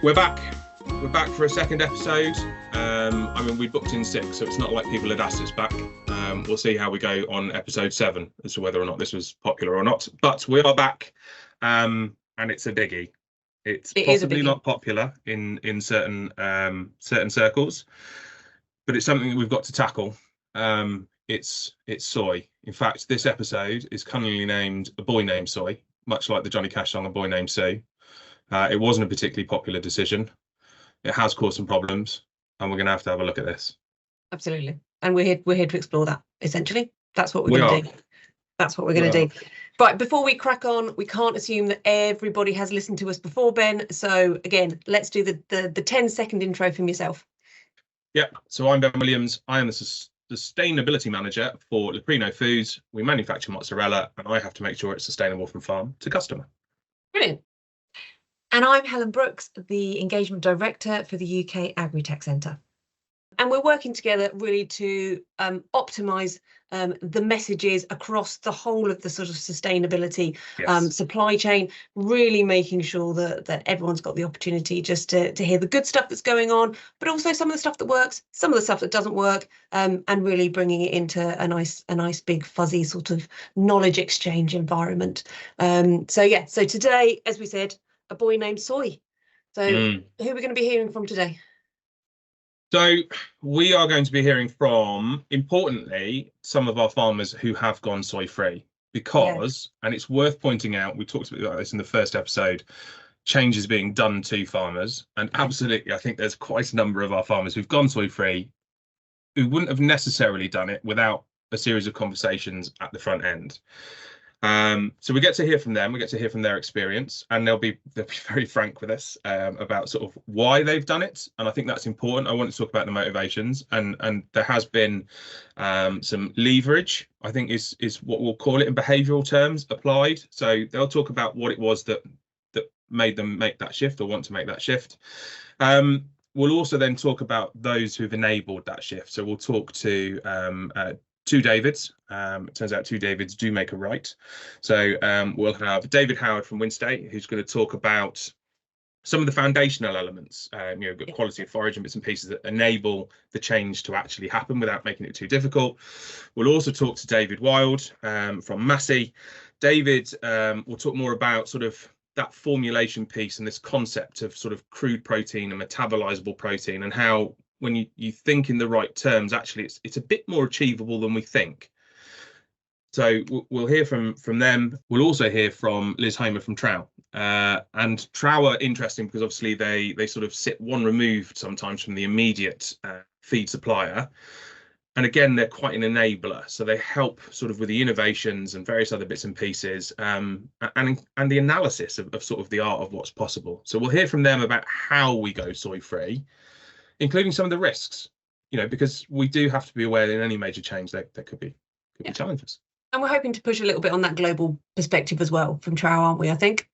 We're back. We're back for a second episode. I mean, we booked in 6, so it's not like people had asked us back. We'll see how we go on episode 7 as to whether or not this was popular or not. But we are back, and it's a biggie. It's possibly not popular in certain circles, but it's something that we've got to tackle. It's soy. In fact, this episode is cunningly named A Boy Named Soy, much like the Johnny Cash song A Boy Named Sue. It wasn't a particularly popular decision. It has caused some problems, and we're going to have a look at this. Absolutely, and we're here to explore that. Essentially, that's what we're going to do. That's what we're going to do. Right, before we crack on, we can't assume that everybody has listened to us before, Ben. So again, let's do the 10-second intro from yourself. Yep. So I'm Ben Williams. I am the sustainability manager for Leprino Foods. We manufacture mozzarella, and I have to make sure it's sustainable from farm to customer. Brilliant. And I'm Helen Brookes, the engagement director for the UK Agri-Tech Centre. And we're working together really to optimise the messages across the whole of the sort of sustainability supply chain, really making sure that everyone's got the opportunity just to hear the good stuff that's going on, but also some of the stuff that works, some of the stuff that doesn't work, and really bringing it into a nice big fuzzy sort of knowledge exchange environment. So today, as we said, A Boy Named Soy. So who are we going to be hearing from today? So we are going to be hearing from, importantly, some of our farmers who have gone soy free because, and it's worth pointing out, we talked about this in the first episode, changes being done to farmers. And absolutely, I think there's quite a number of our farmers who've gone soy free who wouldn't have necessarily done it without a series of conversations at the front end. So we get to hear from them, we get to hear from their experience, and they'll be very frank with us about sort of why they've done it. And I think that's important. I want to talk about the motivations, and there has been some leverage, I think is what we'll call it in behavioural terms, applied. So they'll talk about what it was that made them make that shift or want to make that shift. We'll also then talk about those who've enabled that shift. So we'll talk to two Davids. It turns out two Davids do make a right. So we'll have David Howard from Wynnstay, who's going to talk about some of the foundational elements, quality of forage and bits and pieces that enable the change to actually happen without making it too difficult. We'll also talk to David Wild from Massey. David will talk more about sort of that formulation piece and this concept of sort of crude protein and metabolizable protein, and how when you think in the right terms, actually it's a bit more achievable than we think. So we'll hear from them. We'll also hear from Liz Homer from Trouw. And Trouw are interesting because obviously they sort of sit one removed sometimes from the immediate feed supplier. And again, they're quite an enabler. So they help sort of with the innovations and various other bits and pieces, and the analysis of sort of the art of what's possible. So we'll hear from them about how we go soy free, including some of the risks, because we do have to be aware that in any major change there could be challenges. And we're hoping to push a little bit on that global perspective as well from Trouw, aren't we, I think?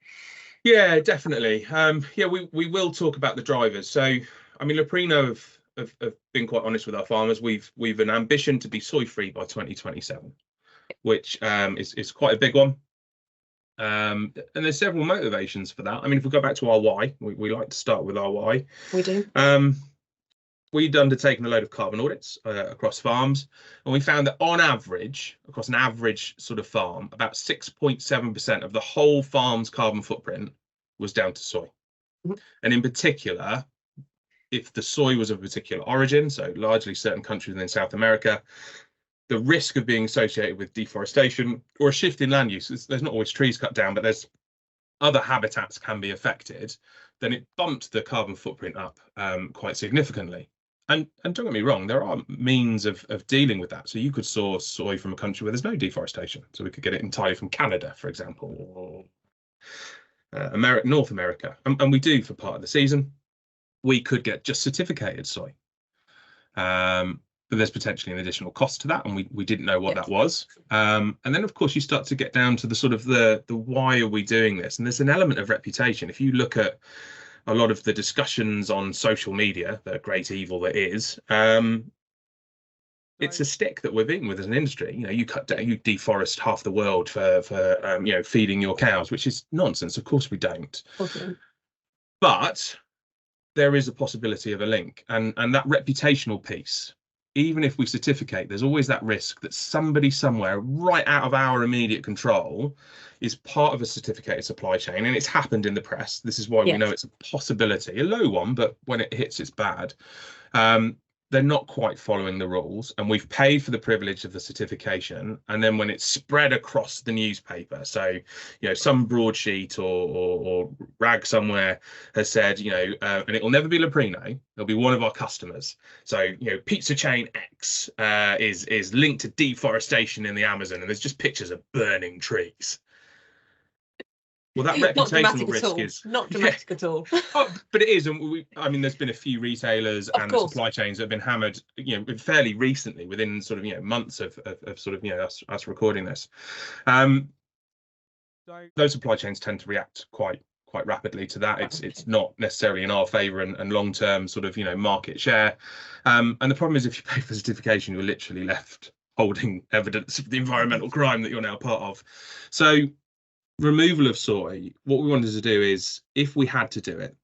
Yeah, definitely. We will talk about the drivers. So, I mean, Leprino have been quite honest with our farmers. We've an ambition to be soy free by 2027, which is quite a big one. And there's several motivations for that. I mean, if we go back to our why, we like to start with our why. We do. We'd undertaken a load of carbon audits across farms, and we found that on average, across an average sort of farm, about 6.7% of the whole farm's carbon footprint was down to soy. Mm-hmm. And in particular, if the soy was of a particular origin, so largely certain countries within South America, the risk of being associated with deforestation or a shift in land use, there's not always trees cut down, but there's other habitats can be affected, then it bumped the carbon footprint up quite significantly. And don't get me wrong, there are means of dealing with that. So you could source soy from a country where there's no deforestation. So we could get it entirely from Canada, for example, or North America. And we do for part of the season. We could get just certificated soy. But there's potentially an additional cost to that, and we didn't know what that was. And then, of course, you start to get down to the sort of the why are we doing this? And there's an element of reputation. If you look at a lot of the discussions on social media, the great evil that is, it's a stick that we're beaten with as an industry. You cut down, you deforest half the world for feeding your cows, which is nonsense. Of course we don't. Okay. But there is a possibility of a link, and that reputational piece. Even if we certificate, there's always that risk that somebody somewhere right out of our immediate control is part of a certificated supply chain, and it's happened in the press. This is why we know it's a possibility, a low one, but when it hits, it's bad. They're not quite following the rules, and we've paid for the privilege of the certification. And then when it's spread across the newspaper, so some broadsheet or rag somewhere has said, and it will never be Leprino, it'll be one of our customers. So pizza chain X is linked to deforestation in the Amazon, and there's just pictures of burning trees. Well, that reputational risk is not dramatic at all. Oh, but it is, and there's been a few retailers and the supply chains that have been hammered, fairly recently, within sort of months of sort of us recording this. Those supply chains tend to react quite rapidly to that. It's not necessarily in our favour and long-term sort of market share. And the problem is, if you pay for certification, you're literally left holding evidence of the environmental crime that you're now part of. So, removal of soy, what we wanted to do is, if we had to do it,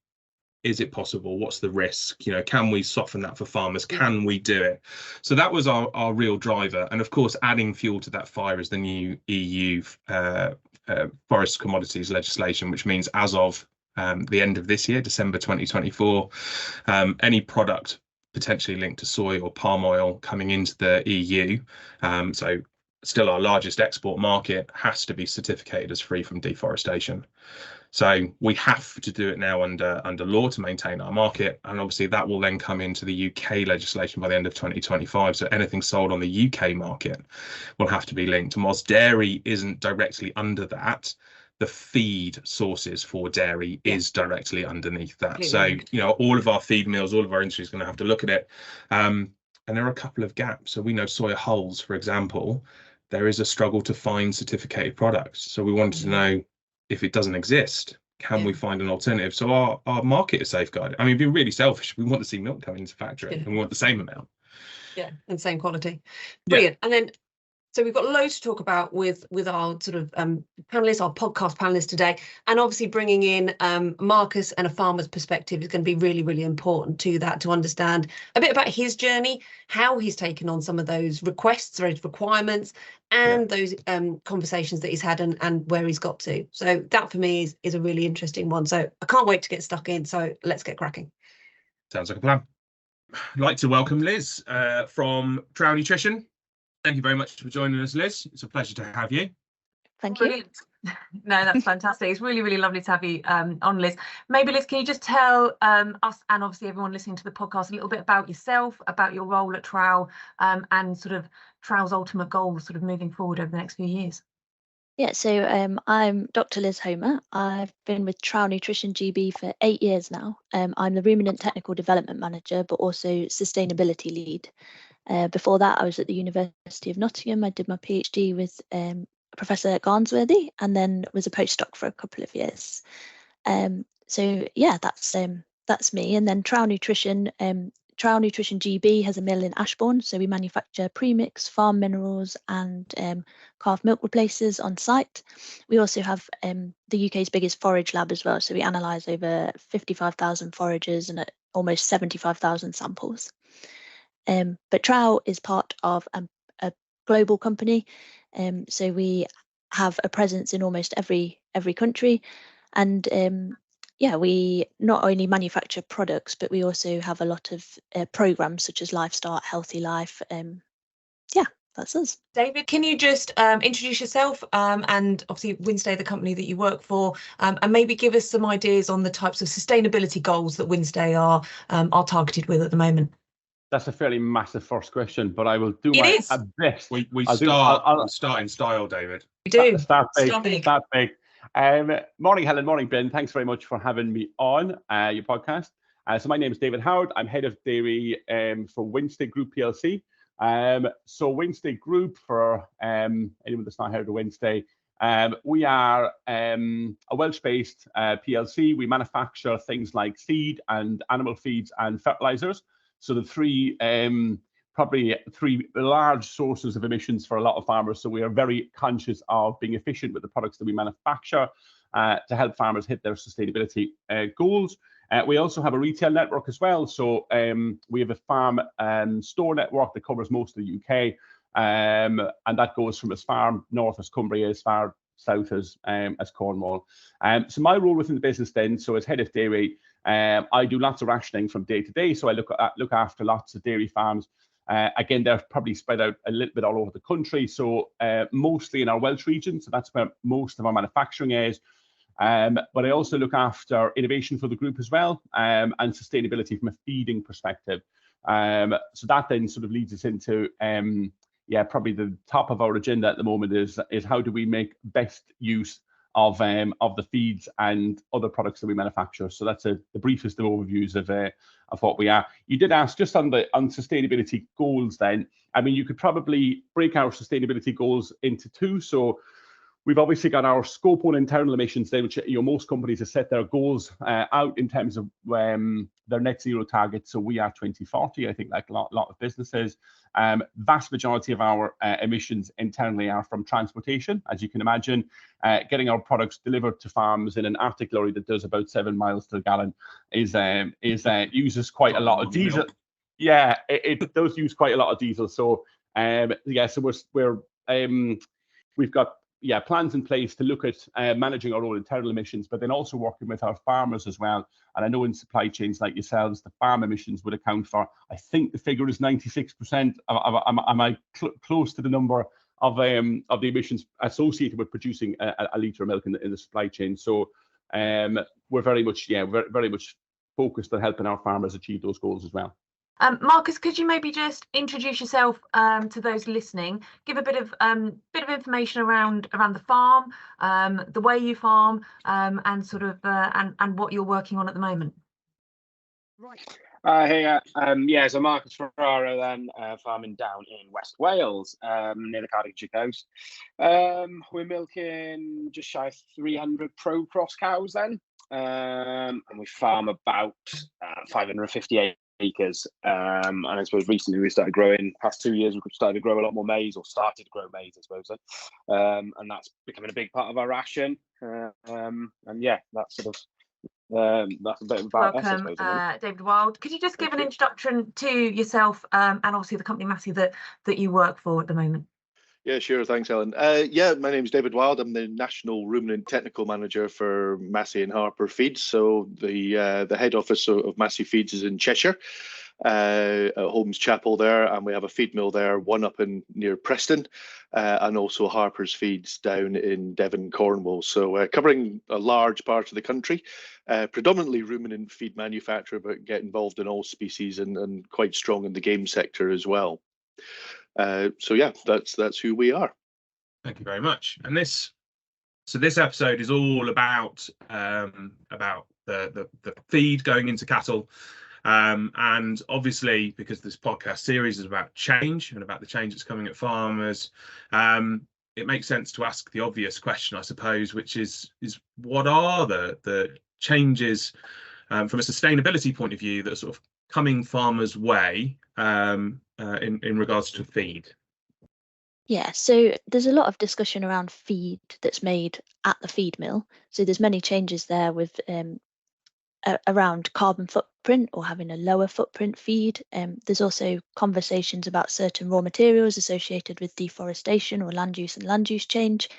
is it possible? What's the risk? Can we soften that for farmers? Can we do it? So that was our real driver. And of course, adding fuel to that fire is the new EU forest commodities legislation, which means as of the end of this year, December 2024, any product potentially linked to soy or palm oil coming into the EU, so still our largest export market, has to be certificated as free from deforestation. So we have to do it now under law to maintain our market, and obviously that will then come into the UK legislation by the end of 2025. So anything sold on the UK market will have to be linked. And whilst dairy isn't directly under that, the feed sources for dairy is directly underneath that. So all of our feed mills, all of our industry is going to have to look at it. And there are a couple of gaps. So we know soya hulls, for example, there is a struggle to find certificated products. So we wanted to know, if it doesn't exist, can we find an alternative? So our market is safeguarded. We've been really selfish. We want to see milk coming into factory, and we want the same amount. Yeah, and same quality. Brilliant. And then, so we've got loads to talk about with our sort of panelists, our podcast panelists today, and obviously bringing in Marcus and a farmer's perspective is going to be really, really important to that, to understand a bit about his journey, how he's taken on some of those requests, those requirements, and those conversations that he's had and where he's got to. So that for me is a really interesting one. So I can't wait to get stuck in. So let's get cracking. Sounds like a plan. I'd like to welcome Liz from Trouw Nutrition. Thank you very much for joining us, Liz. It's a pleasure to have you. Thank you. Brilliant. No, that's fantastic. It's really, really lovely to have you on, Liz. Maybe, Liz, can you just tell us and obviously everyone listening to the podcast a little bit about yourself, about your role at Trouw, and sort of Trouw's ultimate goals sort of moving forward over the next few years? Yeah, so I'm Dr. Liz Homer. I've been with Trouw Nutrition GB for 8 years now. I'm the Ruminant Technical Development Manager, but also Sustainability Lead. Before that, I was at the University of Nottingham. I did my PhD with Professor Garnsworthy, and then was a postdoc for a couple of years. So yeah, that's me. And then Trouw Nutrition. Trouw Nutrition GB has a mill in Ashbourne, so we manufacture premix, farm minerals, and calf milk replacers on site. We also have the UK's biggest forage lab as well, so we analyse over 55,000 forages and almost 75,000 samples. But Trouw is part of a global company, so we have a presence in almost every country, and we not only manufacture products, but we also have a lot of programs such as Livestock, Healthy Life. That's us. David, can you just introduce yourself and obviously Wynnstay, the company that you work for, and maybe give us some ideas on the types of sustainability goals that Wynnstay are targeted with at the moment? That's a fairly massive first question, but I will do my best. We start in style, David. We do. Start big. Morning, Helen. Morning, Ben. Thanks very much for having me on your podcast. So my name is David Howard. I'm head of dairy for Wynnstay Group PLC. So Wynnstay Group, for anyone that's not heard of Wynnstay, we are a Welsh-based PLC. We manufacture things like seed and animal feeds and fertilizers. So the probably three large sources of emissions for a lot of farmers. So we are very conscious of being efficient with the products that we manufacture to help farmers hit their sustainability goals. We also have a retail network as well. So we have a farm store network that covers most of the UK. And that goes from as far north as Cumbria, as far south as Cornwall. So my role within the business then, so as head of dairy, I do lots of rationing from day to day. So I look after lots of dairy farms. Again, they're probably spread out a little bit all over the country. So mostly in our Welsh region. So that's where most of our manufacturing is. But I also look after innovation for the group as well, and sustainability from a feeding perspective. So that then sort of leads us into probably the top of our agenda at the moment is how do we make best use of the feeds and other products that we manufacture. So that's the briefest of overviews of what we are. You did ask just on sustainability goals then. I mean, you could probably break our sustainability goals into two. So we've obviously got our scope 1 internal emissions there, which most companies have set their goals out in terms of their net zero targets. So we are 2040, I think, like a lot of businesses. Vast majority of our emissions internally are from transportation, as you can imagine. Getting our products delivered to farms in an Arctic lorry that does about 7 miles to the gallon uses quite a lot of diesel. Yeah, it does use quite a lot of diesel. So so we've got plans in place to look at managing our own internal emissions, but then also working with our farmers as well. And I know in supply chains like yourselves, the farm emissions would account for, I think the figure is 96%. Am I close to the number of the emissions associated with producing a litre of milk in the supply chain? So we're very much focused on helping our farmers achieve those goals as well. Marcus, could you maybe just introduce yourself to those listening? Give a bit of information around the farm, the way you farm, and sort of and what you're working on at the moment. Right. So Marcus Ferraro, then farming down in West Wales, near the Cardiganshire coast. We're milking just shy of 300 pro cross cows then, and we farm about 550 acres, and I suppose recently we started growing. Past 2 years we've started to grow a lot more maize, or started to grow maize, I suppose, and that's becoming a big part of our ration. That's sort of that's a bit about us, I suppose. David Wild, could you just give an introduction to yourself and obviously the company Massey that you work for at the moment? Yeah, sure. Thanks, Helen. My name is David Wild. I'm the National Ruminant Technical Manager for Massey and Harper Feeds. So the head office of Massey Feeds is in Cheshire, at Holmes Chapel there, and we have a feed mill there, one up near Preston, and also Harper's Feeds down in Devon, Cornwall. So covering a large part of the country, predominantly ruminant feed manufacturer, but get involved in all species and quite strong in the game sector as well. That's who we are. Thank you very much. And this episode is all about the feed going into cattle, and obviously because this podcast series is about change and about the change that's coming at farmers, it makes sense to ask the obvious question, I suppose, which is what are the changes from a sustainability point of view that are sort of coming farmers' way in regards to feed? Yeah, so there's a lot of discussion around feed that's made at the feed mill. So there's many changes there with around carbon footprint or having a lower footprint feed. There's also conversations about certain raw materials associated with deforestation or land use and land use change.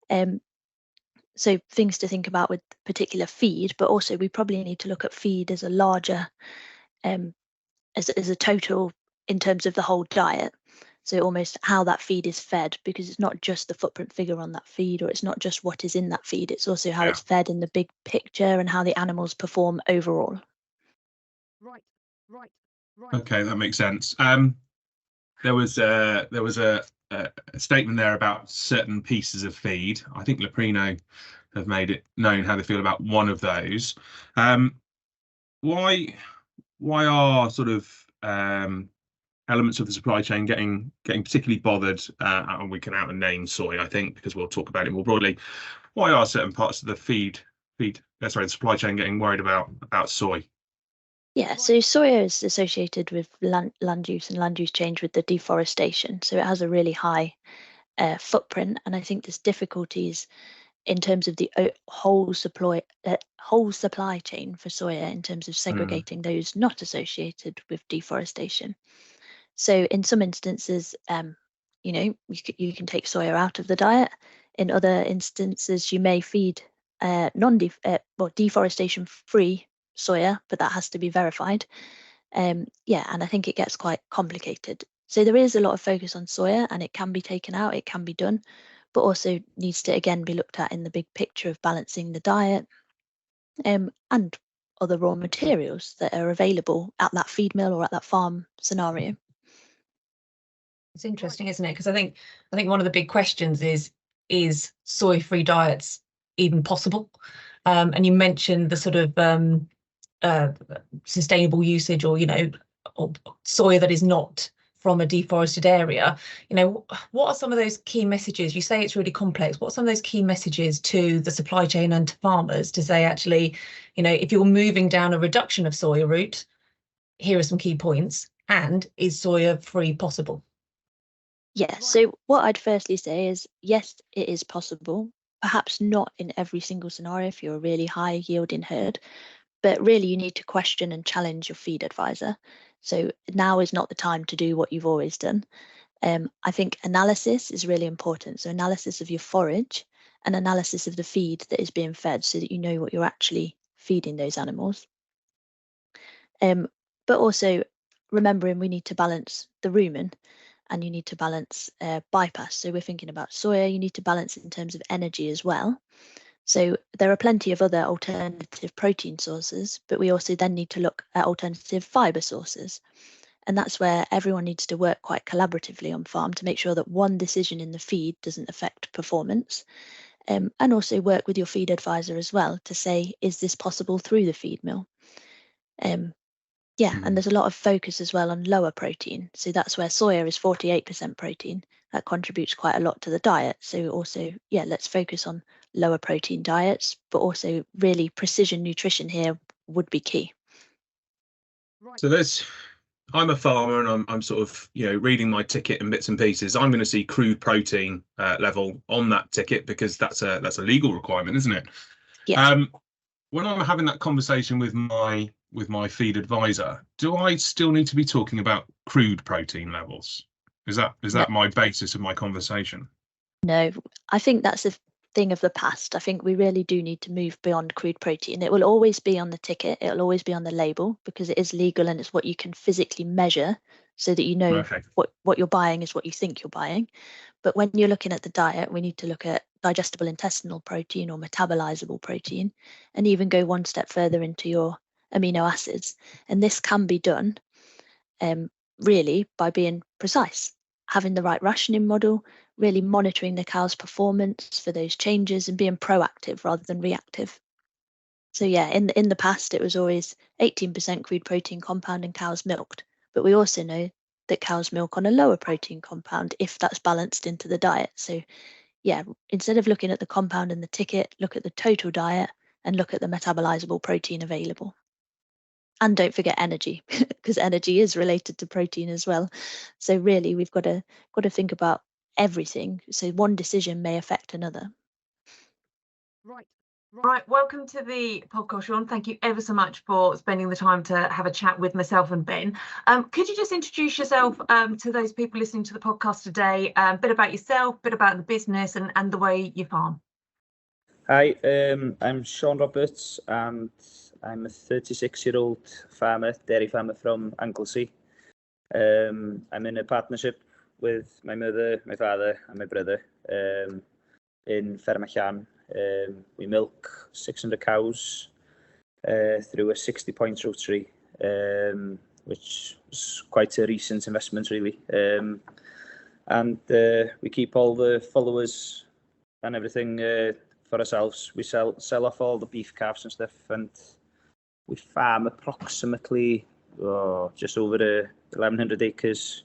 So things to think about with particular feed, but also we probably need to look at feed as a larger, as a total in terms of the whole diet. So almost how that feed is fed, because it's not just the footprint figure on that feed, or it's not just what is in that feed, it's also how it's fed in the big picture and how the animals perform overall. Right. Okay, that makes sense. There was a statement there about certain pieces of feed. I think Leprino have made it known how they feel about one of those. Why are sort of elements of the supply chain getting particularly bothered, and we can out and name soy, I think, because we'll talk about it more broadly. Why are certain parts of the the supply chain getting worried about soy? Yeah, so soya is associated with land use and land use change with the deforestation. So it has a really high footprint, and I think there's difficulties in terms of the whole supply chain for soya, in terms of segregating those not associated with deforestation. So in some instances, you know, you can take soya out of the diet. In other instances, you may feed deforestation-free soya, but that has to be verified. Yeah, and I think it gets quite complicated. So there is a lot of focus on soya, and it can be taken out, it can be done, but also needs to again be looked at in the big picture of balancing the diet, and other raw materials that are available at that feed mill or at that farm scenario. It's interesting, isn't it? Because I think one of the big questions is soy-free diets even possible? And you mentioned the sort of sustainable usage, or, you know, or soya that is not from a deforested area. You know, what are some of those key messages? You say it's really complex. What are some of those key messages to the supply chain and to farmers to say, actually, you know, if you're moving down a reduction of soya route, here are some key points, and is soya free possible? Yeah, so what I'd firstly say is, yes, it is possible, perhaps not in every single scenario if you're a really high yielding herd, but really you need to question and challenge your feed advisor. So now is not the time to do what you've always done. I think analysis is really important. So analysis of your forage and analysis of the feed that is being fed, so that you know what you're actually feeding those animals. But also remembering we need to balance the rumen, and you need to balance bypass. So we're thinking about soya, you need to balance it in terms of energy as well. So there are plenty of other alternative protein sources, but we also then need to look at alternative fibre sources. And that's where everyone needs to work quite collaboratively on farm to make sure that one decision in the feed doesn't affect performance. And also work with your feed advisor as well to say, is this possible through the feed mill? Yeah, and there's a lot of focus as well on lower protein. So that's where soya is 48% protein. That contributes quite a lot to the diet. So also, yeah, let's focus on lower protein diets, but also really precision nutrition here would be key. So I'm a farmer, and I'm sort of, you know, reading my ticket in bits and pieces. I'm going to see crude protein level on that ticket, because that's a legal requirement, isn't it? Yeah. When I'm having that conversation with my feed advisor, do I still need to be talking about crude protein levels? Is that my basis of my conversation? No, I think that's a thing of the past. I think we really do need to move beyond crude protein. It will always be on the ticket, it'll always be on the label, because it is legal and it's what you can physically measure, so that you know what you're buying is what you think you're buying. But when you're looking at the diet, we need to look at digestible intestinal protein or metabolizable protein, and even go one step further into your amino acids. And this can be done really by being precise, having the right rationing model, really monitoring the cow's performance for those changes, and being proactive rather than reactive. So yeah, in the past, it was always 18% crude protein compound in cows milked, but we also know that cows milk on a lower protein compound if that's balanced into the diet. So yeah, instead of looking at the compound in the ticket, look at the total diet and look at the metabolizable protein available. And don't forget energy, because energy is related to protein as well. So really, we've got to think about everything. So one decision may affect another. Right, welcome to the podcast, Sean. Thank you ever so much for spending the time to have a chat with myself and Ben. Could you just introduce yourself to those people listening to the podcast today, a bit about yourself, a bit about the business and the way you farm? Hi, I'm Sean Roberts, and I'm a 36-year-old farmer, dairy farmer from Anglesey. I'm in a partnership with my mother, my father and my brother in Fermachan. We milk 600 cows through a 60-point rotary, which is quite a recent investment, really. And we keep all the followers and everything for ourselves. We sell off all the beef calves and stuff, and we farm approximately just over 1,100 acres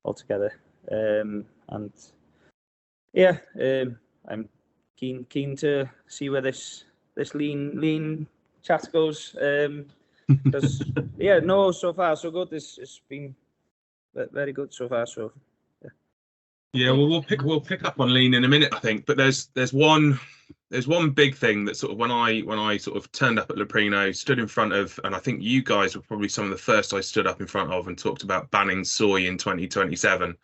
altogether. And yeah, I'm keen to see where this lean chat goes. Because yeah, no, so far so good. It's been very good so far. So yeah, well, we'll pick up on lean in a minute, I think. But there's one there's one big thing that sort of when I sort of turned up at Leprino, stood in front of, and I think you guys were probably some of the first I stood up in front of and talked about banning soy in 2027.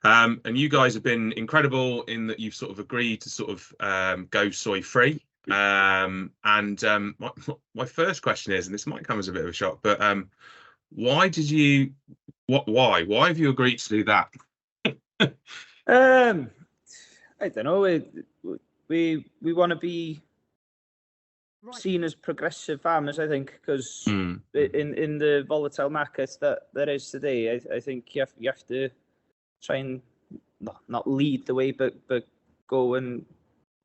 And you guys have been incredible in that you've sort of agreed to sort of go soy free. My first question is, and this might come as a bit of a shock, but why have you agreed to do that? I don't know. We want to be seen as progressive farmers, I think, because in the volatile markets that there is today, I think you have to try and not lead the way, but go and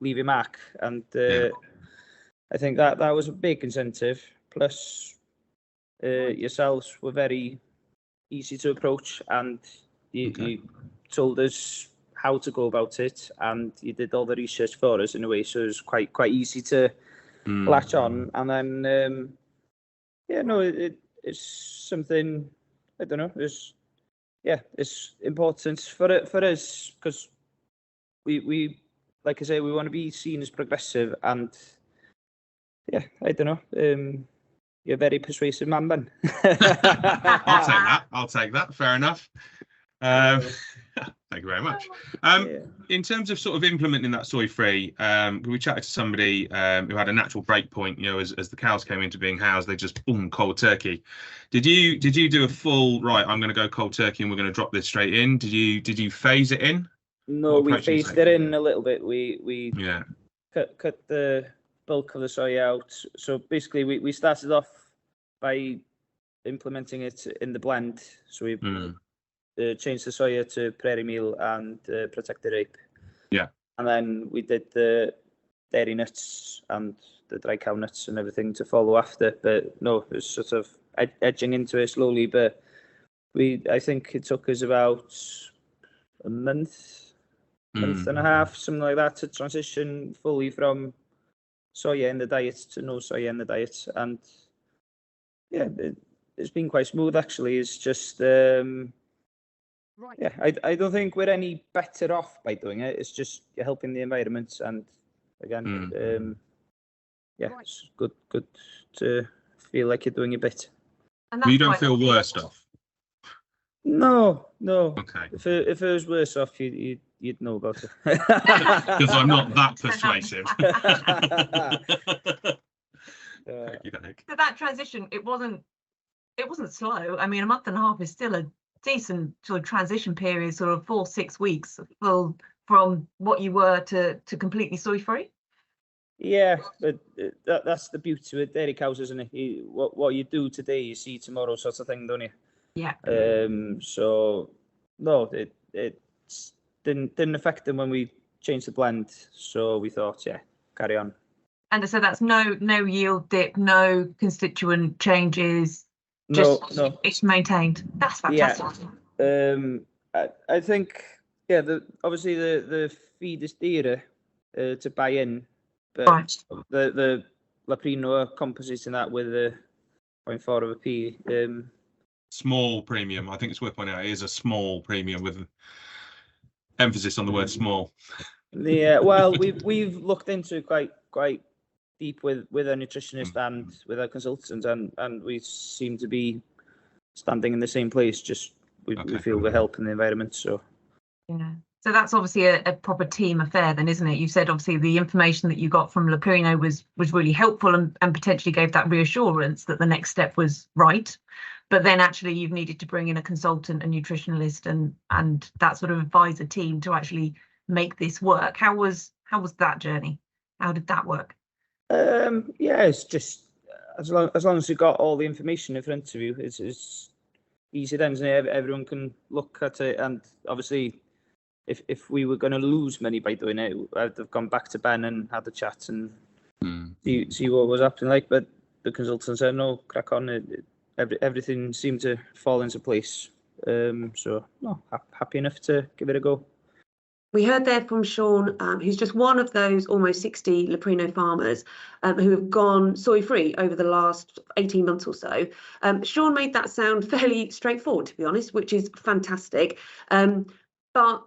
leave your mark. And I think that was a big incentive. Plus, yourselves were very easy to approach, and you told us how to go about it, and you did all the research for us in a way, so it was quite easy to latch on. And then it's something, I don't know, it's important for us, because we like I say, we want to be seen as progressive, and I don't know, you're a very persuasive man, Ben. I'll take that. Fair enough. Thank you very much. In terms of sort of implementing that soy free, we chatted to somebody who had a natural break point. You know, as the cows came into being housed, they just boom, cold turkey. Did you do a full right? I'm going to go cold turkey, and we're going to drop this straight in. Did you phase it in? No, we phased it in a little bit. We cut the bulk of the soy out. So basically, we started off by implementing it in the blend. So we changed the soya to prairie meal and protected rape. Yeah. And then we did the dairy nuts and the dry cow nuts and everything to follow after. But no, it was sort of edging into it slowly. But I think it took us about a month and a half, something like that, to transition fully from soya in the diet to no soya in the diet. And it's been quite smooth, actually. It's just I don't think we're any better off by doing it. It's just you're helping the environment, and again, it's good to feel like you're doing a bit. You don't feel worse off? No. Okay. If it was worse off, you'd know about it. Because I'm not that persuasive. So that transition, it wasn't slow. I mean, a month and a half is still a decent sort of transition period, sort of 4-6 weeks from what you were to completely soy free. Yeah, but that's the beauty with dairy cows, isn't it? What you do today, you see tomorrow, sort of thing, don't you? Yeah. So no, it didn't affect them when we changed the blend. So we thought, carry on. And so that's no yield dip, no constituent changes. No. It's maintained. That's fantastic. Yeah. I think, obviously the feed is dearer to buy in, but the Leprino are compensating that with a 0.4 of a p. Small premium. I think it's worth pointing out it is a small premium with emphasis on the word small. Yeah, well, we've looked into quite deep with our nutritionist and with our consultants, and we seem to be standing in the same place. Just we feel we're helping the environment. So so that's obviously a proper team affair, then, isn't it? You said obviously the information that you got from Leprino was really helpful and potentially gave that reassurance that the next step was right. But then actually you've needed to bring in a consultant, a nutritionalist, and that sort of advisor team to actually make this work. How was that journey? How did that work? It's just as long as you've got all the information in front of you, it's easy then, isn't it? Everyone can look at it, and obviously if we were going to lose money by doing it, I'd have gone back to Ben and had a chat and see what was happening like. But the consultant said, no, crack on. Everything seemed to fall into place. So no, happy enough to give it a go. We heard there from Sean, who's just one of those almost 60 Leprino farmers who have gone soy-free over the last 18 months or so. Sean made that sound fairly straightforward, to be honest, which is fantastic. But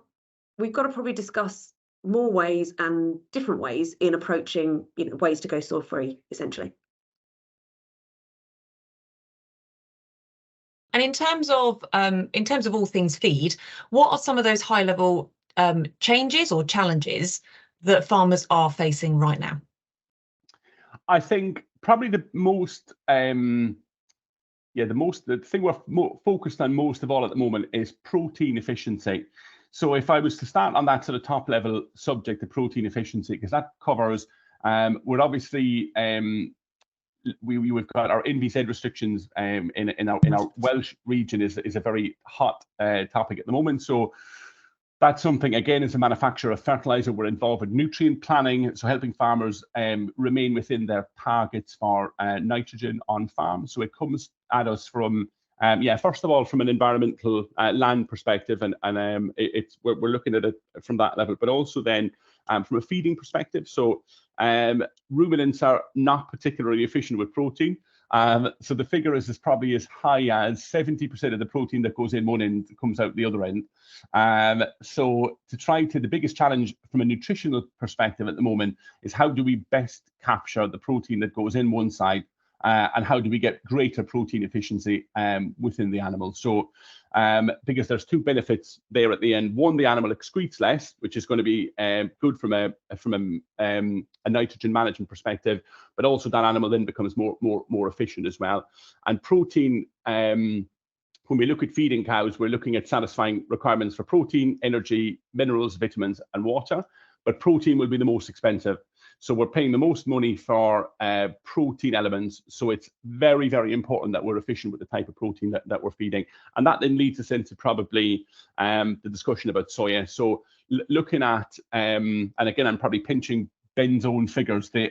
we've got to probably discuss more ways and different ways in approaching, ways to go soy-free, essentially. And in terms of all things feed, what are some of those high-level changes or challenges that farmers are facing right now? I think probably the thing we're focused on most of all at the moment is protein efficiency. So if I was to start on that sort of top level subject of protein efficiency, because that covers, we're obviously, we've got our NVZ restrictions in our Welsh region is a very hot topic at the moment. So that's something, again, as a manufacturer of fertilizer, we're involved with nutrient planning, so helping farmers remain within their targets for nitrogen on farm. So it comes at us from, first of all, from an environmental land perspective, and we're looking at it from that level, but also then from a feeding perspective. So ruminants are not particularly efficient with protein. So the figure is probably as high as 70% of the protein that goes in one end comes out the other end. So the biggest challenge from a nutritional perspective at the moment is how do we best capture the protein that goes in one side, and how do we get greater protein efficiency within the animal? So because there's two benefits there at the end. One, the animal excretes less, which is going to be good from a nitrogen management perspective, but also that animal then becomes more efficient as well. And protein, when we look at feeding cows, we're looking at satisfying requirements for protein, energy, minerals, vitamins, and water. But protein will be the most expensive. So we're paying the most money for protein elements. So it's very, very important that we're efficient with the type of protein that we're feeding. And that then leads us into probably the discussion about soya. So looking at, and again, I'm probably pinching Ben's own figures, the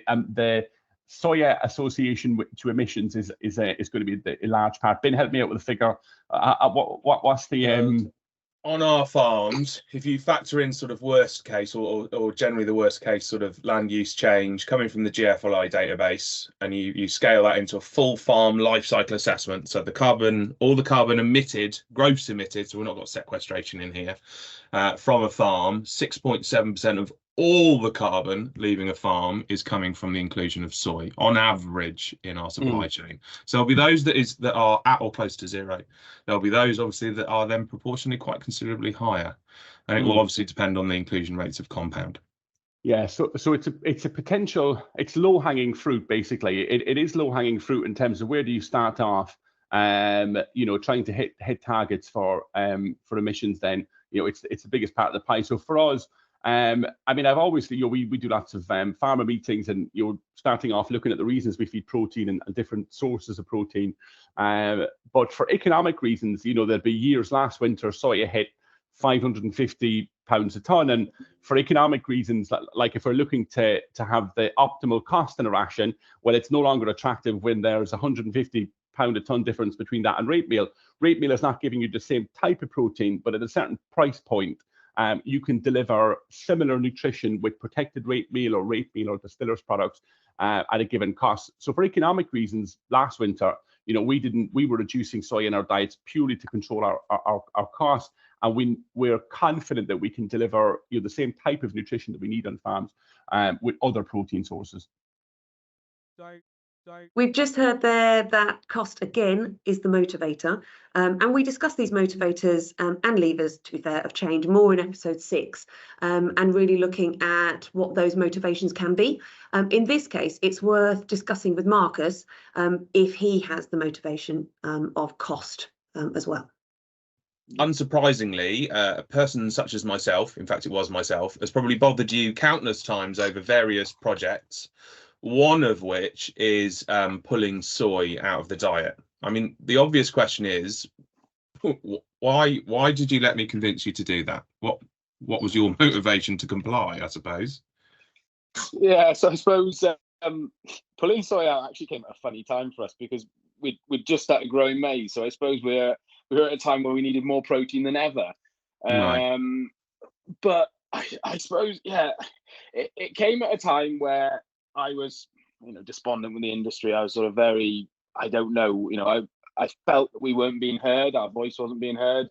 soya association to emissions is going to be a large part. Ben, help me out with the figure. What's the... On our farms, if you factor in sort of worst case or generally the worst case sort of land use change coming from the GFLI database, and you scale that into a full farm life cycle assessment, so all the carbon emitted, gross emitted, so we've not got sequestration in here, from a farm, 6.7% of all the carbon leaving a farm is coming from the inclusion of soy on average in our supply chain. So there'll be those that are at or close to zero. There'll be those obviously that are then proportionally quite considerably higher, and it will obviously depend on the inclusion rates of compound. Yeah, so it's a potential, it's low-hanging fruit basically. It is low-hanging fruit in terms of where do you start off, trying to hit targets for emissions. Then it's the biggest part of the pie. So for us, I've always, we do lots of farmer meetings, and starting off looking at the reasons we feed protein and different sources of protein. But for economic reasons, there'd be years. Last winter, soya hit 550 pounds a ton, and for economic reasons, like if we're looking to have the optimal cost in a ration, well, it's no longer attractive when there's 150 pound a ton difference between that and rape meal. Rape meal is not giving you the same type of protein, but at a certain price point, you can deliver similar nutrition with protected rape meal or distillers products at a given cost. So for economic reasons, last winter, we were reducing soy in our diets purely to control our costs, and we're confident that we can deliver the same type of nutrition that we need on farms with other protein sources. We've just heard there that cost again is the motivator, and we discussed these motivators and levers, to be fair, of change more in episode 6, and really looking at what those motivations can be. In this case, it's worth discussing with Marcus if he has the motivation of cost as well. Unsurprisingly, a person such as myself, in fact it was myself, has probably bothered you countless times over various projects, one of which is pulling soy out of the diet. I mean, the obvious question is, why did you let me convince you to do that? What was your motivation to comply, I suppose? Yeah, so I suppose pulling soy out actually came at a funny time for us, because we'd just started growing maize. So I suppose we were at a time where we needed more protein than ever. Right. But I suppose, it came at a time where I was, despondent with the industry. I was sort of very, I don't know, I felt that we weren't being heard. Our voice wasn't being heard.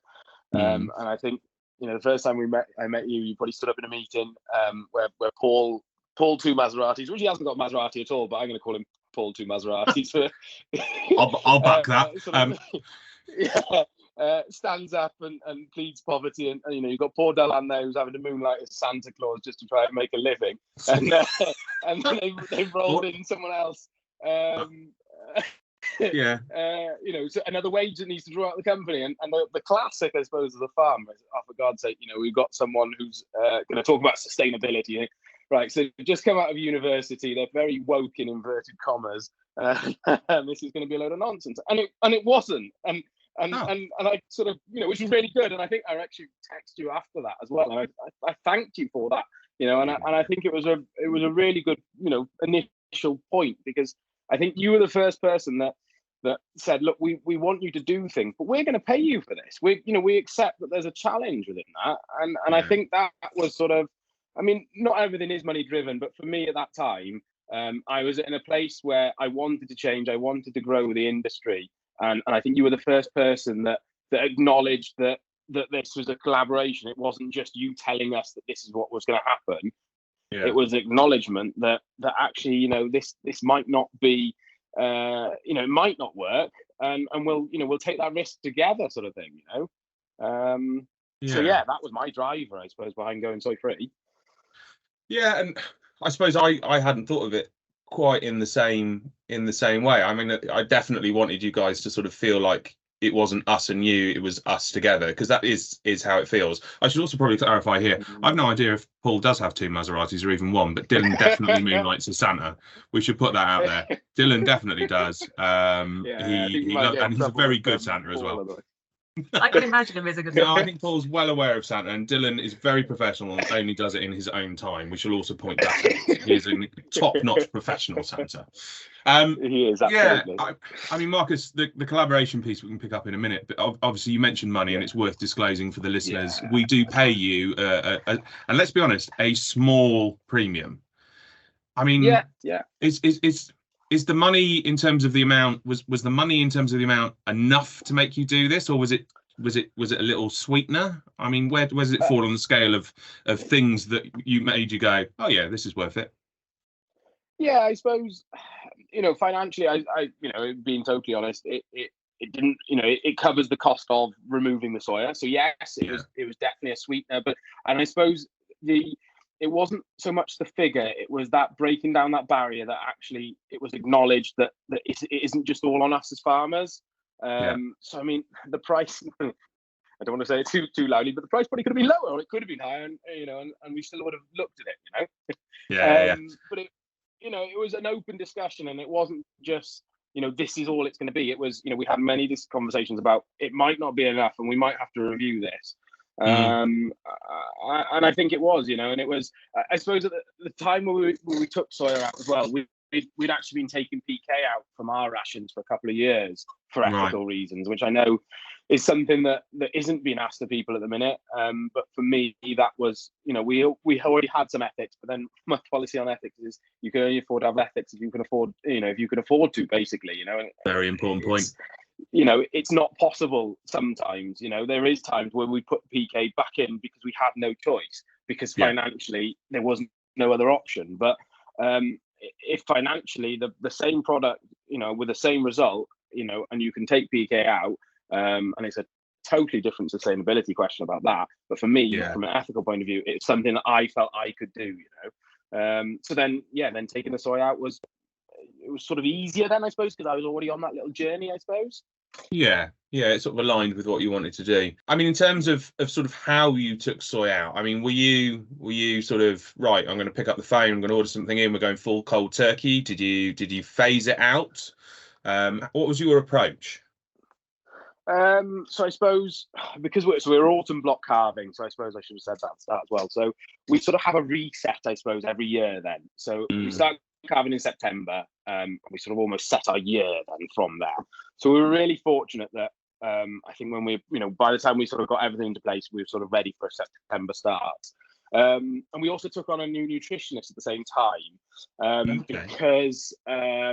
And I think the first time I met you, you probably stood up in a meeting where Paul Two Maseratis, which he hasn't got Maserati at all, but I'm going to call him Paul Two Maseratis for. I'll back that. Stands up and pleads poverty, and you've got poor Delan there who's having to moonlight as Santa Claus just to try and make a living, and then they've rolled in someone else. So another wage that needs to draw out the company, and the classic, I suppose, of the farm is, oh, for God's sake, we've got someone who's going to talk about sustainability, right? So just come out of university, they're very woke in inverted commas, and this is going to be a load of nonsense, and it wasn't, and I sort of, which was really good, and I think I actually texted you after that as well, and I thanked you for that, and I think it was a really good, initial point, because I think you were the first person that said, look, we want you to do things, but we're going to pay you for this. We accept that there's a challenge within that, and I think that was sort of, not everything is money driven, but for me at that time, I was in a place where I wanted to change, I wanted to grow the industry. And I think you were the first person that acknowledged that this was a collaboration. It wasn't just you telling us that this is what was going to happen. Yeah. It was acknowledgement that actually, this might not be, it might not work, and we'll take that risk together, sort of thing. So that was my driver, I suppose, behind going soy free. Yeah, and I suppose I hadn't thought of it quite in the same way. I definitely wanted you guys to sort of feel like it wasn't us and you, it was us together, because that is how it feels. I should also probably clarify here, I've no idea if Paul does have 2 Maseratis or even 1, but Dylan definitely moonlights as Santa. We should put that out there. Dylan definitely does. He's a very good Santa as well. I can imagine him as a good Santa. I think Paul's well aware of Santa, and Dylan is very professional and only does it in his own time. We shall also point that out. He is a top-notch professional Santa. He is, absolutely. Yeah, Marcus, the collaboration piece we can pick up in a minute, but obviously you mentioned money, and it's worth disclosing for the listeners. We do pay you, and let's be honest, a small premium. Is the money in terms of the amount was the money in terms of the amount enough to make you do this, or was it a little sweetener? Where does it fall on the scale of things that made you go, oh yeah, this is worth it? Yeah, I suppose, financially, I being totally honest, it didn't, it covers the cost of removing the soya. So yes, it was definitely a sweetener, and I suppose it wasn't so much the figure, it was that breaking down that barrier, that actually it was acknowledged that it isn't just all on us as farmers. So the price, I don't want to say it too loudly, but the price probably could have been lower, or it could have been higher, and we still would have looked at it, But it was an open discussion, and it wasn't just, this is all it's going to be. It was, we had many conversations about it might not be enough, and we might have to review this. And I think it was, and it was, I suppose at the time when we took soya out as well, we'd actually been taking PK out from our rations for a couple of years for ethical reasons, which I know is something that isn't being asked of people at the minute. But for me, that was, we already had some ethics, but then my policy on ethics is you can only afford to have ethics if you can afford, if you can afford to, basically, Very important point. It's not possible sometimes. There is times where we put PK back in because we had no choice, because financially there wasn't no other option. But if financially the same product, with the same result, and you can take PK out, and it's a totally different sustainability question about that. But for me, from an ethical point of view, it's something that I felt I could do. So then taking the soy out was sort of easier then, I suppose, because I was already on that little journey, I suppose. Yeah, it sort of aligned with what you wanted to do. In terms of sort of how you took soy out, were you sort of, right, I'm going to pick up the phone, I'm going to order something in, we're going full cold turkey? Did you phase it out? What was your approach? So I suppose, because we're autumn block carving, so I suppose I should have said that at the start as well. So we sort of have a reset, I suppose, every year then. So we start carving in September, we sort of almost set our year then from there. So we were really fortunate that I think when we, by the time we sort of got everything into place, we were sort of ready for a September start. And we also took on a new nutritionist at the same time, because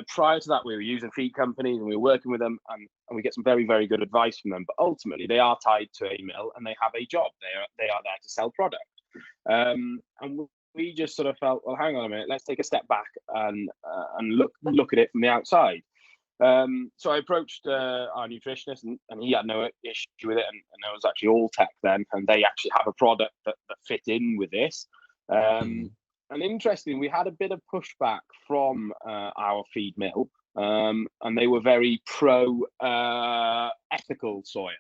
prior to that, we were using feed companies and we were working with them, and we get some very, very good advice from them. But ultimately, they are tied to a mill and they have a job. They are there to sell product. And we just sort of felt, well, hang on a minute, let's take a step back and look at it from the outside. So I approached our nutritionist, and he had no issue with it, and it was actually all tech then, and they actually have a product that fit in with this. And interestingly, we had a bit of pushback from our feed mill, and they were very pro ethical soya.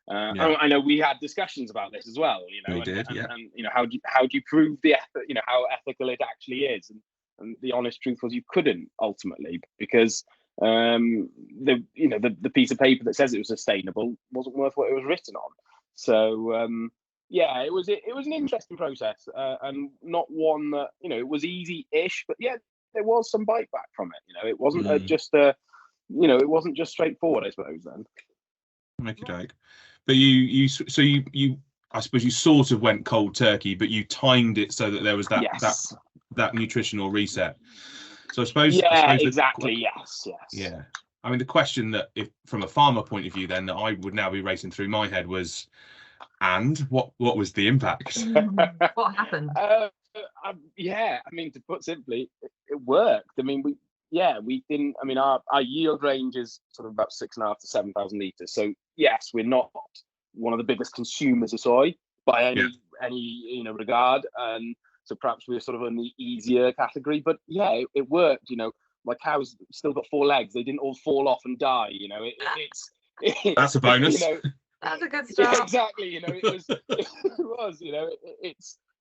I know we had discussions about this as well, We did, and how do you prove how ethical it actually is? And the honest truth was you couldn't ultimately, because the piece of paper that says it was sustainable wasn't worth what it was written on. So it was an interesting process, and not one that it was easy-ish, but there was some bite back from it. It wasn't it wasn't just straightforward, I suppose. Then. Okey-doke. But you I suppose you sort of went cold turkey, but you timed it so that there was that nutritional reset. So I suppose exactly. Yes. Yeah. I mean, the question that, if from a farmer point of view, then that I would now be racing through my head was, and what was the impact? What happened? I mean, to put simply, it worked. I mean, we didn't. I mean, our yield range is sort of about 6,500 to 7,000 litres. So yes, we're not one of the biggest consumers of soy by any regard, and so perhaps we're sort of in the easier category. But it worked. My cows still got 4 legs; they didn't all fall off and die. That's a bonus. That's a good start. Yeah, exactly. It was.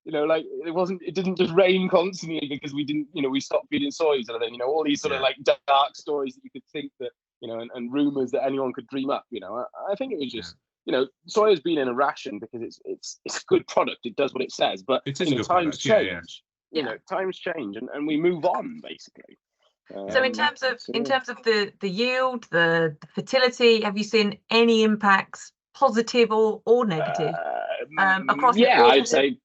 It didn't just rain constantly because we didn't. We stopped feeding soy. And then all these sort of like dark stories that you could think that and rumors that anyone could dream up. I think it was just. Soy has been in a ration because it's a good product. It does what it says, but times change. Times change, and we move on basically. So in terms of the yield, the fertility, have you seen any impacts, positive or negative, across? I'd say.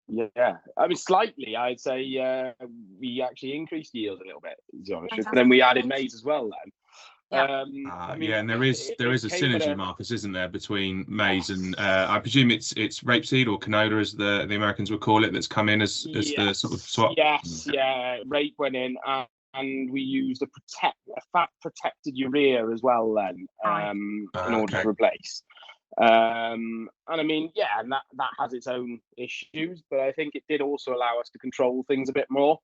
Yeah, I mean slightly. I'd say we actually increased yield a little bit. To be honest, and then we added maize as well. Then. And there is a synergy, Marcus, isn't there, between maize and I presume it's rapeseed or canola, as the Americans would call it, that's come in as the sort of swap. Rape went in, and we used a fat protected urea as well then, in order to replace. And I mean, and that has its own issues, but I think it did also allow us to control things a bit more,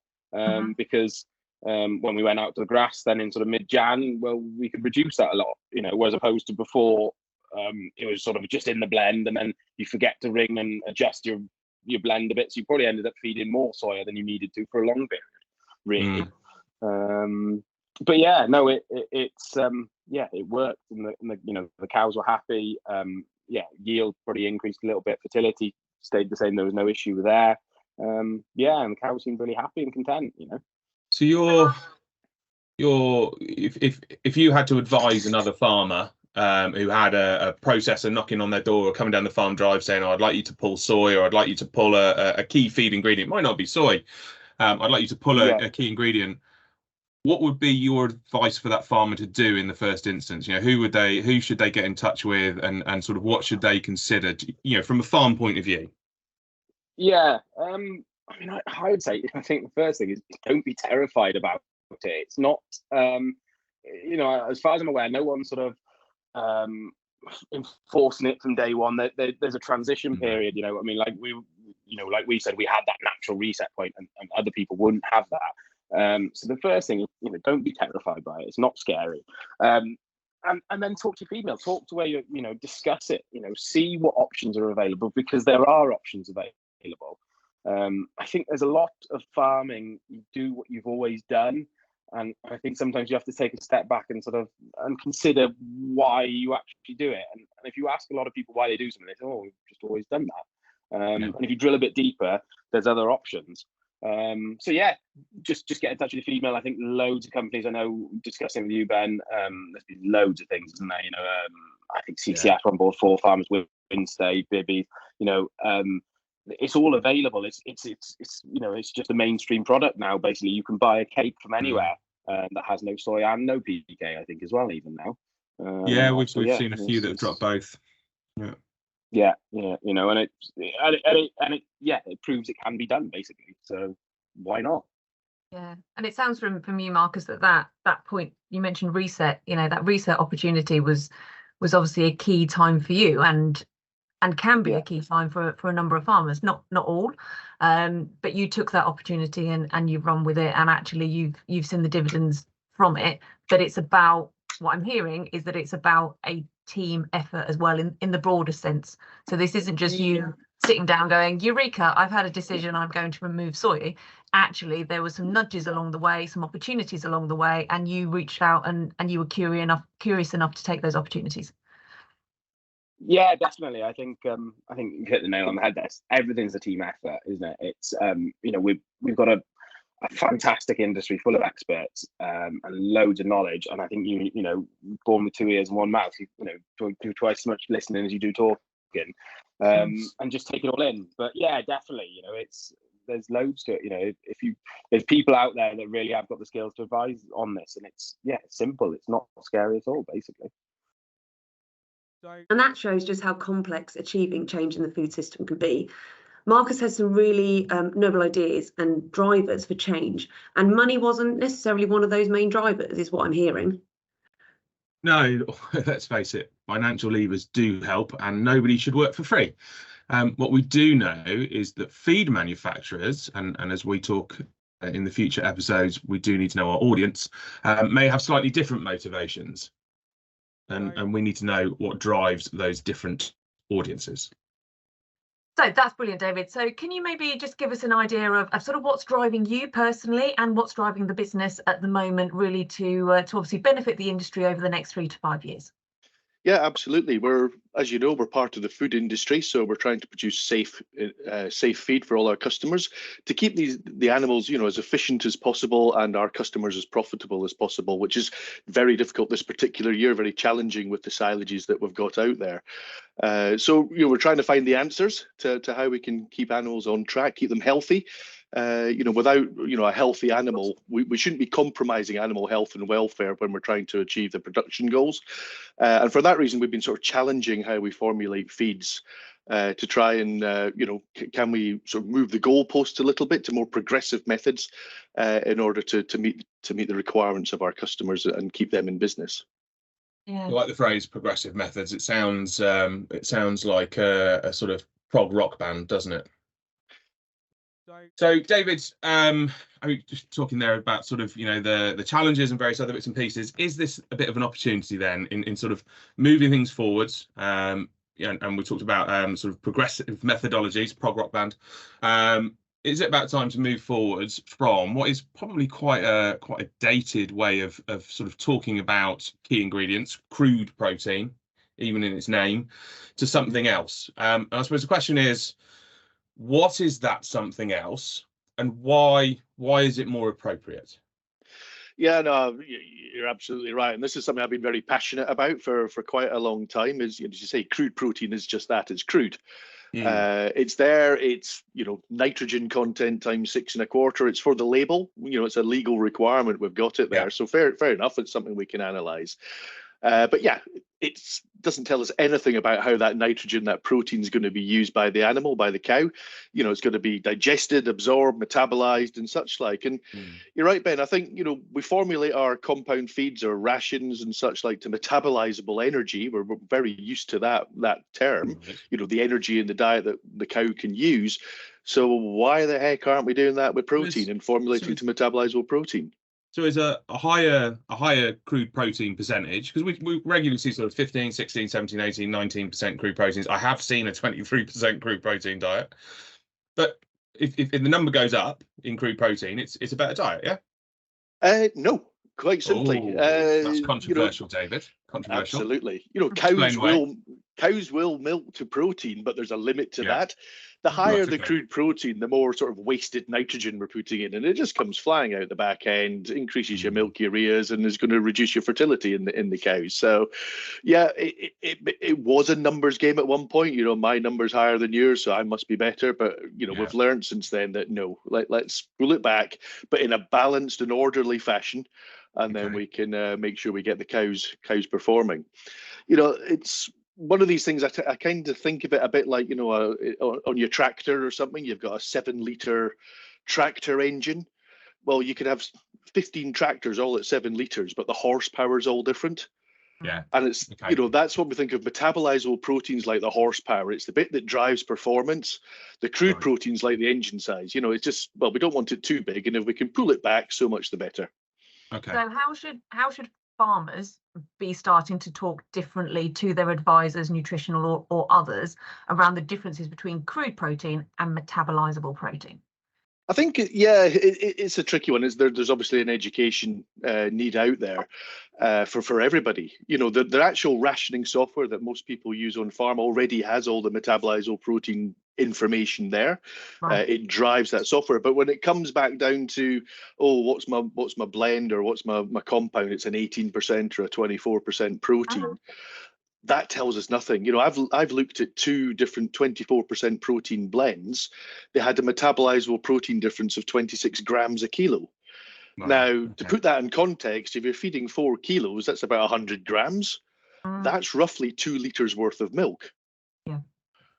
because. When we went out to the grass then in sort of mid-Jan, well, we could reduce that a lot, as opposed to before, it was sort of just in the blend, and then you forget to ring and adjust your blend a bit, so you probably ended up feeding more soya than you needed to for a long period, really. But it worked, and the cows were happy. Yield probably increased a little bit, fertility stayed the same, there was no issue there. And the cows seemed really happy and content, So if you had to advise another farmer who had a processor knocking on their door or coming down the farm drive saying, "Oh, I'd like you to pull soy, or I'd like you to pull a key feed ingredient," it might not be soy. I'd like you to pull a key ingredient. What would be your advice for that farmer to do in the first instance? Who should they get in touch with, and sort of what should they consider? From a farm point of view. I mean, I would say, I think the first thing is don't be terrified about it. It's not, as far as I'm aware, no one's sort of enforcing it from day one. There's a transition period. I mean, like we said, we had that natural reset point, and other people wouldn't have that. So the first thing is, don't be terrified by it. It's not scary. And then talk to your female. Talk to where you discuss it. See what options are available, because there are options available. I think there's a lot of farming, you do what you've always done, and I think sometimes you have to take a step back and consider why you actually do it. And if you ask a lot of people why they do something, they say, "Oh, we've just always done that." And if you drill a bit deeper, there's other options. Just get in touch with the female. I think loads of companies, I know, discussing with you, Ben, there's been loads of things, isn't there? I think CCF on board 4 farmers with Wynnstay, Bibby, it's all available. It's you know, it's just a mainstream product now. Basically, you can buy a cake from anywhere that has no soy and no PK, I think, as well, even now. Yeah, we've seen a few that have dropped both. Yeah, you know, and it proves it can be done, basically. So why not? Yeah, and it sounds from you, Marcus, that point you mentioned reset. You know, that reset opportunity was obviously a key time for you, and can be a key time for a number of farmers, not all, but you took that opportunity and you've run with it, and actually you've seen the dividends from it. But it's about, what I'm hearing is that it's about a team effort as well in the broader sense. So this isn't just you sitting down going, Eureka, I've had a decision, I'm going to remove soy. Actually, there were some nudges along the way, some opportunities along the way, and you reached out and you were curious enough to take those opportunities. Yeah, definitely. I think you hit the nail on the head there. Everything's a team effort, isn't it? It's you know, we've got a fantastic industry full of experts and loads of knowledge. And I think you know, born with 2 ears and 1 mouth, you know, do twice as much listening as you do talking, and just take it all in. But yeah, definitely, you know, there's loads to it. You know, there's people out there that really have got the skills to advise on this, and it's simple. It's not scary at all, basically. And that shows just how complex achieving change in the food system can be. Marcus has some really noble ideas and drivers for change, and money wasn't necessarily one of those main drivers, is what I'm hearing. No, let's face it, financial levers do help, and nobody should work for free. What we do know is that feed manufacturers, and as we talk in the future episodes, we do need to know our audience, may have slightly different motivations. And we need to know what drives those different audiences. So that's brilliant, David. So can you maybe just give us an idea of sort of what's driving you personally and what's driving the business at the moment, really to obviously benefit the industry over the next 3 to 5 years? Yeah, absolutely. As you know, we're part of the food industry, so we're trying to produce safe feed for all our customers to keep the animals, you know, as efficient as possible and our customers as profitable as possible, which is very difficult this particular year, very challenging with the silages that we've got out there. So, you know, we're trying to find the answers to how we can keep animals on track, keep them healthy. You know, without, you know, a healthy animal, we shouldn't be compromising animal health and welfare when we're trying to achieve the production goals. And for that reason, we've been sort of challenging how we formulate feeds to try and, you know, can we sort of move the goalposts a little bit to more progressive methods in order to meet the requirements of our customers and keep them in business. Yeah. I like the phrase progressive methods. It sounds like a sort of prog rock band, doesn't it? So David, I mean, just talking there about sort of, you know, the challenges and various other bits and pieces, is this a bit of an opportunity then in sort of moving things forwards? And we talked about sort of progressive methodologies, prog rock band. Is it about time to move forwards from what is probably quite a dated way of sort of talking about key ingredients, crude protein, even in its name, to something else? And I suppose the question is, what is that something else, and why is it more appropriate? Yeah, no, you're absolutely right, and this is something I've been very passionate about for quite a long time. Is, as you say, crude protein is just that; it's crude. It's there. It's, you know, nitrogen content times 6 1/4. It's for the label. You know, it's a legal requirement. We've got it there, yeah. So fair enough. It's something we can analyze. But yeah, it doesn't tell us anything about how that nitrogen, that protein, is going to be used by the animal, by the cow. You know, it's going to be digested, absorbed, metabolized, and such like. And you're right, Ben. I think, you know, we formulate our compound feeds or rations and such like to metabolizable energy. We're very used to that term. You know, the energy in the diet that the cow can use. So why the heck aren't we doing that with protein and formulating to metabolizable protein? So is a higher crude protein percentage, because we regularly see sort of 15, 16, 17, 18, 19% crude proteins. I have seen a 23% crude protein diet. But if the number goes up in crude protein, it's a better diet, yeah? No, quite simply. That's controversial, you know, David. Controversial. Absolutely. You know, cows will cows will milk to protein, but there's a limit to that. The Right, higher the okay. crude protein, the more sort of wasted nitrogen we're putting in, and it just comes flying out the back end, increases your milk ureas, and is going to reduce your fertility in the cows. So, yeah, it was a numbers game at one point. You know, my number's higher than yours, so I must be better. But you know, we've learned since then that no, let's pull it back, but in a balanced and orderly fashion, and then we can make sure we get the cows performing. You know, it's one of these things. I kind of think of it a bit like, you know, on your tractor or something. You've got a 7-litre tractor engine. Well, you could have 15 tractors all at 7 litres, but the horsepower is all different. Yeah. And it's, you know, that's what we think of metabolizable proteins, like the horsepower. It's the bit that drives performance. The crude proteins, like the engine size. You know, it's just, well, we don't want it too big, and if we can pull it back, so much the better. Okay. So how should farmers be starting to talk differently to their advisors, nutritional or others, around the differences between crude protein and metabolizable protein? I think, yeah, it's a tricky one. There's obviously an education need out there for everybody. You know, the actual rationing software that most people use on farm already has all the metabolizable protein information there. Right. It drives that software. But when it comes back down to, oh, what's my blend or what's my compound, it's an 18% or a 24% protein. That tells us nothing. You know, I've looked at 2 different 24% protein blends. They had a metabolizable protein difference of 26 grams a kilo. Wow. Now, to put that in context, if you're feeding 4 kilos, that's about 100 grams. That's roughly 2 litres worth of milk.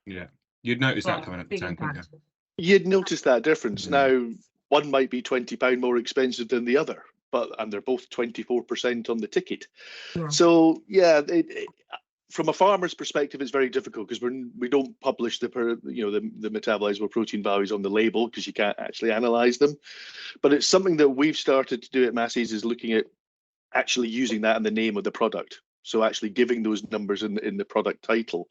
Yeah. You'd notice that coming at the tank, wouldn't you? You'd notice that difference. Now, one might be £20 more expensive than the other, and they're both 24% on the ticket. So, yeah, from a farmer's perspective, it's very difficult because we don't publish the metabolizable protein values on the label because you can't actually analyze them. But it's something that we've started to do at Massey's, is looking at actually using that in the name of the product. So actually giving those numbers in the product title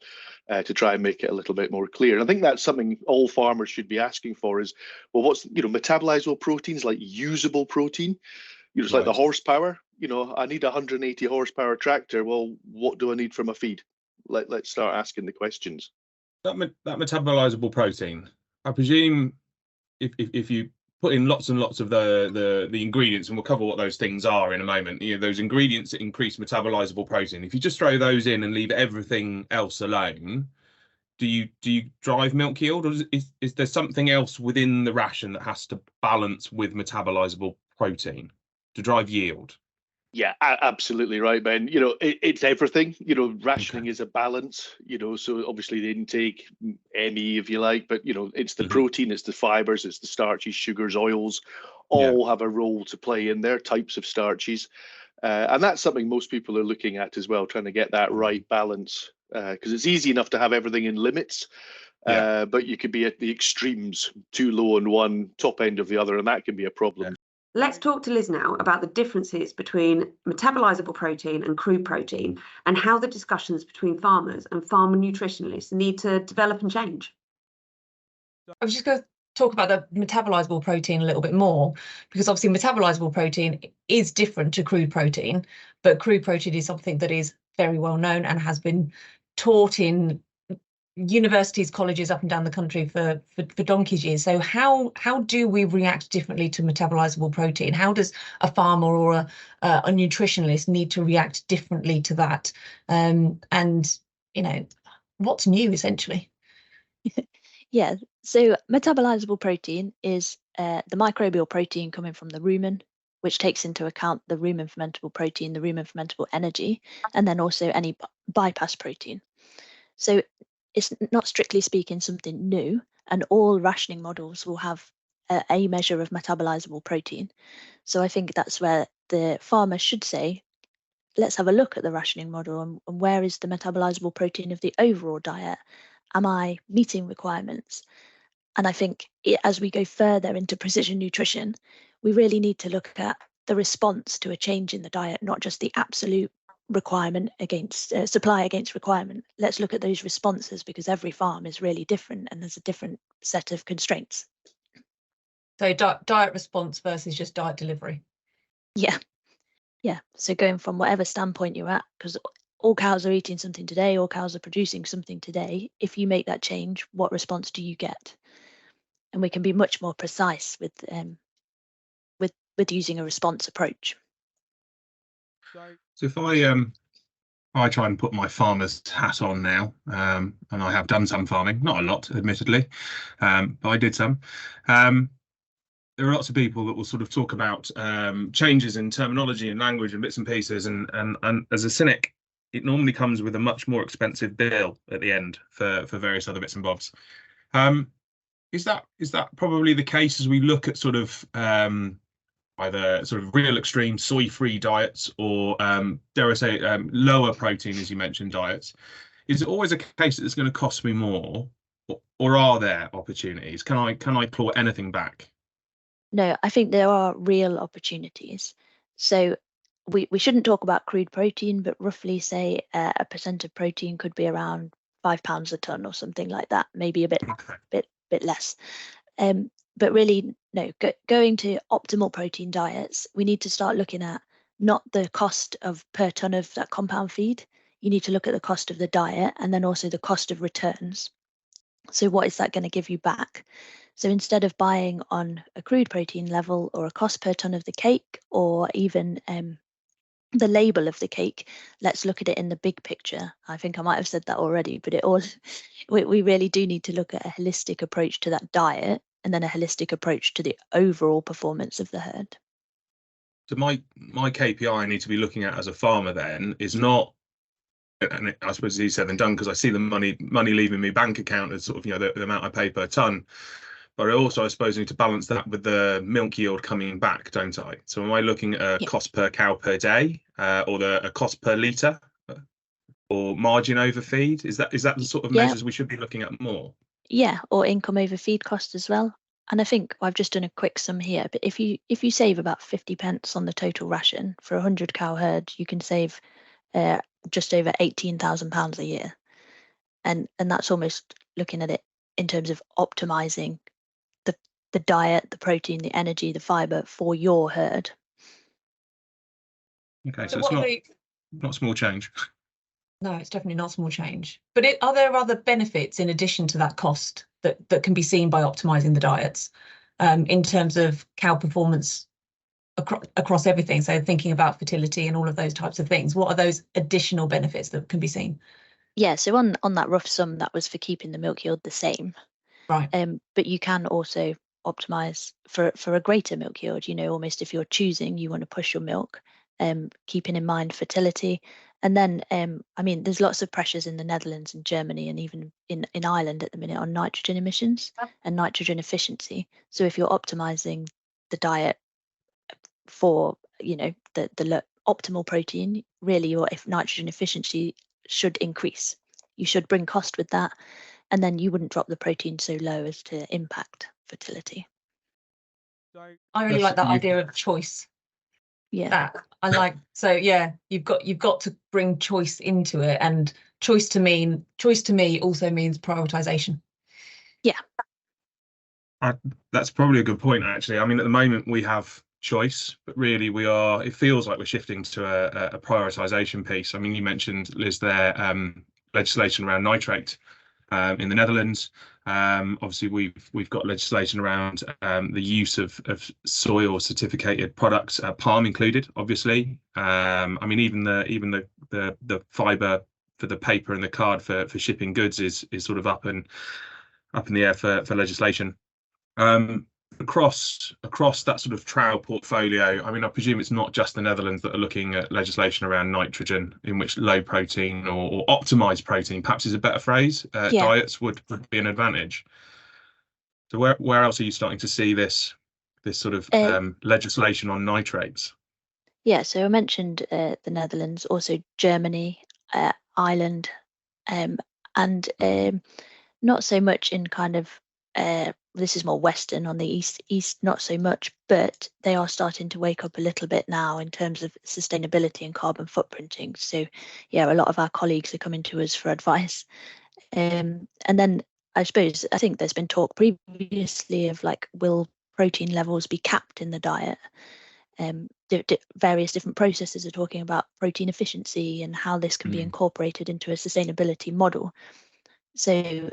to try and make it a little bit more clear. And I think that's something all farmers should be asking for is, well, what's, you know, metabolizable proteins, like usable protein, you know, it's like the horsepower. You know, I need a 180 horsepower tractor. Well, what do I need from a feed? Let's start asking the questions. That metabolizable protein, I presume, if you put in lots and lots of the ingredients, and we'll cover what those things are in a moment. You know, those ingredients that increase metabolizable protein. If you just throw those in and leave everything else alone, do you drive milk yield, or is there something else within the ration that has to balance with metabolizable protein to drive yield? Yeah, absolutely right, Ben. You know, it's everything. You know, rationing is a balance, you know, so obviously the intake, ME, if you like, but, you know, it's the protein, it's the fibers, it's the starches, sugars, oils, all have a role to play in their types of starches. And that's something most people are looking at as well, trying to get that right balance, because it's easy enough to have everything in limits, but you could be at the extremes, too low on one, top end of the other, and that can be a problem. Let's talk to Liz now about the differences between metabolizable protein and crude protein, and how the discussions between farmers and farmer nutritionalists need to develop and change. I was just going to talk about the metabolizable protein a little bit more, because obviously metabolizable protein is different to crude protein, but crude protein is something that is very well known and has been taught in universities, colleges up and down the country for donkey's years. So how do we react differently to metabolizable protein? How does a farmer or a nutritionalist need to react differently to that? And you know, what's new essentially? Yeah, so metabolizable protein is the microbial protein coming from the rumen, which takes into account the rumen fermentable protein, the rumen fermentable energy, and then also any bypass protein. So it's not strictly speaking something new, and all rationing models will have a measure of metabolizable protein. So I think that's where the farmer should say, let's have a look at the rationing model and where is the metabolizable protein of the overall diet? Am I meeting requirements? And I think as we go further into precision nutrition, we really need to look at the response to a change in the diet, not just the absolute requirement against supply against requirement. Let's look at those responses, because every farm is really different and there's a different set of constraints. So diet response versus just diet delivery. Yeah. So going from whatever standpoint you're at, because all cows are eating something today, all cows are producing something today. If you make that change, what response do you get? And we can be much more precise with using a response approach. So if I try and put my farmer's hat on now, and I have done some farming, not a lot, admittedly, but I did some. There are lots of people that will sort of talk about changes in terminology and language and bits and pieces, and as a cynic, it normally comes with a much more expensive bill at the end for various other bits and bobs. Is that probably the case as we look at sort of either sort of real extreme soy-free diets or dare I say lower protein, as you mentioned, diets? Is it always a case that it's going to cost me more, or are there opportunities? Can I claw anything back? No, I think there are real opportunities. So we shouldn't talk about crude protein, but roughly say a percent of protein could be around £5 a ton or something like that, maybe a bit less. But really, no, going to optimal protein diets, we need to start looking at not the cost of per ton of that compound feed. You need to look at the cost of the diet and then also the cost of returns. So what is that going to give you back? So instead of buying on a crude protein level or a cost per ton of the cake, or even the label of the cake, let's look at it in the big picture. I think I might have said that already, but we really do need to look at a holistic approach to that diet, and then a holistic approach to the overall performance of the herd. So my KPI I need to be looking at as a farmer then is not, and I suppose it's easier than done because I see the money leaving my bank account as sort of, the amount I pay per ton. But I also, I suppose, need to balance that with the milk yield coming back, don't I? So am I looking at a cost per cow per day, or a cost per litre, or margin over feed? Is that the sort of measures we should be looking at more? Yeah, or income over feed cost as well. And I think I've just done a quick sum here, but if you save about 50 pence on the total ration for a 100 cow herd, you can save just over £18,000 a year. And that's almost looking at it in terms of optimizing the diet, the protein, the energy, the fiber for your herd. Okay, so it's not small change. No, it's definitely not small change. But are there other benefits in addition to that cost that can be seen by optimizing the diets in terms of cow performance across everything? So thinking about fertility and all of those types of things, what are those additional benefits that can be seen? Yeah, so on that rough sum, that was for keeping the milk yield the same. Right. But you can also optimize for a greater milk yield, almost if you're choosing, you want to push your milk, keeping in mind fertility. And then, there's lots of pressures in the Netherlands and Germany and even in Ireland at the minute on nitrogen emissions and nitrogen efficiency. So if you're optimizing the diet for, the optimal protein, really your nitrogen efficiency should increase. You should bring cost with that. And then you wouldn't drop the protein so low as to impact fertility. I really like that idea of choice. Yeah, that I like. So yeah, you've got to bring choice into it, and choice to me also means prioritization. Yeah, that's probably a good point, actually. I mean, at the moment we have choice, but really it feels like we're shifting to a prioritization piece. I mean, you mentioned, Liz, there legislation around nitrate in the Netherlands. Obviously, we've got legislation around the use of soil certificated products, palm included. Obviously, I mean, even the fibre for the paper and the card for shipping goods is sort of up in the air for legislation. Across that sort of Trouw portfolio, I mean, I presume it's not just the Netherlands that are looking at legislation around nitrogen, in which low protein or optimized protein, perhaps is a better phrase, diets would be an advantage. So where else are you starting to see this sort of legislation on nitrates? Yeah, so I mentioned the Netherlands, also Germany, Ireland, and not so much in kind of this is more Western on the east, not so much, but they are starting to wake up a little bit now in terms of sustainability and carbon footprinting. So yeah, a lot of our colleagues are coming to us for advice. And then I think there's been talk previously of will protein levels be capped in the diet? various different processes are talking about protein efficiency and how this can be incorporated into a sustainability model. So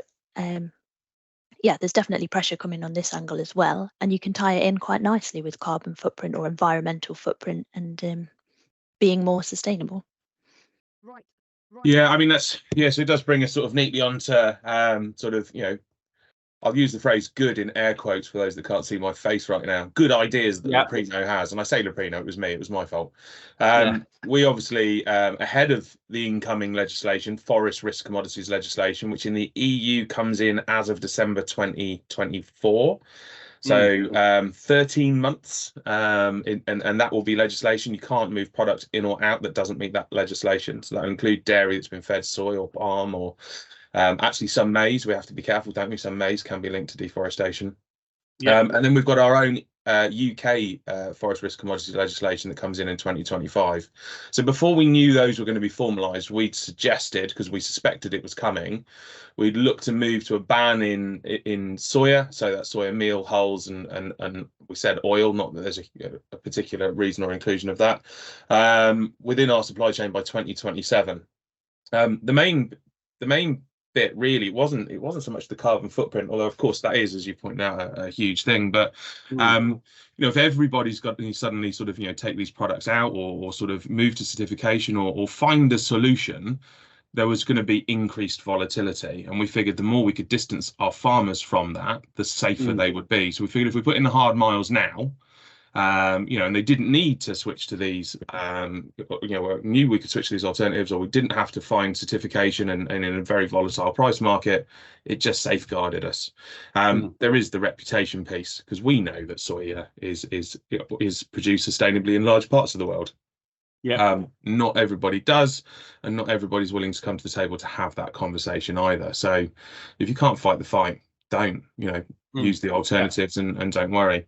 yeah, there's definitely pressure coming on this angle as well, and you can tie it in quite nicely with carbon footprint or environmental footprint and being more sustainable. Right. Yeah, I mean so it does bring us sort of neatly onto sort of, I'll use the phrase good in air quotes for those that can't see my face right now. Good ideas that Leprino has. And I say Leprino, it was me, it was my fault. We obviously, ahead of the incoming legislation, forest risk commodities legislation, which in the EU comes in as of December 2024. So 13 months, and that will be legislation. You can't move product in or out that doesn't meet that legislation. So that will include dairy that's been fed soy or palm or actually some maize. We have to be careful, don't we? Some maize can be linked to deforestation. And then we've got our own UK forest risk commodities legislation that comes in 2025. So before we knew those were going to be formalised, we'd suggested, because we suspected it was coming, we'd look to move to a ban in soya, so that's soya meal, hulls, and we said oil, not that there's a particular reason or inclusion of that, within our supply chain by 2027. The main bit really wasn't so much the carbon footprint, although of course that is, as you point out, a huge thing, but if everybody's got to suddenly sort of take these products out or sort of move to certification or find a solution, there was going to be increased volatility, and we figured the more we could distance our farmers from that, the safer they would be. So we figured if we put in the hard miles now, and they didn't need to switch to these, knew we could switch to these alternatives, or we didn't have to find certification, and in a very volatile price market, it just safeguarded us. There is the reputation piece, because we know that soya is produced sustainably in large parts of the world. Not everybody does, and not everybody's willing to come to the table to have that conversation either. So if you can't fight the fight, don't use the alternatives and don't worry.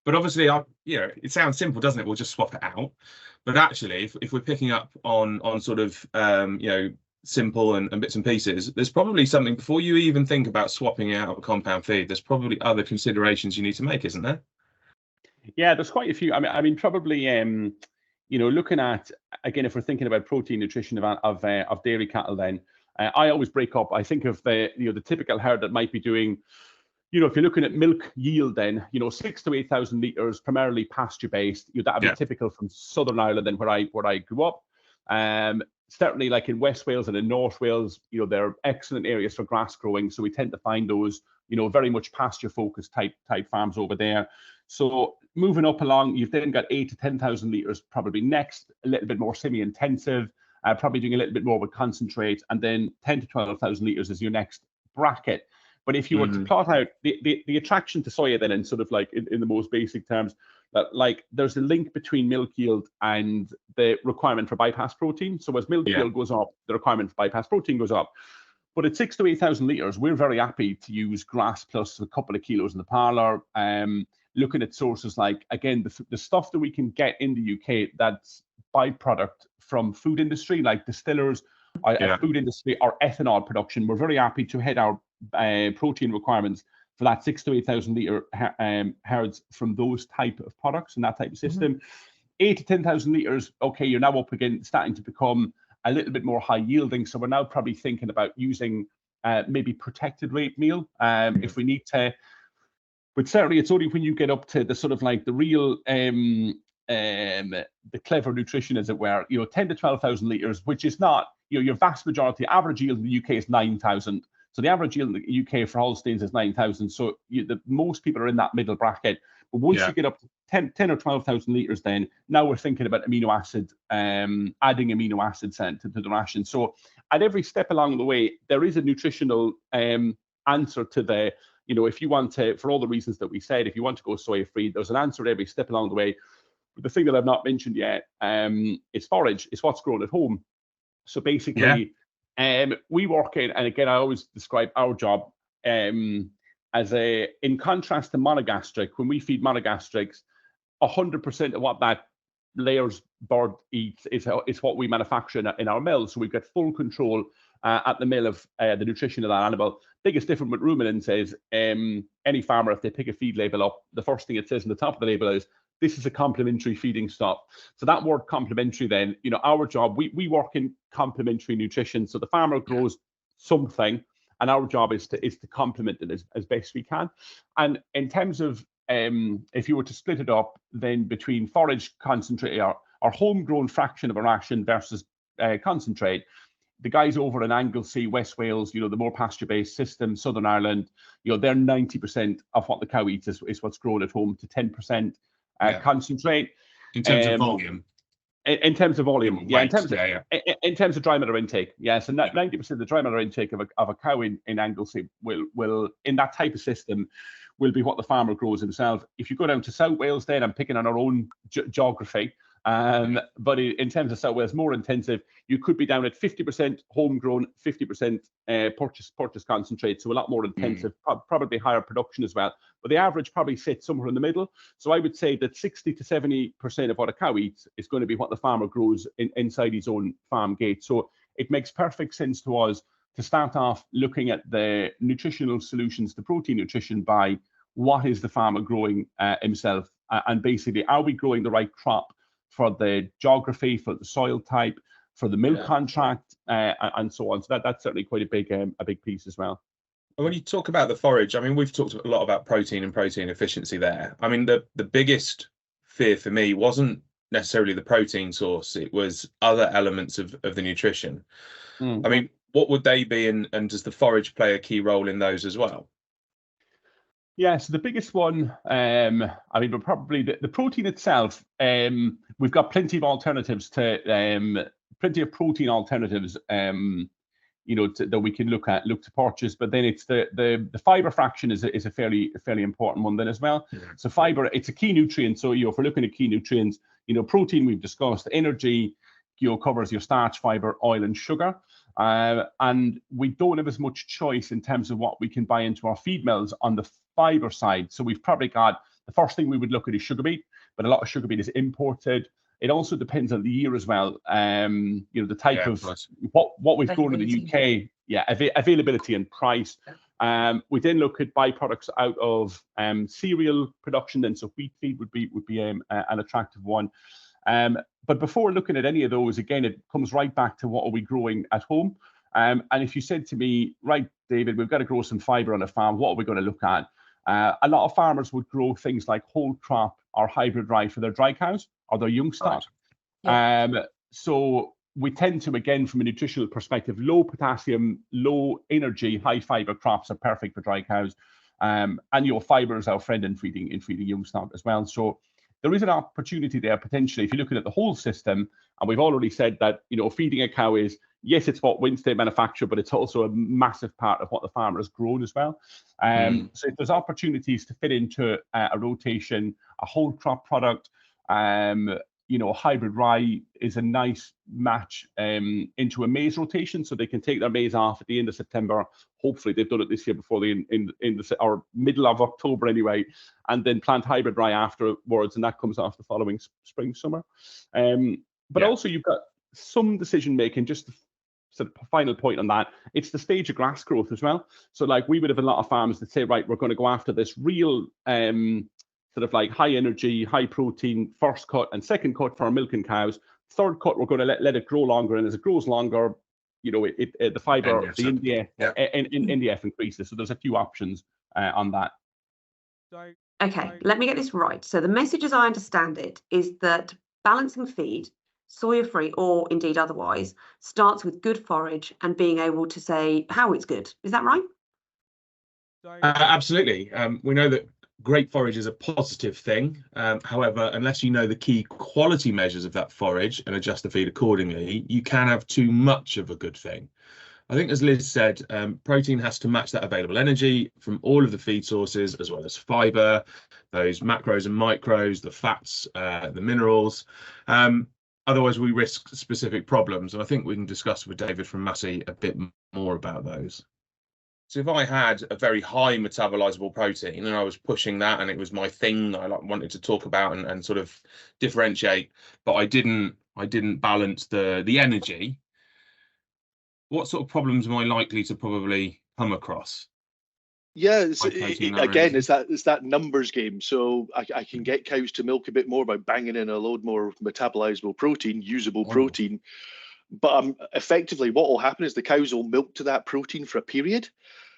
But obviously, it sounds simple, doesn't it? We'll just swap it out. But actually, if we're picking up on sort of, simple and bits and pieces, there's probably something before you even think about swapping out a compound feed. There's probably other considerations you need to make, isn't there? Yeah, there's quite a few. I mean, probably, looking at, again, if we're thinking about protein nutrition of dairy cattle, then I always break up. I think of the typical herd that might be doing, if you're looking at milk yield, then 6,000 to 8,000 litres, primarily pasture based. That would be typical from Southern Ireland and where I grew up. Certainly, like in West Wales and in North Wales, they're excellent areas for grass growing. So we tend to find those, very much pasture focused type farms over there. So moving up along, you've then got 8,000 to 10,000 litres probably next, a little bit more semi-intensive, probably doing a little bit more with concentrate, and then 10,000 to 12,000 litres is your next bracket. But if you were to plot out the attraction to soya, then in sort of like in the most basic terms, that like there's a link between milk yield and the requirement for bypass protein. So as milk yield goes up, the requirement for bypass protein goes up. But at 6,000 to 8,000 litres, we're very happy to use grass plus a couple of kilos in the parlour. Looking at sources like, again, the stuff that we can get in the UK that's byproduct from food industry, like distillers, food industry, or ethanol production. We're very happy to hit our protein requirements for that 6,000 to 8,000 litre herds from those type of products and that type of system. 8,000 to 10,000 litres, okay, you're now up again, starting to become a little bit more high yielding. So we're now probably thinking about using maybe protected rate meal if we need to. But certainly it's only when you get up to the sort of like the real the clever nutrition, as it were, 10 to 12,000 litres, which is not, your vast majority. Average yield in the UK is 9,000. So the average yield in the UK for Holsteins is 9,000. So most people are in that middle bracket. But once you get up to 10 or 12,000 litres, then now we're thinking about amino acid, adding amino acids to the ration. So at every step along the way, there is a nutritional answer to the, if you want to, for all the reasons that we said, if you want to go soy free, there's an answer at every step along the way. But the thing that I've not mentioned yet is forage. It's what's grown at home. So basically, we work in, and again, I always describe our job as in contrast to monogastric. When we feed monogastrics, 100% of what that layers bird eats is what we manufacture in our mill. So we've got full control at the mill of the nutrition of that animal. Biggest difference with ruminants is any farmer, if they pick a feed label up, the first thing it says on the top of the label is this is a complementary feeding stock. So that word complementary, then, our job, we work in complementary nutrition. So the farmer grows something, and our job is to complement it as best we can. And in terms of if you were to split it up, then between forage, concentrate, our homegrown fraction of a ration versus concentrate, the guys over in Anglesey, West Wales, the more pasture-based system, Southern Ireland, they're 90% of what the cow eats is what's grown at home, to 10% concentrate. In terms of volume. In terms of volume, weight, in terms of dry matter intake, so 90% of the dry matter intake of a cow in Anglesey will in that type of system will be what the farmer grows himself. If you go down to South Wales, then I'm picking on our own geography, but in terms of South Wales, more intensive, you could be down at 50% homegrown, 50% purchase concentrate, so a lot more intensive, probably higher production as well. But the average probably sits somewhere in the middle. So I would say that 60 to 70% of what a cow eats is going to be what the farmer grows inside his own farm gate. So it makes perfect sense to us to start off looking at the nutritional solutions to protein nutrition by what is the farmer growing himself, and basically, are we growing the right crop for the geography, for the soil type, for the milk contract, and so on. So that's certainly quite a big piece as well. When you talk about the forage, I mean, we've talked a lot about protein and protein efficiency there. I mean, the biggest fear for me wasn't necessarily the protein source, it was other elements of the nutrition. I mean, what would they be, and does the forage play a key role in those as well? Yeah, so the biggest one, I mean, but probably the protein itself, we've got plenty of alternatives plenty of protein alternatives, that we can look to purchase. But then it's the fiber fraction is a fairly important one then as well. So fiber, it's a key nutrient. So if we're looking at key nutrients, protein we've discussed, energy, covers your starch, fiber, oil, and sugar. And we don't have as much choice in terms of what we can buy into our feed mills on the fiber side. So we've probably got, the first thing we would look at is sugar beet, but a lot of sugar beet is imported. It also depends on the year as well. The type of what we've grown in the UK, availability and price. We then look at byproducts out of cereal production, then so wheat feed would be an attractive one. But before looking at any of those, again, it comes right back to what are we growing at home. And if you said to me, right, David, we've got to grow some fiber on a farm, what are we going to look at? A lot of farmers would grow things like whole crop or hybrid rye for their dry cows or their young stock. So we tend to, again, from a nutritional perspective, low potassium, low energy, high fiber crops are perfect for dry cows. And fiber is our friend in feeding young stock as well. So there is an opportunity there potentially if you're looking at the whole system. And we've already said that, feeding a cow is, yes, it's what Wynnstay manufacture, but it's also a massive part of what the farmer has grown as well. So if there's opportunities to fit into a rotation, a whole crop product, hybrid rye is a nice match into a maize rotation, so they can take their maize off at the end of September. Hopefully they've done it this year before the or middle of October anyway, and then plant hybrid rye afterwards, and that comes off the following spring, summer. But also you've got some decision making, just the sort of final point on that, it's the stage of grass growth as well. So like we would have a lot of farmers that say, right, we're going to go after this real sort of like high energy, high protein first cut and second cut for our milking cows. Third cut, we're going to let it grow longer, and as it grows longer, the fiber, the NDF increases. So there's a few options on that. Okay, let me get this right. So the message, as I understand it, is that balancing feed, soya-free or indeed otherwise, starts with good forage and being able to say how it's good. Is that right? Absolutely. We know that great forage is a positive thing. However, unless you know the key quality measures of that forage and adjust the feed accordingly, you can have too much of a good thing. I think, as Liz said, protein has to match that available energy from all of the feed sources, as well as fiber, those macros and micros, the fats, the minerals. Otherwise, we risk specific problems. And I think we can discuss with David from Massey a bit more about those. So if I had a very high metabolizable protein and I was pushing that and it was my thing I wanted to talk about and sort of differentiate, but I didn't balance the energy, what sort of problems am I likely to probably come across? Yeah, again, it's that numbers game. So I can get cows to milk a bit more by banging in a load more metabolizable protein, usable protein. But effectively, what will happen is the cows will milk to that protein for a period.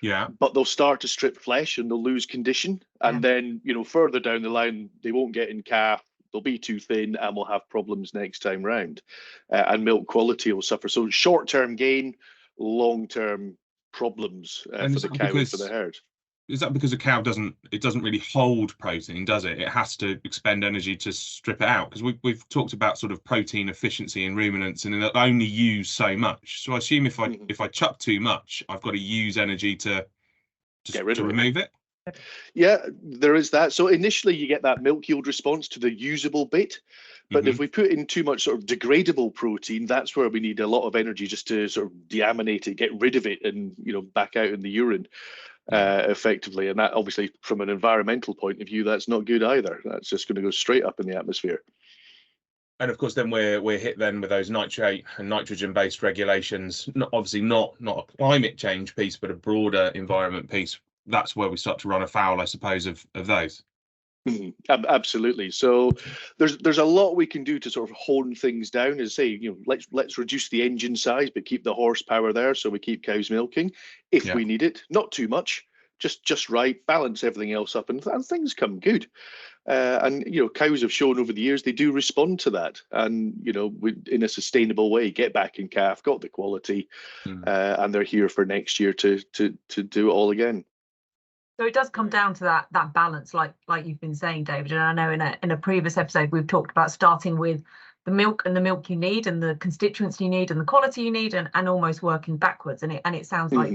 Yeah. But they'll start to strip flesh and they'll lose condition. And then, further down the line, they won't get in calf. They'll be too thin and we'll have problems next time round. And milk quality will suffer. So short-term gain, long-term problems for the cow and for the herd. Is that because a cow doesn't really hold protein, does it? It has to expend energy to strip it out, because we've talked about sort of protein efficiency in ruminants, and it'll only use so much. So I assume if I chuck too much, I've got to use energy to remove it. Yeah, there is that. So initially you get that milk yield response to the usable bit, but if we put in too much sort of degradable protein, that's where we need a lot of energy just to sort of deaminate it, get rid of it, and back out in the urine effectively. And that obviously, from an environmental point of view, that's not good either. That's just going to go straight up in the atmosphere. And of course, then we're hit then with those nitrate and nitrogen-based regulations. Obviously not a climate change piece, but a broader environment piece. That's where we start to run afoul, I suppose, of those. Absolutely. So there's a lot we can do to sort of hone things down. As I say, let's reduce the engine size, but keep the horsepower there, so we keep cows milking if we need it. Not too much, just right. Balance everything else up, and things come good. And cows have shown over the years they do respond to that, and in a sustainable way, get back in calf, got the quality, and they're here for next year to do it all again. So it does come down to that balance, like you've been saying, David. And I know in a previous episode we've talked about starting with the milk and the milk you need, and the constituents you need, and the quality you need, and almost working backwards. And it sounds like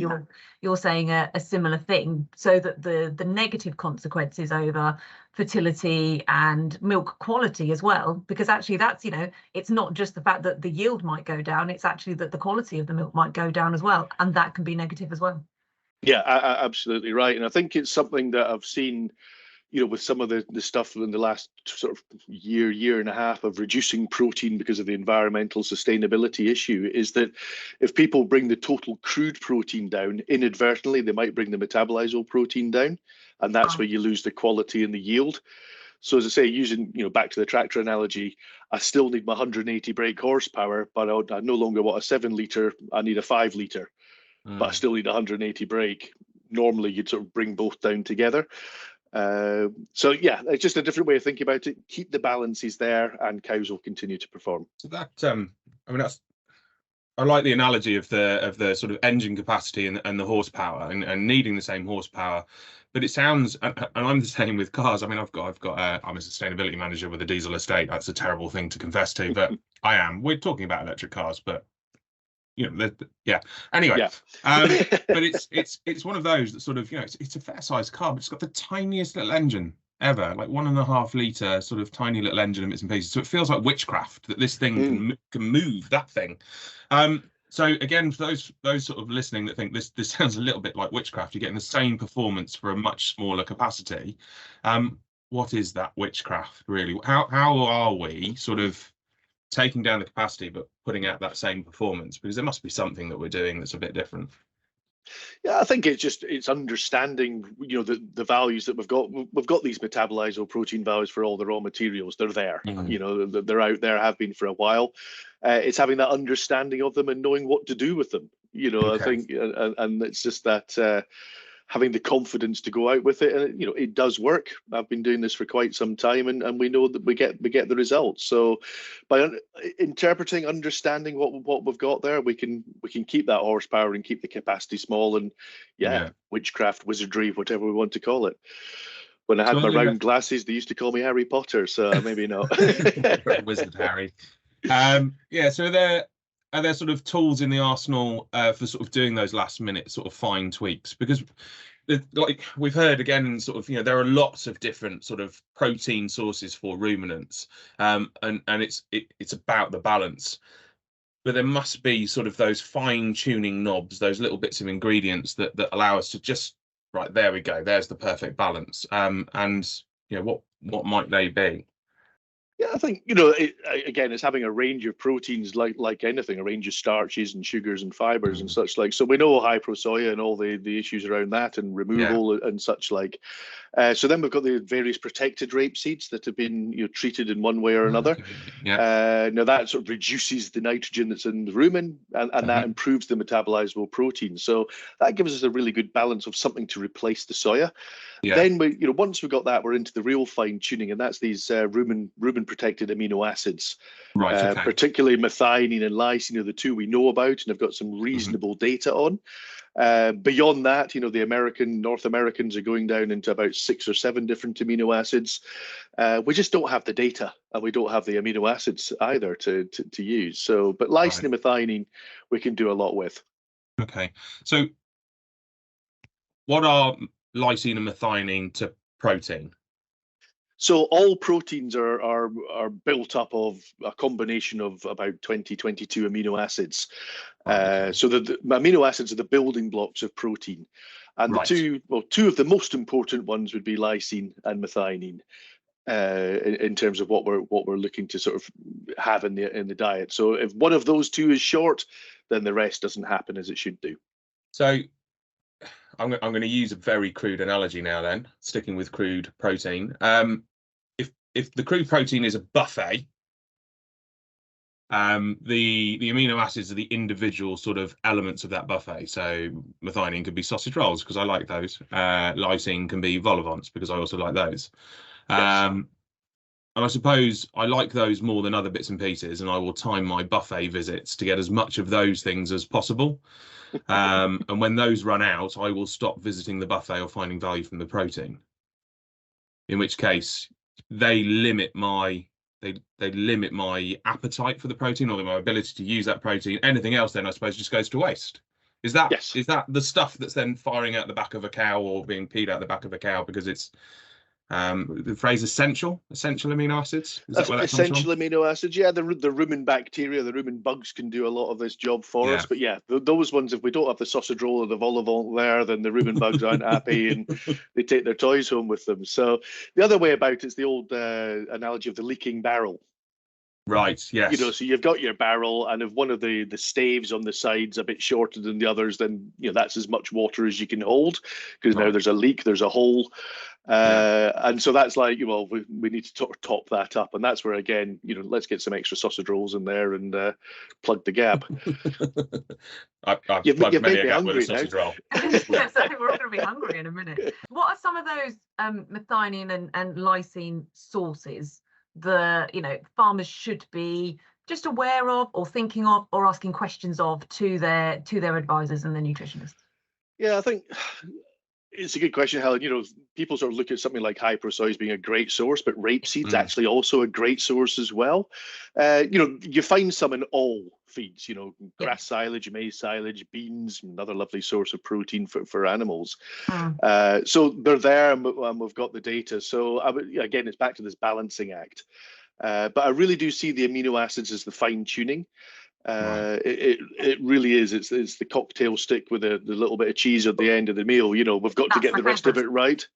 you're saying a similar thing, so that the negative consequences over fertility and milk quality as well, because actually that's it's not just the fact that the yield might go down, it's actually that the quality of the milk might go down as well, and that can be negative as well. Yeah, absolutely right. And I think it's something that I've seen, with some of the stuff in the last sort of year and a half of reducing protein because of the environmental sustainability issue, is that if people bring the total crude protein down, inadvertently, they might bring the metabolizable protein down. And that's where you lose the quality and the yield. So as I say, using, back to the tractor analogy, I still need my 180 brake horsepower, but I no longer want a 7 litre, I need a 5 litre. But I still need 180 brake. Normally, you'd sort of bring both down together. So yeah, it's just a different way of thinking about it. Keep the balances there, and cows will continue to perform. So that, I like the analogy of the sort of engine capacity and the horsepower, and needing the same horsepower. But it sounds, and I'm the same with cars. I'm a sustainability manager with a diesel estate. That's a terrible thing to confess to, but I am. We're talking about electric cars, but. Anyway, but it's one of those that sort of it's a fair sized car, but it's got the tiniest little engine ever, like 1.5 litre sort of tiny little engine and bits and pieces. So it feels like witchcraft that this thing can move that thing. So again, for those sort of listening that think this sounds a little bit like witchcraft, you're getting the same performance for a much smaller capacity. What is that witchcraft really? How are we sort of taking down the capacity but putting out that same performance? Because there must be something that we're doing that's a bit different. Yeah, I think it's understanding the values that we've got. We've got these metabolizable protein values for all the raw materials. They're there. They're out there, have been for a while. It's having that understanding of them and knowing what to do with them. I think, and it's just that having the confidence to go out with it, and it does work. I've been doing this for quite some time, and we know that we get the results. So by interpreting, understanding what we've got there, we can keep that horsepower and keep the capacity small, and witchcraft, wizardry, whatever we want to call it. When I had my round glasses, they used to call me Harry Potter, so maybe not. Wizard Harry. So are there sort of tools in the arsenal for sort of doing those last minute sort of fine tweaks? Because like we've heard again, sort of, there are lots of different sort of protein sources for ruminants, and it's about the balance. But there must be sort of those fine tuning knobs, those little bits of ingredients that allow us to just, right, there we go, there's the perfect balance. And what might they be? Yeah, I think, again, it's having a range of proteins like anything, a range of starches and sugars and fibers and such like. So we know high pro soya and all the issues around that and removal and such like. So then we've got the various protected rapeseeds that have been treated in one way or another. Now that sort of reduces the nitrogen that's in the rumen and that improves the metabolizable protein. So that gives us a really good balance of something to replace the soya. Then we, once we've got that, we're into the real fine tuning, and that's these rumen protected amino acids, particularly methionine and lysine are the two we know about and have got some reasonable data on. Beyond that, the North Americans are going down into about 6 or 7 different amino acids. We just don't have the data, and we don't have the amino acids either to use. So, but lysine and methionine, we can do a lot with. Okay, so what are lysine and methionine to protein? So all proteins are built up of a combination of about 22 amino acids. So the amino acids are the building blocks of protein. And the two of the most important ones would be lysine and methionine in terms of what we're looking to sort of have in the diet. So if one of those two is short, then the rest doesn't happen as it should do. So I'm going to use a very crude analogy now then, sticking with crude protein. If the crude protein is a buffet, the amino acids are the individual sort of elements of that buffet. So methionine could be sausage rolls because I like those. Lysine can be vol au vents because I also like those. And I suppose I like those more than other bits and pieces, and I will time my buffet visits to get as much of those things as possible. And when those run out, I will stop visiting the buffet or finding value from the protein. In which case, they limit my appetite for the protein or my ability to use that protein. Anything else, then I suppose just goes to waste. Is that the stuff that's then firing out the back of a cow or being peed out the back of a cow because it's the phrase essential amino acids? Is that where that essential amino acids? Yeah, the rumen bacteria, the rumen bugs can do a lot of this job for us. But yeah, those ones, if we don't have the sausage roll or the vol au vent there, then the rumen bugs aren't happy and they take their toys home with them. So the other way about it's the old analogy of the leaking barrel. Right, yes. So you've got your barrel, and if one of the staves on the side's a bit shorter than the others, then that's as much water as you can hold, because now there's a leak, there's a hole. And so that's like, we need to top that up. And that's where, again, let's get some extra sausage rolls in there and plug the gap. You've made me hungry now. Yes, I think we're all going to be hungry in a minute. What are some of those methionine and lysine sources that farmers should be just aware of or thinking of or asking questions of to their advisors and their nutritionists? Yeah, I think it's a good question, Helen. People sort of look at something like high pro soy as being a great source, but rapeseed's actually also a great source as well. You find some in all feeds, grass silage, maize silage, beans, another lovely source of protein for animals. So they're there, and we've got the data. So again, it's back to this balancing act. But I really do see the amino acids as the fine tuning. It really is. It's the cocktail stick with the little bit of cheese at the end of the meal. We've got to get the rest of it right.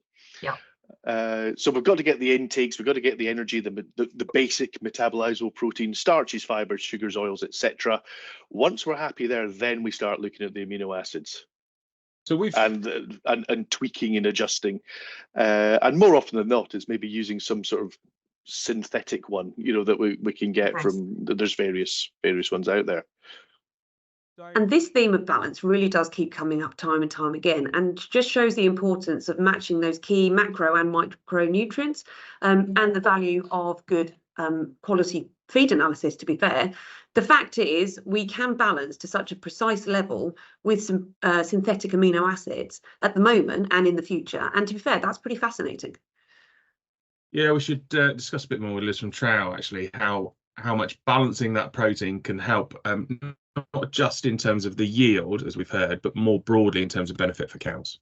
So we've got to get the intakes, we've got to get the energy, the basic metabolizable protein, starches, fibers, sugars, oils, etc. Once we're happy there, then we start looking at the amino acids. So we've and tweaking and adjusting, and more often than not, it's maybe using some sort of synthetic one, that we can get from. There's various ones out there. And this theme of balance really does keep coming up time and time again, and just shows the importance of matching those key macro and micronutrients, and the value of good quality feed analysis. To be fair, the fact is we can balance to such a precise level with some synthetic amino acids at the moment and in the future. And to be fair, that's pretty fascinating. Yeah, we should discuss a bit more with Liz from Trouw, actually, how much balancing that protein can help, not just in terms of the yield, as we've heard, but more broadly in terms of benefit for cows.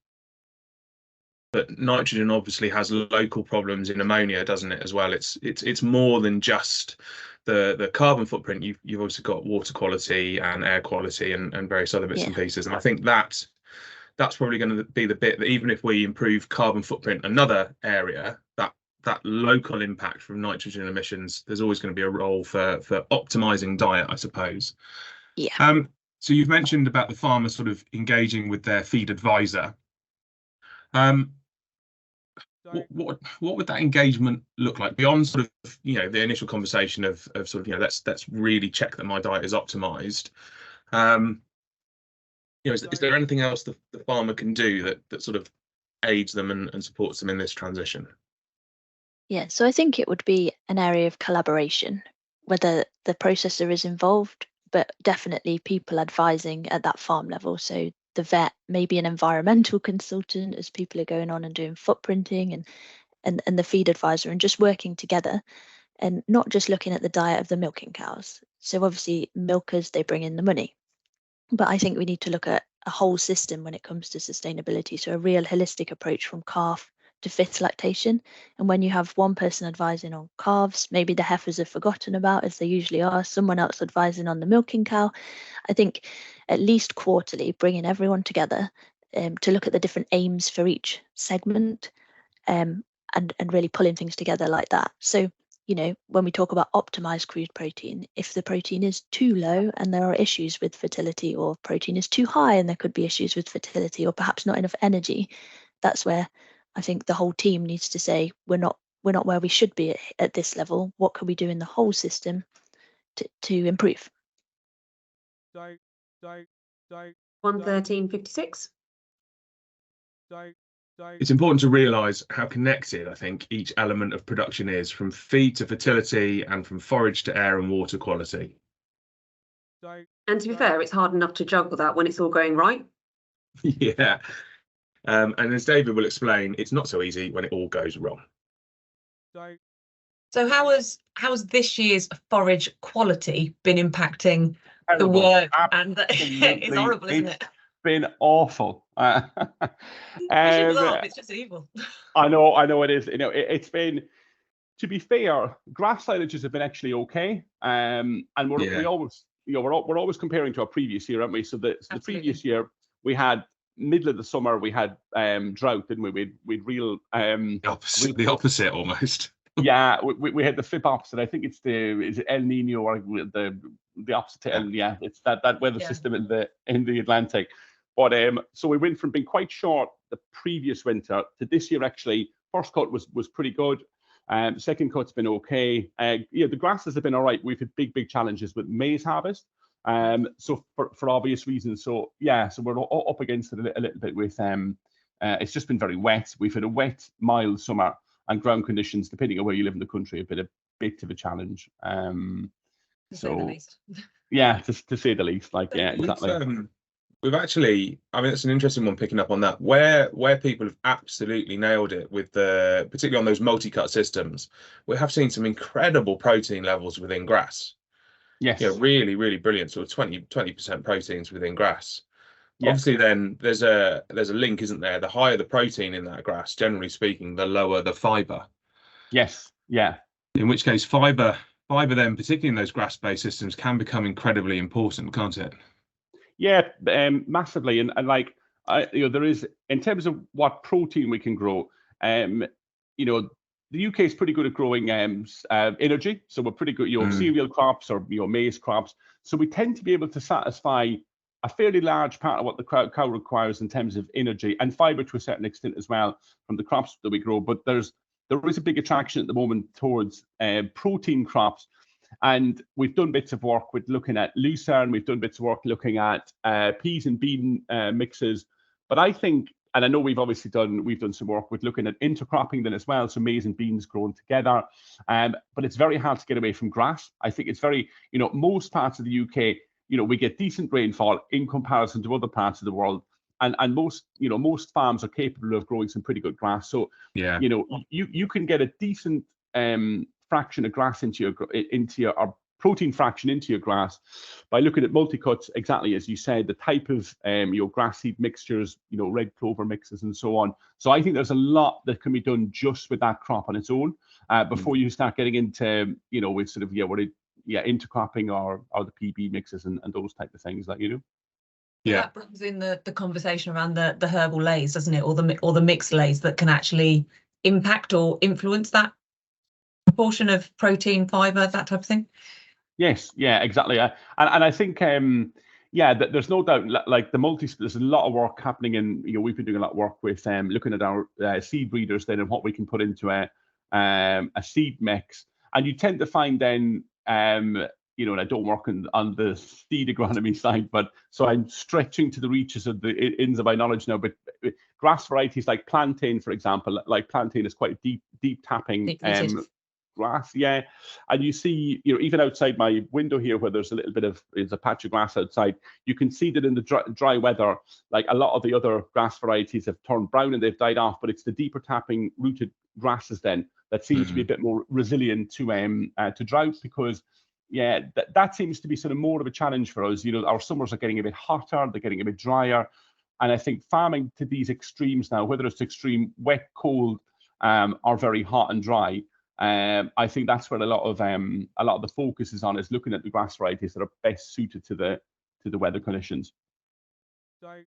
But nitrogen obviously has local problems in ammonia, doesn't it, as well? It's more than just the carbon footprint. You've obviously got water quality and air quality and various other bits and pieces. And I think that's probably going to be the bit that even if we improve carbon footprint another area, that local impact from nitrogen emissions, there's always going to be a role for optimizing diet, I suppose. Yeah. So you've mentioned about the farmer sort of engaging with their feed advisor. What would that engagement look like beyond sort of, you know, the initial conversation of sort of, you know, let's really check that my diet is optimized. You know, is there anything else the farmer can do that sort of aids them and supports them in this transition? Yeah, so I think it would be an area of collaboration, whether the processor is involved, but definitely people advising at that farm level. So the vet, maybe an environmental consultant as people are going on and doing footprinting, and the feed advisor, and just working together and not just looking at the diet of the milking cows. So obviously milkers, they bring in the money, but I think we need to look at a whole system when it comes to sustainability. So a real holistic approach from calf to fifth lactation. And when you have one person advising on calves, maybe the heifers are forgotten about, as they usually are, someone else advising on the milking cow. I think at least quarterly, bringing everyone together to look at the different aims for each segment, and really pulling things together like that. So, you know, when we talk about optimized crude protein, if the protein is too low and there are issues with fertility, or protein is too high and there could be issues with fertility, or perhaps not enough energy, that's where I think the whole team needs to say, we're not where we should be at this level. What can we do in the whole system to improve? 113.56. It's important to realise how connected I think each element of production is, from feed to fertility and from forage to air and water quality. And to be fair, it's hard enough to juggle that when it's all going right. Yeah. And as David will explain, it's not so easy when it all goes wrong. So how has this year's forage quality been impacting the work? And it's horrible, isn't it? Been awful. I shouldn't laugh, it's just evil. I know it is. You know, it's been, to be fair, grass silages have been actually okay. And we always, you know, we're always comparing to our previous year, aren't we? So the previous year we had, middle of the summer, we had drought, didn't we? We'd real the opposite almost. Yeah, we had the flip opposite. I think is it El Nino, or the opposite to El? Yeah, it's that weather system in the Atlantic. But so we went from being quite short the previous winter to this year. Actually, first cut was pretty good. Second cut's been okay. Yeah, the grasses have been all right. We've had big challenges with maize harvest. So for obvious reasons. So yeah, so we're up against it a little bit with it's just been very wet. We've had a wet, mild summer, and ground conditions, depending on where you live in the country, have been a bit of a challenge. So yeah, to say the least. Like, yeah, exactly. We've actually, I mean, it's an interesting one picking up on that. Where people have absolutely nailed it with particularly on those multi-cut systems, we have seen some incredible protein levels within grass. Yes. Yeah, really brilliant. Sort of 20% proteins within grass. Yeah. Obviously, then there's a link, isn't there? The higher the protein in that grass, generally speaking, the lower the fibre. Yes. Yeah. In which case, fibre then, particularly in those grass-based systems, can become incredibly important, can't it? Yeah, massively. And like, you know, there is, in terms of what protein we can grow, you know, the UK is pretty good at growing energy. So we're pretty good, you know, cereal crops, or, you know, maize crops. So we tend to be able to satisfy a fairly large part of what the cow requires in terms of energy, and fibre to a certain extent as well from the crops that we grow. But there is a big attraction at the moment towards protein crops. And we've done bits of work with looking at lucerne. We've done bits of work looking at peas and bean mixes. But I think, and I know we've done some work with looking at intercropping then as well, so maize and beans grown together. But it's very hard to get away from grass. I think it's very, you know, most parts of the UK, you know, we get decent rainfall in comparison to other parts of the world. And most farms are capable of growing some pretty good grass. So, yeah, you know, you can get a decent fraction of grass into your protein fraction into your grass by looking at multi-cuts, exactly as you said, the type of your grass seed mixtures, you know, red clover mixes and so on. So I think there's a lot that can be done just with that crop on its own before you start getting into, you know, with sort of intercropping or the PB mixes and those type of things, like, you know. Yeah, that brings in the conversation around the herbal lays, doesn't it, or the mixed lays that can actually impact or influence that proportion of protein, fibre, that type of thing? Yes, yeah, exactly. And I think, yeah, there's no doubt, like there's a lot of work happening, and we've been doing a lot of work with looking at our seed breeders then and what we can put into a seed mix. And you tend to find then, and I don't work on the seed agronomy side, but so I'm stretching to the reaches of the ends of my knowledge now. But grass varieties like plantain, for example, like plantain is quite deep tapping grass, yeah. And you see, even outside my window here, where there's a patch of grass outside, you can see that in the dry weather, like a lot of the other grass varieties have turned brown and they've died off. But it's the deeper tapping rooted grasses then that seems to be a bit more resilient to drought, because yeah, that seems to be sort of more of a challenge for us. Our summers are getting a bit hotter, they're getting a bit drier, and I think farming to these extremes now, whether it's extreme wet, cold, or very hot and dry, I think that's where a lot of the focus is on, is looking at the grass varieties that are best suited to the weather conditions.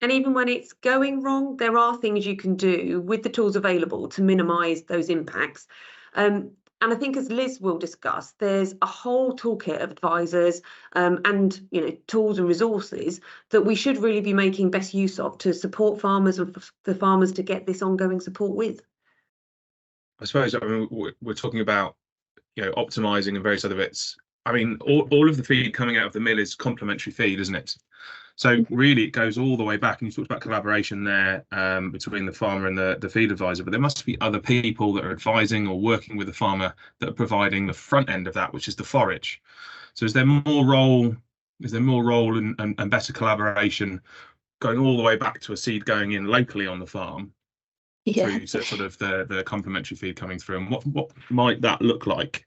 And even when it's going wrong, there are things you can do with the tools available to minimise those impacts. And I think, as Liz will discuss, there's a whole toolkit of advisors and tools and resources that we should really be making best use of to support farmers and for farmers to get this ongoing support with. I suppose we're talking about optimizing and various other bits. I mean, all of the feed coming out of the mill is complementary feed, isn't it? So really, it goes all the way back. And you talked about collaboration there between the farmer and the feed advisor, but there must be other people that are advising or working with the farmer that are providing the front end of that, which is the forage. So is there more role and better collaboration going all the way back to a seed going in locally on the farm? Yeah. Through to sort of the complementary feed coming through, and what might that look like?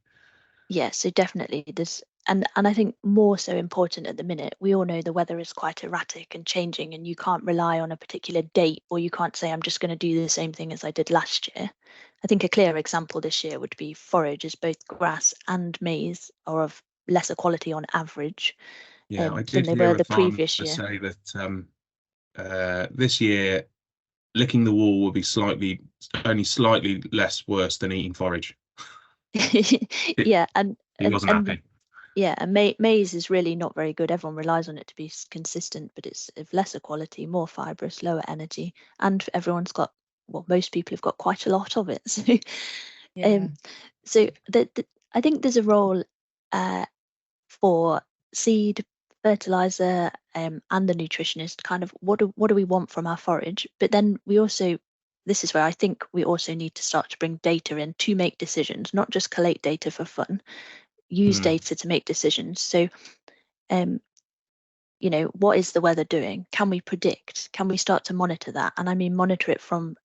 Yeah, so definitely there's, and I think more so important at the minute, we all know the weather is quite erratic and changing, and you can't rely on a particular date, or you can't say I'm just going to do the same thing as I did last year. I think a clear example this year would be forage, as both grass and maize are of lesser quality on average I than they were the previous year. Say that this year licking the wall will be only slightly less worse than eating forage. Yeah, and he wasn't happy. Yeah, and maize is really not very good. Everyone relies on it to be consistent, but it's of lesser quality, more fibrous, lower energy, and most people have got quite a lot of it. So, Yeah. So I think there's a role for seed, fertilizer, and the nutritionist. Kind of what do we want from our forage? But then this is where I think we also need to start to bring data in to make decisions, not just collate data for fun. Use data to make decisions. So, what is the weather doing? Can we predict? Can we start to monitor that? And I mean, monitor it from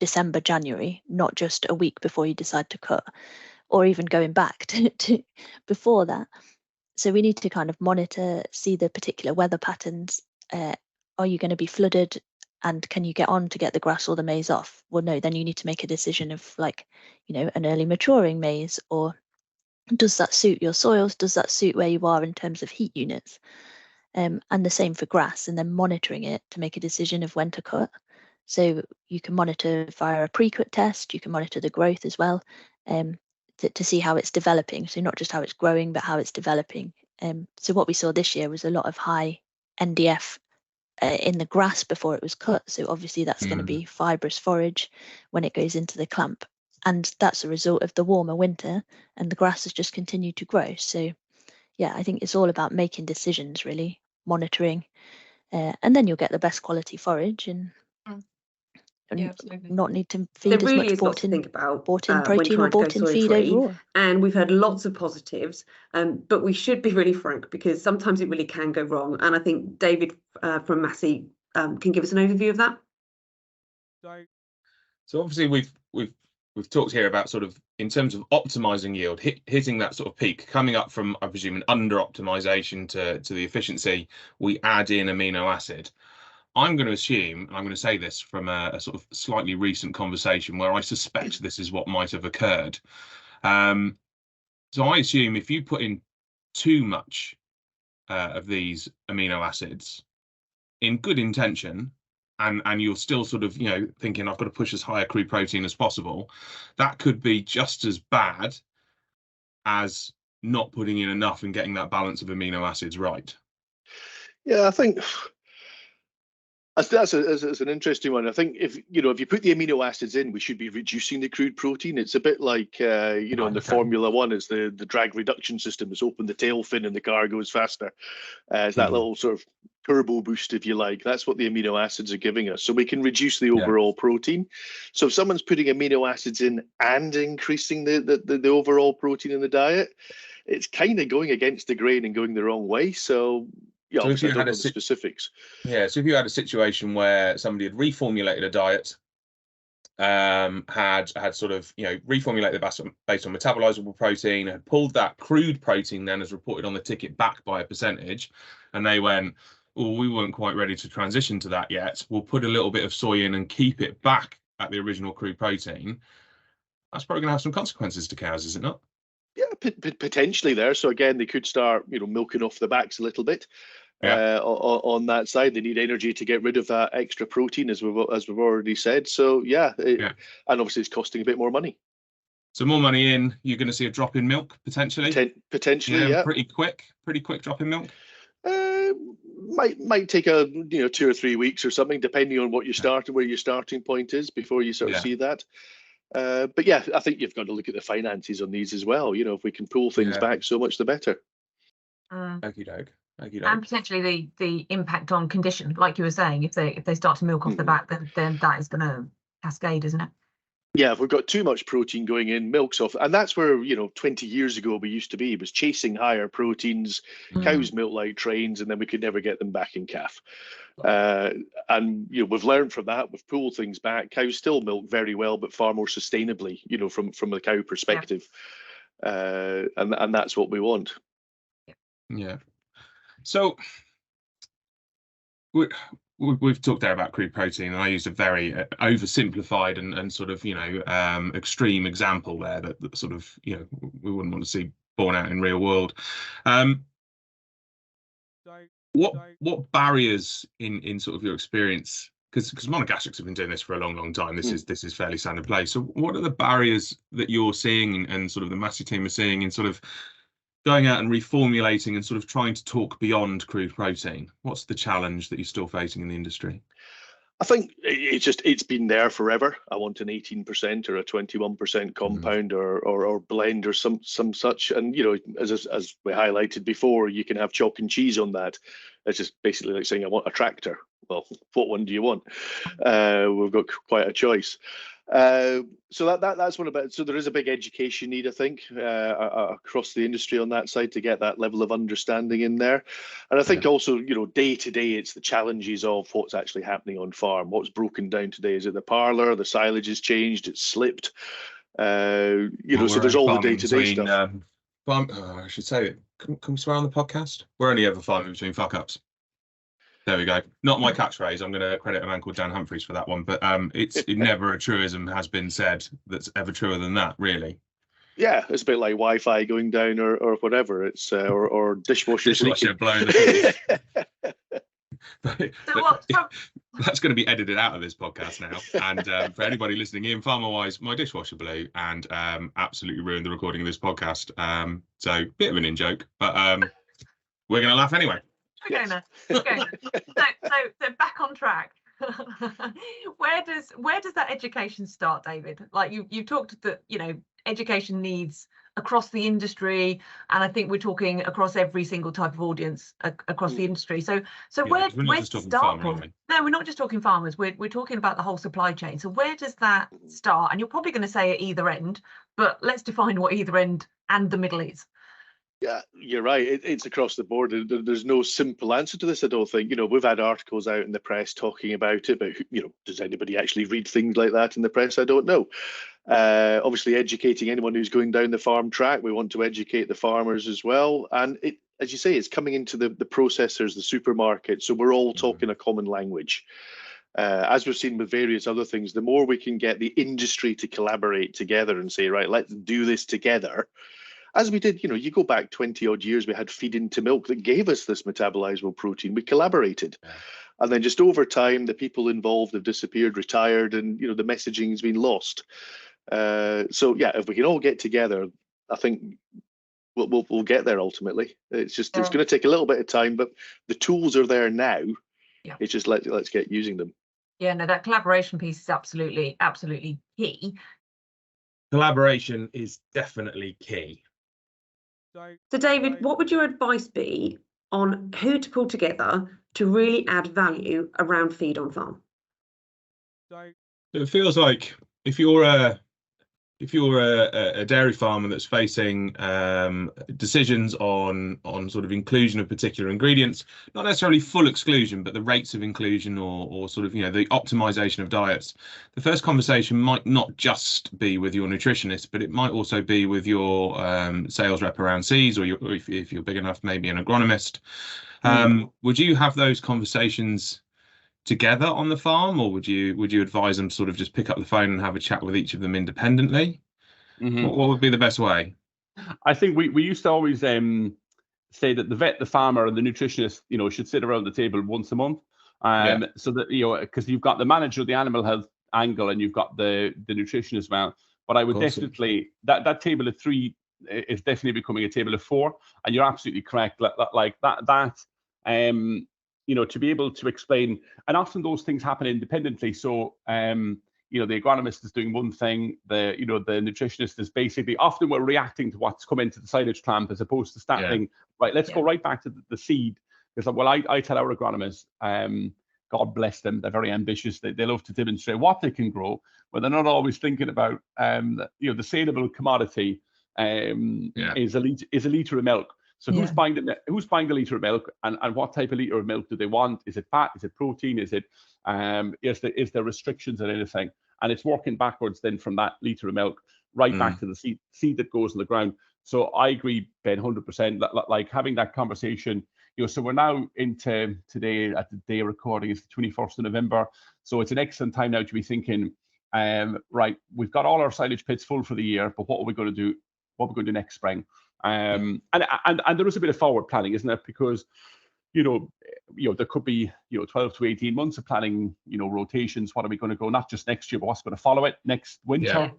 December, January, not just a week before you decide to cut, or even going back to before that. So we need to kind of monitor, see the particular weather patterns. Are you going to be flooded? And can you get on to get the grass or the maize off? Well, no, then you need to make a decision of an early maturing maize, or does that suit your soils? Does that suit where you are in terms of heat units? And the same for grass, and then monitoring it to make a decision of when to cut. So you can monitor via a pre-cut test, you can monitor the growth as well, to see how it's developing. So not just how it's growing, but how it's developing. So what we saw this year was a lot of high NDF in the grass before it was cut. So obviously that's going to be fibrous forage when it goes into the clamp. And that's a result of the warmer winter, and the grass has just continued to grow. So yeah, I think it's all about making decisions, really, monitoring, and then you'll get the best quality forage and not need to feed there as really much is lots to think about bought-in protein or bought-in feed overall. And we've heard lots of positives, but we should be really frank, because sometimes it really can go wrong. And I think David from Massey can give us an overview of that. So obviously we've talked here about sort of in terms of optimizing yield, hitting that sort of peak, coming up from, I presume, an under optimization to the efficiency. We add in amino acid. I'm going to assume, and I'm going to say this from a sort of slightly recent conversation where I suspect this is what might have occurred. So I assume if you put in too much of these amino acids in good intention, and you're still sort of, thinking I've got to push as high a crude protein as possible, that could be just as bad as not putting in enough and getting that balance of amino acids right. Yeah, I think that's an interesting one. I think if you put the amino acids in, we should be reducing the crude protein. It's a bit like in the Formula One, is the drag reduction system is open the tail fin and the car goes faster. It's that little sort of turbo boost, if you like. That's what the amino acids are giving us. So we can reduce the overall protein. So if someone's putting amino acids in and increasing the overall protein in the diet, it's kind of going against the grain and going the wrong way. So yeah, so if you had the specifics. Yeah, so if you had a situation where somebody had reformulated a diet, had sort of reformulated based on metabolizable protein, had pulled that crude protein then as reported on the ticket back by a percentage, and they went, well, we weren't quite ready to transition to that yet. We'll put a little bit of soy in and keep it back at the original crude protein. That's probably going to have some consequences to cows, is it not? Yeah, potentially there. So again, they could start, milking off the backs a little bit. On that side, they need energy to get rid of that extra protein, as we've already said. So and obviously it's costing a bit more money. So more money in, you're going to see a drop in milk potentially. Potentially, yeah. Pretty quick drop in milk. Might take 2 or 3 weeks or something, depending on what where your starting point is before you sort of see that. But yeah, I think you've got to look at the finances on these as well. If we can pull things back, so much the better. Okie doke. And potentially the impact on condition, like you were saying, if they start to milk off the back, then that is going to cascade, isn't it? Yeah, if we've got too much protein going in, milk's off. And that's where, 20 years ago we used to be, was chasing higher proteins, cows milk like trains, and then we could never get them back in calf. And we've learned from that. We've pulled things back. Cows still milk very well, but far more sustainably, from the cow perspective. And that's what we want. Yeah. So we've talked there about crude protein, and I used a very oversimplified and sort of extreme example there that sort of we wouldn't want to see borne out in real world. What barriers in sort of your experience, because monogastrics have been doing this for a long time, this is fairly standard play. So what are the barriers that you're seeing and sort of the Massey team are seeing in sort of going out and reformulating and sort of trying to talk beyond crude protein? What's the challenge that you're still facing in the industry? I think it's been there forever. I want an 18% or a 21% compound or blend or some such. And as we highlighted before, you can have chalk and cheese on that. It's just basically like saying I want a tractor. Well, what one do you want? We've got quite a choice. So that's one about. So there is a big education need, I think, across the industry on that side to get that level of understanding in there. And I think also, day to day, it's the challenges of what's actually happening on farm. What's broken down today? Is it the parlour? The silage has changed. It's slipped. So there's all the day to day stuff. I should say, can we swear on the podcast? We're only ever farming between fuck ups. There we go. Not my catchphrase. I'm going to credit a man called Dan Humphreys for that one. But it's never a truism has been said that's ever truer than that, really. Yeah, it's a bit like Wi-Fi going down or whatever. It's or dishwasher blowing the that's going to be edited out of this podcast now. And for anybody listening in, farmer-wise, my dishwasher blew and absolutely ruined the recording of this podcast. So bit of an in-joke, but we're going to laugh anyway. Okay, now. Okay. So back on track. Where does that education start, David? Like you talked that education needs across the industry, and I think we're talking across every single type of audience across the industry. So where to start from? No, we're not just talking farmers. We're talking about the whole supply chain. So where does that start? And you're probably going to say at either end, but let's define what either end and the middle is. Yeah, you're right. It's across the board. There's no simple answer to this, I don't think. We've had articles out in the press talking about it, but does anybody actually read things like that in the press? I don't know. Obviously, educating anyone who's going down the farm track, we want to educate the farmers as well. And it, as you say, it's coming into the processors, the supermarkets. So we're all talking a common language. As we've seen with various other things, the more we can get the industry to collaborate together and say, right, let's do this together. As we did, you go back 20 odd years, we had feed into milk that gave us this metabolizable protein. We collaborated. And then just over time, the people involved have disappeared, retired, and the messaging has been lost. So yeah, if we can all get together, I think we'll get there ultimately. It's just it's going to take a little bit of time, but the tools are there now. Yeah. It's just let's get using them. Yeah, no, that collaboration piece is absolutely key. Collaboration is definitely key. So David, what would your advice be on who to pull together to really add value around feed on farm? It feels like if you're a dairy farmer that's facing decisions on sort of inclusion of particular ingredients, not necessarily full exclusion, but the rates of inclusion or sort of the optimization of diets, the first conversation might not just be with your nutritionist, but it might also be with your sales rep around seeds, or if you're big enough, maybe an agronomist. Would you have those conversations together on the farm, or would you advise them sort of just pick up the phone and have a chat with each of them independently? What would be the best way? I think we used to always say that the vet, the farmer, and the nutritionist, should sit around the table once a month, so that because you've got the manager of the animal health angle and you've got the nutrition as well. But I would definitely that table of 3 is definitely becoming a table of 4, and you're absolutely correct. Like that. To be able to explain, and often those things happen independently. So, the agronomist is doing one thing, the nutritionist is basically, often we're reacting to what's come into the silage clamp as opposed to starting, right, let's go right back to the seed. Because, I tell our agronomists, God bless them, they're very ambitious. They love to demonstrate what they can grow, but they're not always thinking about, the saleable commodity is a litre of milk. So who's buying the litre of milk, and what type of litre of milk do they want? Is it fat? Is it protein? Is there restrictions on anything? And it's working backwards then from that litre of milk right back to the seed that goes in the ground. So I agree, Ben, 100%. Like having that conversation. So we're now into today, at the day of recording, it's the 21st of November. So it's an excellent time now to be thinking, right, we've got all our silage pits full for the year, but what are we going to do? What are we going to do next spring? And there is a bit of forward planning, isn't there? Because there could be 12 to 18 months of planning, rotations. What are we going to go? Not just next year, but what's going to follow it next winter.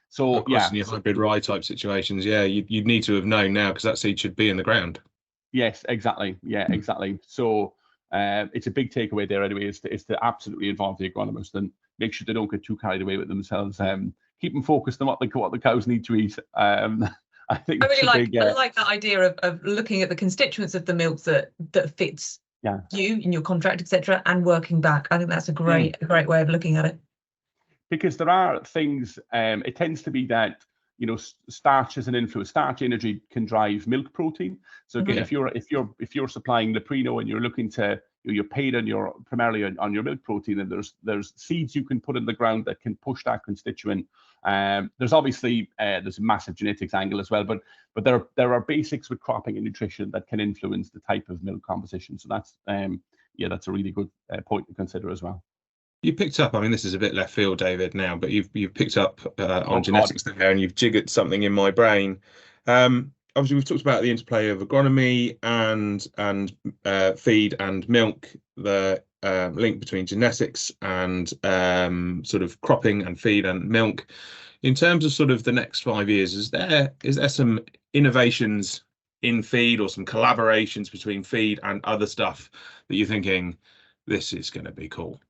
So of course, in your hybrid rye type situations, you'd need to have known now, because that seed should be in the ground. Yes, exactly. Yeah, exactly. So it's a big takeaway there anyway, is to absolutely involve the agronomist and make sure they don't get too carried away with themselves. Keep them focused on what the cows need to eat. I think I like that idea of looking at the constituents of the milk that fits you in your contract, etc., and working back. I think that's a great way of looking at it. Because there are things. It tends to be that starch is an influence. Starch energy can drive milk protein. So again, if you're supplying Leprino and you're looking to you're paid on primarily on your milk protein, and there's seeds you can put in the ground that can push that constituent. There's obviously there's a massive genetics angle as well, but there are basics with cropping and nutrition that can influence the type of milk composition. So that's that's a really good point to consider as well. You picked up, I mean, this is a bit left field, David, now, but you've picked up on genetics there, and you've jiggered something in my brain. Obviously, we've talked about the interplay of agronomy and feed and milk, the link between genetics and sort of cropping and feed and milk. In terms of sort of the next 5 years, is there some innovations in feed, or some collaborations between feed and other stuff that you're thinking, this is going to be cool?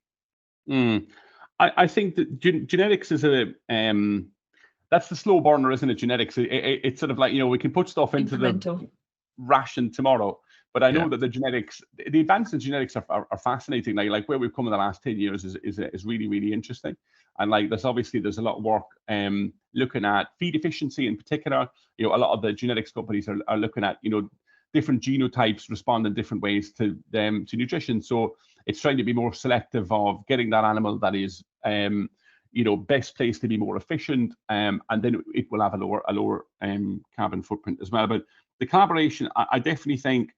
I think that genetics is that's the slow burner, isn't it? Genetics. It's sort of like, we can put stuff into the ration tomorrow, but I know that the advances in genetics are fascinating. Like where we've come in the last 10 years is really, really interesting. And like there's a lot of work looking at feed efficiency in particular. A lot of the genetics companies are looking at different genotypes respond in different ways to nutrition. So it's trying to be more selective of getting that animal that is best placed to be more efficient, and then it will have a lower carbon footprint as well. But the collaboration, I definitely think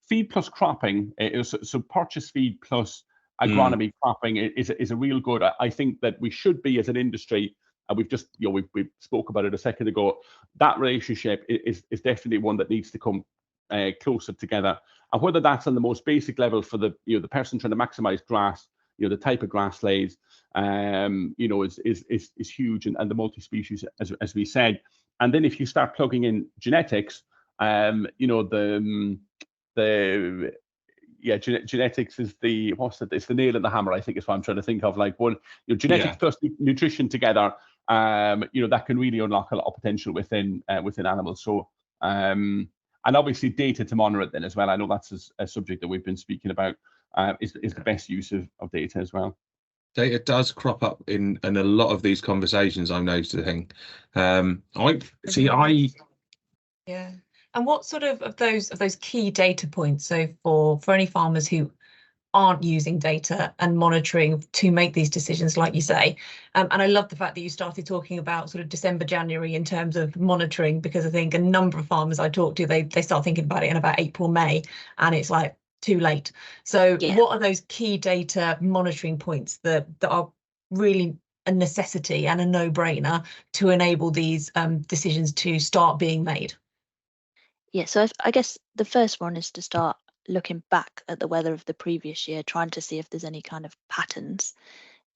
feed plus cropping, so purchase feed plus agronomy cropping is a real good. I think that we should be, as an industry, and we've just we spoke about it a second ago, that relationship is definitely one that needs to come closer together. And whether that's on the most basic level for the the person trying to maximize grass, the type of grass lays, is huge, and the multi-species, as we said. And then if you start plugging in genetics, genetics is it's the nail in the hammer, I think, is what I'm trying to think of. Like genetics plus nutrition together, that can really unlock a lot of potential within animals. So and obviously data to monitor it then as well. I know that's a subject that we've been speaking about, is the best use of data as well. Data does crop up in a lot of these conversations, I'm noticing. Yeah. And what sort of those key data points? So for any farmers who aren't using data and monitoring to make these decisions, like you say, and I love the fact that you started talking about sort of December, January in terms of monitoring, because I think a number of farmers I talk to, they start thinking about it in about April, May, and it's like too late. So what are those key data monitoring points that are really a necessity and a no-brainer to enable these decisions to start being made? Yeah, so I guess the first one is to start looking back at the weather of the previous year, trying to see if there's any kind of patterns,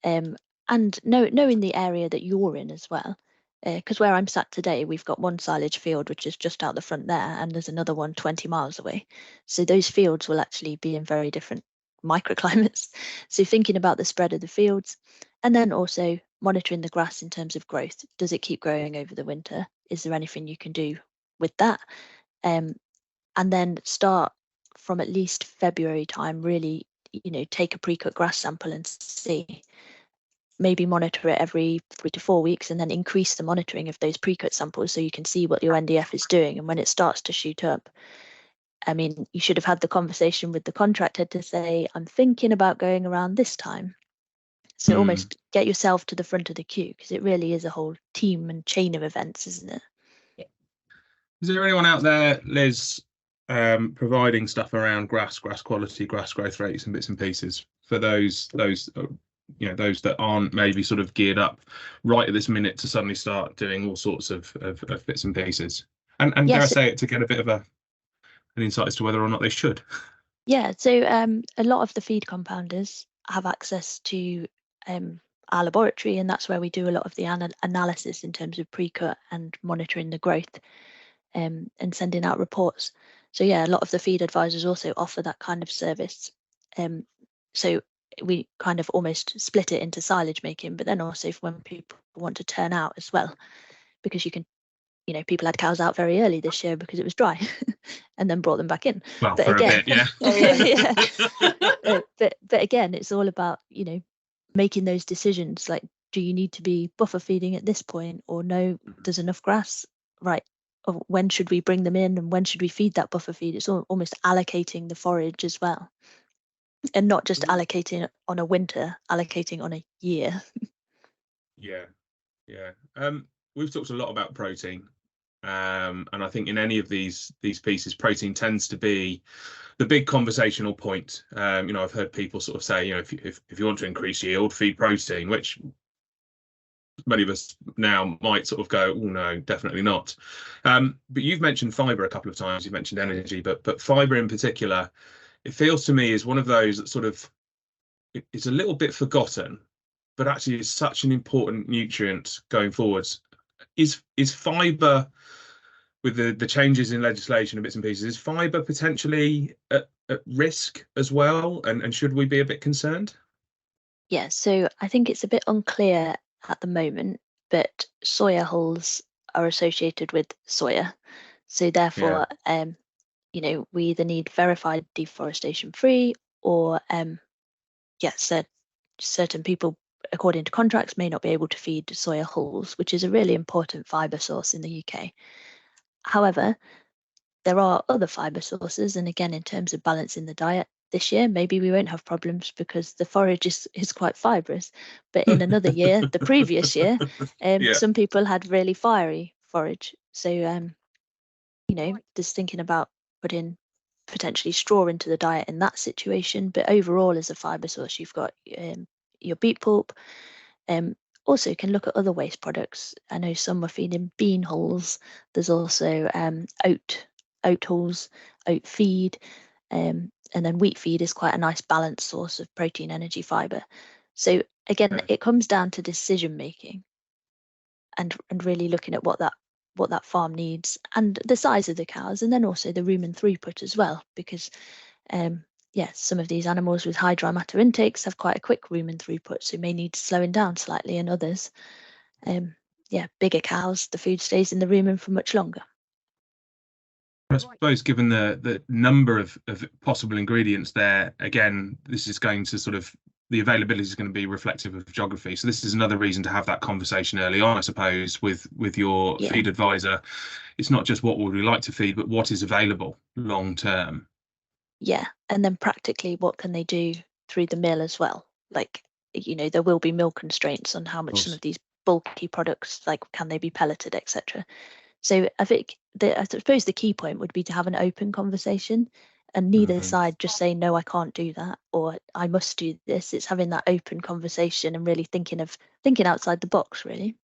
and knowing the area that you're in as well. Because where I'm sat today, we've got one silage field which is just out the front there, and there's another one 20 miles away. So those fields will actually be in very different microclimates. So thinking about the spread of the fields, and then also monitoring the grass in terms of growth. Does it keep growing over the winter? Is there anything you can do with that? And then start from at least February time, really, take a pre-cut grass sample and see. Maybe monitor it every 3 to 4 weeks, and then increase the monitoring of those pre-cut samples so you can see what your NDF is doing. And when it starts to shoot up, I mean, you should have had the conversation with the contractor to say, I'm thinking about going around this time. So almost get yourself to the front of the queue, because it really is a whole team and chain of events, isn't it? Yeah. Is there anyone out there, Liz, providing stuff around grass quality, grass growth rates and bits and pieces for those that aren't maybe sort of geared up right at this minute to suddenly start doing all sorts of bits and pieces? And yes, dare I say it, to get a bit of an insight as to whether or not they should. Yeah, so a lot of the feed compounders have access to our laboratory, and that's where we do a lot of the analysis in terms of pre-cut and monitoring the growth, and sending out reports. So yeah, a lot of the feed advisors also offer that kind of service. So we kind of almost split it into silage making, but then also when people want to turn out as well, because you can, people had cows out very early this year because it was dry, and then brought them back in. Well, but for again, a bit, yeah. but again, it's all about making those decisions. Like, do you need to be buffer feeding at this point, or no? There's enough grass, right? Or when should we bring them in, and when should we feed that buffer feed? It's almost allocating the forage as well, and not just allocating on a winter, allocating on a year. Yeah. We've talked a lot about protein, and I think in any of these pieces, protein tends to be the big conversational point. I've heard people sort of say, if you want to increase yield, feed protein, which many of us now might sort of go, oh no, definitely not. But you've mentioned fibre a couple of times. You've mentioned energy, but fibre in particular, it feels to me is one of those that sort of it's a little bit forgotten, but actually is such an important nutrient going forwards. Is fibre, with the changes in legislation and bits and pieces, is fibre potentially at risk as well? And should we be a bit concerned? Yeah, so I think it's a bit unclear at the moment, but soya hulls are associated with soya. So therefore, we either need verified deforestation free, or certain people, according to contracts, may not be able to feed soya hulls, which is a really important fibre source in the UK. However, there are other fibre sources, and again, in terms of balancing the diet this year, maybe we won't have problems because the forage is quite fibrous. But in another year, the previous year, some people had really fiery forage. So, just thinking about putting potentially straw into the diet in that situation. But overall, as a fibre source, you've got your beet pulp. Also can look at other waste products. I know some are feeding bean hulls. There's also oat oat hulls, oat feed, and then wheat feed is quite a nice balanced source of protein, energy, fibre. So again, it comes down to decision making and really looking at what that farm needs and the size of the cows, and then also the rumen throughput as well, because some of these animals with high dry matter intakes have quite a quick rumen throughput, so may need slowing down slightly, and others, bigger cows, the food stays in the rumen for much longer. I suppose given the number of possible ingredients there, again, this is going to sort of, the availability is going to be reflective of geography. So this is another reason to have that conversation early on, I suppose, with your feed advisor. It's not just what would we like to feed, but what is available long term. Yeah, and then practically what can they do through the mill as well? Like, there will be mill constraints on how much some of these bulky products, like can they be pelleted, etc. So I think I suppose the key point would be to have an open conversation, and neither side just say, no, I can't do that, or I must do this. It's having that open conversation and really thinking outside the box, really.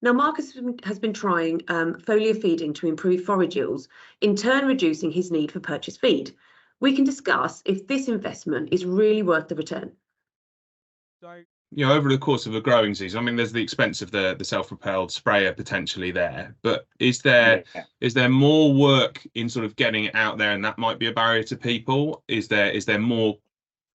Now, Marcus has been trying foliar feeding to improve forage yields, in turn reducing his need for purchased feed. We can discuss if this investment is really worth the return. Over the course of a growing season, I mean, there's the expense of the self-propelled sprayer potentially there, but is there more work in sort of getting it out there, and that might be a barrier to people? Is there more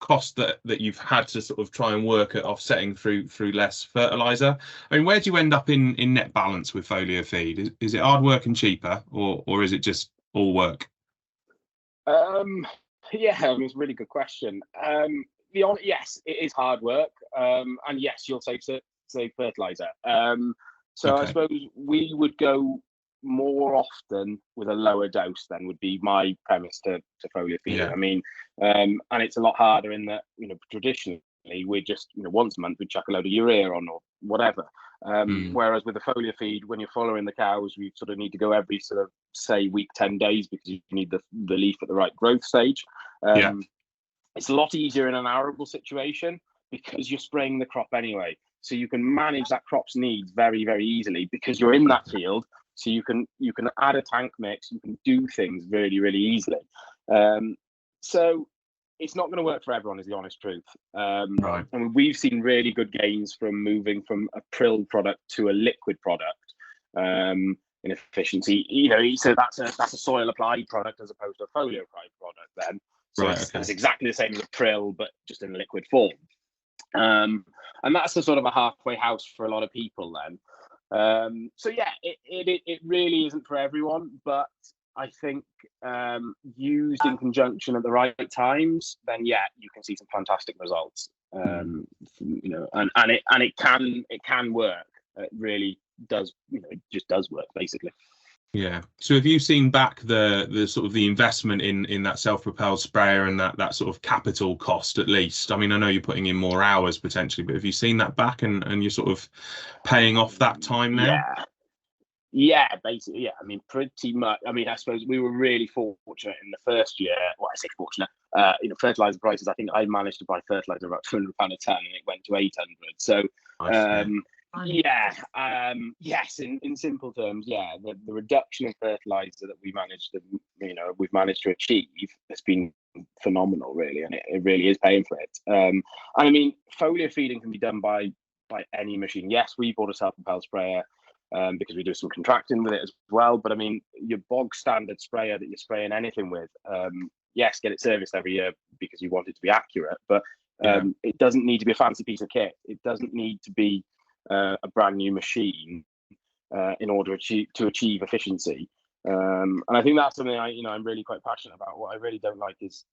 cost that you've had to sort of try and work at offsetting through less fertilizer? I mean, where do you end up in net balance with foliar feed? Is it hard work and cheaper, or is it just all work? Yeah, I mean, it's a really good question. Yes, it is hard work, and yes, you'll save fertilizer. So I suppose we would go more often with a lower dose than would be my premise to foliar feeding. I mean, and it's a lot harder in that, traditionally we just, once a month we chuck a load of urea on or whatever. Whereas with the foliar feed, when you're following the cows, you sort of need to go every sort of, say, week, 10 days, because you need the leaf at the right growth stage. It's a lot easier in an arable situation because you're spraying the crop anyway. So you can manage that crop's needs very, very easily because you're in that field. So you can add a tank mix, you can do things really, really easily. So it's not going to work for everyone, is the honest truth. Right. I mean, we've seen really good gains from moving from a prill product to a liquid product in efficiency. So that's a soil applied product as opposed to a foliar applied product then. So it's exactly the same as a prill, but just in liquid form. And that's a sort of a halfway house for a lot of people then. So yeah, it really isn't for everyone, but I think used in conjunction at the right times, then yeah, you can see some fantastic results. And it can work. It really does. It just does work basically. Yeah. So have you seen back the sort of the investment in that self-propelled sprayer and that sort of capital cost at least? I mean, I know you're putting in more hours potentially, but have you seen that back and you're sort of paying off that time now? Yeah, basically, yeah. I mean, pretty much. I mean, I suppose we were really fortunate in the first year. Well, I say fortunate. Fertilizer prices. I think I managed to buy fertilizer about £200 a ton, and it went to 800. So, yes. In simple terms, yeah. The reduction in fertilizer that we've managed to achieve has been phenomenal, really, and it really is paying for it. And I mean, foliar feeding can be done by any machine. Yes, we bought a self-propelled sprayer. Because we do some contracting with it as well. But I mean, your bog standard sprayer that you're spraying anything with, yes, get it serviced every year because you want it to be accurate. But it doesn't need to be a fancy piece of kit. It doesn't need to be a brand new machine in order to achieve efficiency. And I think that's something I'm really quite passionate about. What I really don't like is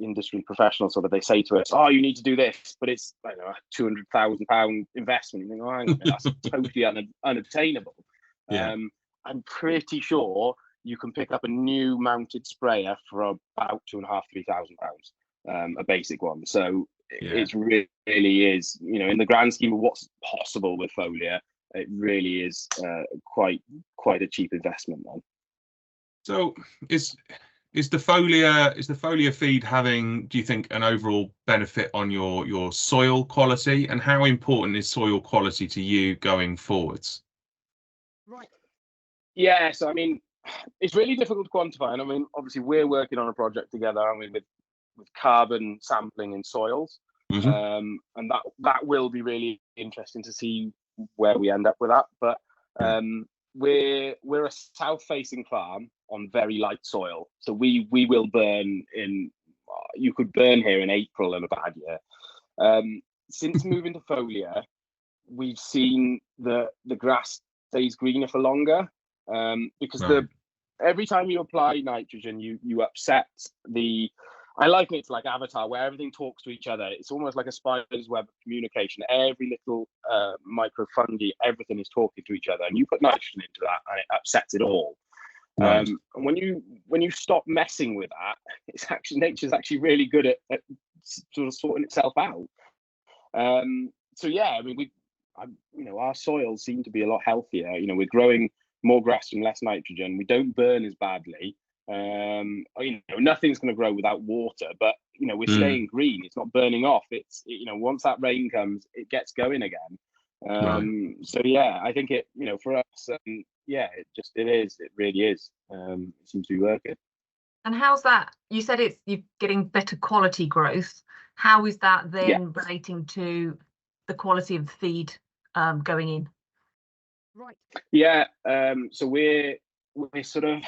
industry professionals sort of, they say to us, "Oh, you need to do this," but it's a £200,000 investment. You think, "Oh, hang on, that's totally unobtainable." I'm pretty sure you can pick up a new mounted sprayer for about £2,500-3,000, a basic one. So it really is, in the grand scheme of what's possible with foliar, it really is quite a cheap investment then. So is the foliar feed having, do you think, an overall benefit on your soil quality, and how important is soil quality to you going forwards? Right. Yeah, so I mean, it's really difficult to quantify. And I mean, obviously, we're working on a project together, aren't we, with carbon sampling in soils. And that will be really interesting to see where we end up with that. But we're a south-facing farm on very light soil, so we will burn in. You could burn here in April in a bad year. Since moving to foliar, we've seen the grass stays greener for longer, because every time you apply nitrogen, you upset the. I liken it to like Avatar, where everything talks to each other. It's almost like a spider's web of communication. Every little microfungi, everything is talking to each other, and you put nitrogen into that, and it upsets it all. And when you stop messing with that, it's actually nature's actually really good at sort of sorting itself out. So yeah, I mean, our soils seem to be a lot healthier. We're growing more grass and less nitrogen. We don't burn as badly. Nothing's going to grow without water, but we're staying green. It's not burning off. It's once that rain comes, it gets going again. So yeah, I think it for us, it really is. It seems to be working. And how's that? You said you're getting better quality growth. How is that then relating to the quality of the feed going in? Right. Yeah. So we're sort of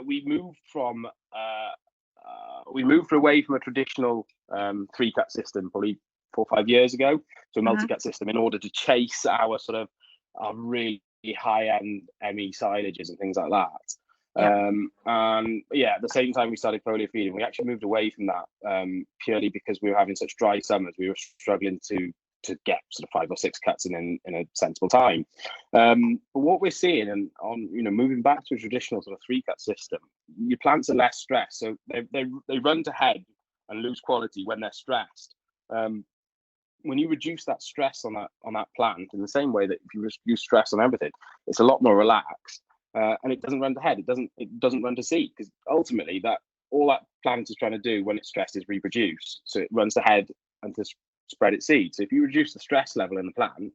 we moved away from a traditional 3-cut system probably 4 or 5 years ago to a multi-cut system in order to chase our sort of really high-end ME silages and things like that. And at the same time we started foliar feeding, we actually moved away from that purely because we were having such dry summers. We were struggling to get sort of 5 or 6 cuts in a sensible time. But what we're seeing, and on moving back to a traditional sort of 3-cut system, your plants are less stressed, so they run to head and lose quality when they're stressed. When you reduce that stress on that plant in the same way that if you reduce stress on everything, it's a lot more relaxed, and it doesn't run to head. It doesn't run to seed, because ultimately all that plant is trying to do when it's stressed is reproduce. So it runs to head and to spread its seed. So if you reduce the stress level in the plant,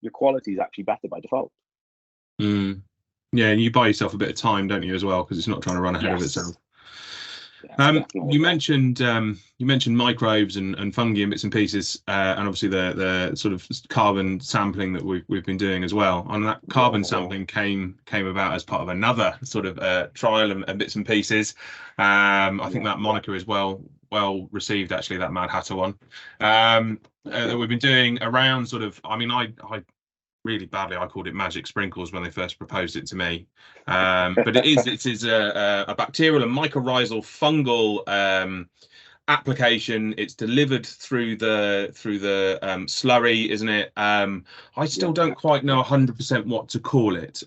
your quality is actually better by default. Yeah, and you buy yourself a bit of time, don't you, as well, because it's not trying to run ahead of itself. You mentioned microbes and fungi and bits and pieces, and obviously the sort of carbon sampling that we've been doing as well. And that carbon sampling came about as part of another sort of trial and bits and pieces. I think that moniker is well received, actually, that Mad Hatter one. That we've been doing around sort of. I mean, I really badly, I called it magic sprinkles when they first proposed it to me, but it is a bacterial and mycorrhizal fungal application. It's delivered through the slurry, isn't it? I still don't quite know 100% what to call it.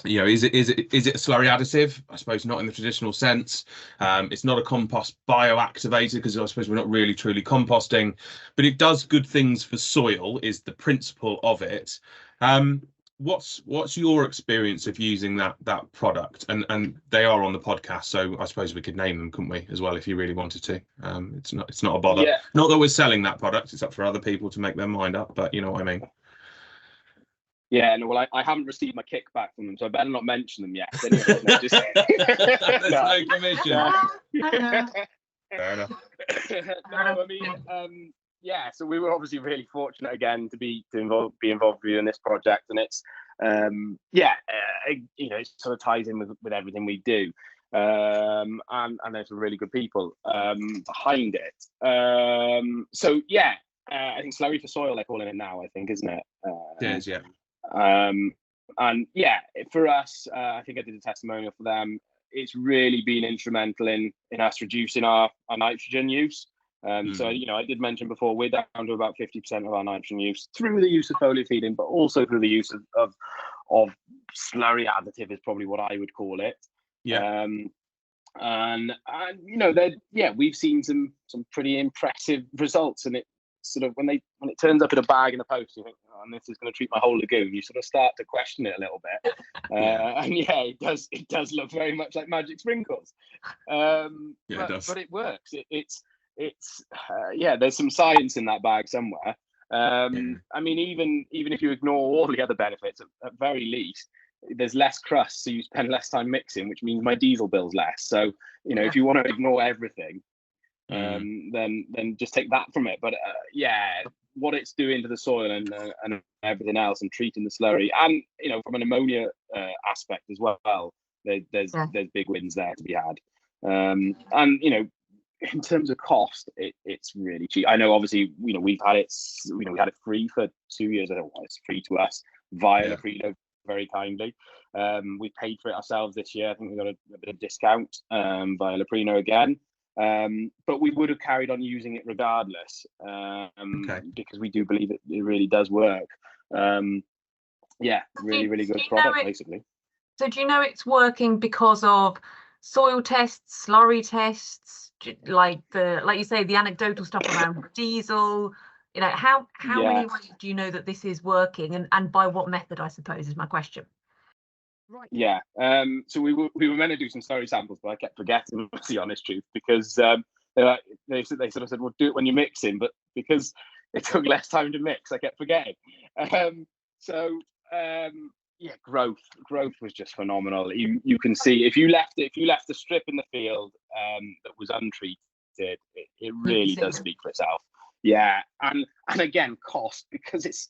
Is it a slurry additive? I suppose not in the traditional sense. It's not a compost bioactivator, because I suppose we're not really truly composting, but it does good things for soil, is the principle of it. What's your experience of using that product? And they are on the podcast, so I suppose we could name them, couldn't we, as well, if you really wanted to. It's not a bother. Yeah. Not that we're selling that product, it's up for other people to make their mind up, but you know what I mean. Yeah, no, well, I haven't received my kickback from them, so I better not mention them yet. Anyway, no, just... There's no commission. Fair enough. No, I mean, so we were obviously really fortunate again to be involved with you in this project, and it's it sort of ties in with everything we do, and there's some really good people behind it. So yeah, I think slurry for soil they're calling it now, I think, isn't it? It is, yeah. And yeah, for us, I think I did a testimonial for them. It's really been instrumental in us reducing our nitrogen use. So I did mention before, we're down to about 50% of our nitrogen use through the use of foliar feeding, but also through the use of slurry additive is probably what I would call it. Yeah. And we've seen some pretty impressive results, and it sort of when it turns up in a bag in the post, you think, oh, and this is going to treat my whole lagoon. You sort of start to question it a little bit, and it does look very much like magic sprinkles. It does. But it works. It's there's some science in that bag somewhere. I mean, even if you ignore all the other benefits, at very least, there's less crust, so you spend less time mixing, which means my diesel bill's less. So, you know, if you want to ignore everything, then just take that from it. But yeah, what it's doing to the soil and everything else, and treating the slurry, and you know, from an ammonia aspect as well, there's big wins there to be had. And you know, in terms of cost, it's really cheap. I know, obviously, you know, we had it free for 2 years. I don't know why it's free to us via Leprino, very kindly. We paid for it ourselves this year. I think we got a bit of discount via Leprino again. But we would have carried on using it regardless, because we do believe it really does work. Really good product, basically. So do you know it's working because of soil tests, slurry tests, like you say, the anecdotal stuff around diesel? You know, how many ways do you know that this is working, and by what method, I suppose, is my question. Right. Yeah. So we were meant to do some slurry samples, but I kept forgetting, was the honest truth, because they sort of said, well, do it when you're mixing, but because it took less time to mix, I kept forgetting. Growth was just phenomenal. You can see if you left a strip in the field that was untreated, it really does speak for itself. Yeah, and again, cost, because it's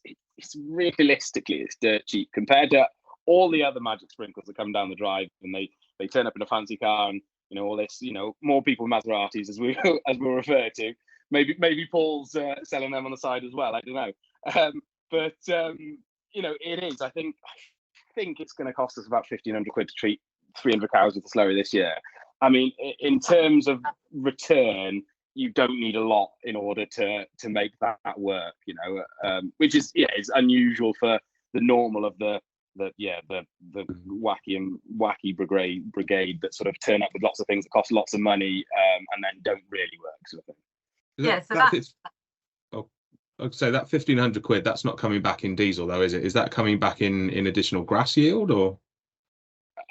realistically it's dirt cheap compared to all the other magic sprinkles that come down the drive, and they turn up in a fancy car, and you know, all this, you know, more people Maseratis, as we refer to. Maybe Paul's selling them on the side as well. I don't know, but you know, it is. I think it's going to cost us about 1,500 quid to treat 300 cows with the slurry this year. I mean, in terms of return, you don't need a lot in order to make that work. You know, which is it's unusual for the normal of the wacky brigade that sort of turn up with lots of things that cost lots of money and then don't really work, sort of thing. So that 1,500 quid, that's not coming back in diesel though, is it? Is that coming back in additional grass yield, or?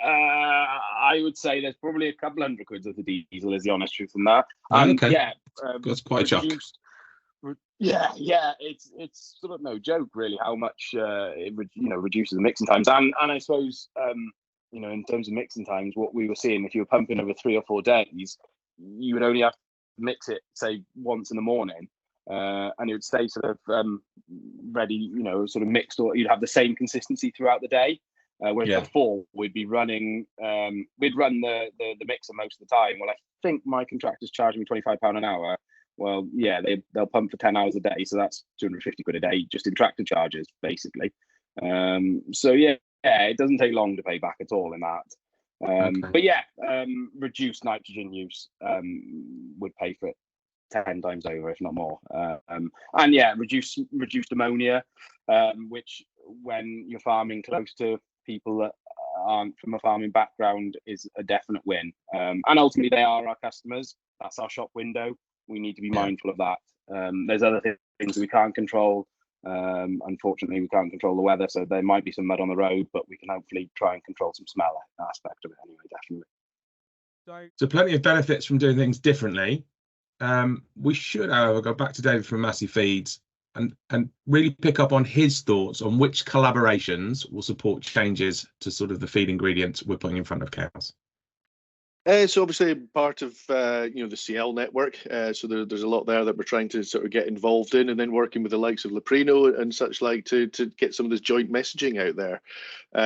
I would say there's probably a couple hundred quid of the diesel, is the honest truth in that. That's quite a chunk. It's sort of no joke really how much it reduces the mixing times, and I suppose you know, in terms of mixing times, what we were seeing, if you were pumping over 3 or 4 days, you would only have to mix it, say, once in the morning, and it would stay sort of ready, you know, sort of mixed, or you'd have the same consistency throughout the day. Whereas before we'd be running, we'd run the mixer most of the time. Well, I think my contractors charge me £25 an hour. Well, yeah, they'll pump for 10 hours a day, so that's 250 quid a day just in tractor charges, basically. So it doesn't take long to pay back at all in that. But reduced nitrogen use would pay for it 10 times over, if not more. And reduced ammonia, which when you're farming close to people that aren't from a farming background is a definite win. And ultimately they are our customers. That's our shop window. We need to be mindful of that. There's other things we can't control. Unfortunately, we can't control the weather, so there might be some mud on the road, but we can hopefully try and control some smell aspect of it anyway, definitely. So plenty of benefits from doing things differently. We should, however, go back to David from Massey Feeds and really pick up on his thoughts on which collaborations will support changes to sort of the feed ingredients we're putting in front of cows. So obviously part of the CL network, so there's a lot there that we're trying to sort of get involved in, and then working with the likes of Leprino and such like to get some of this joint messaging out there.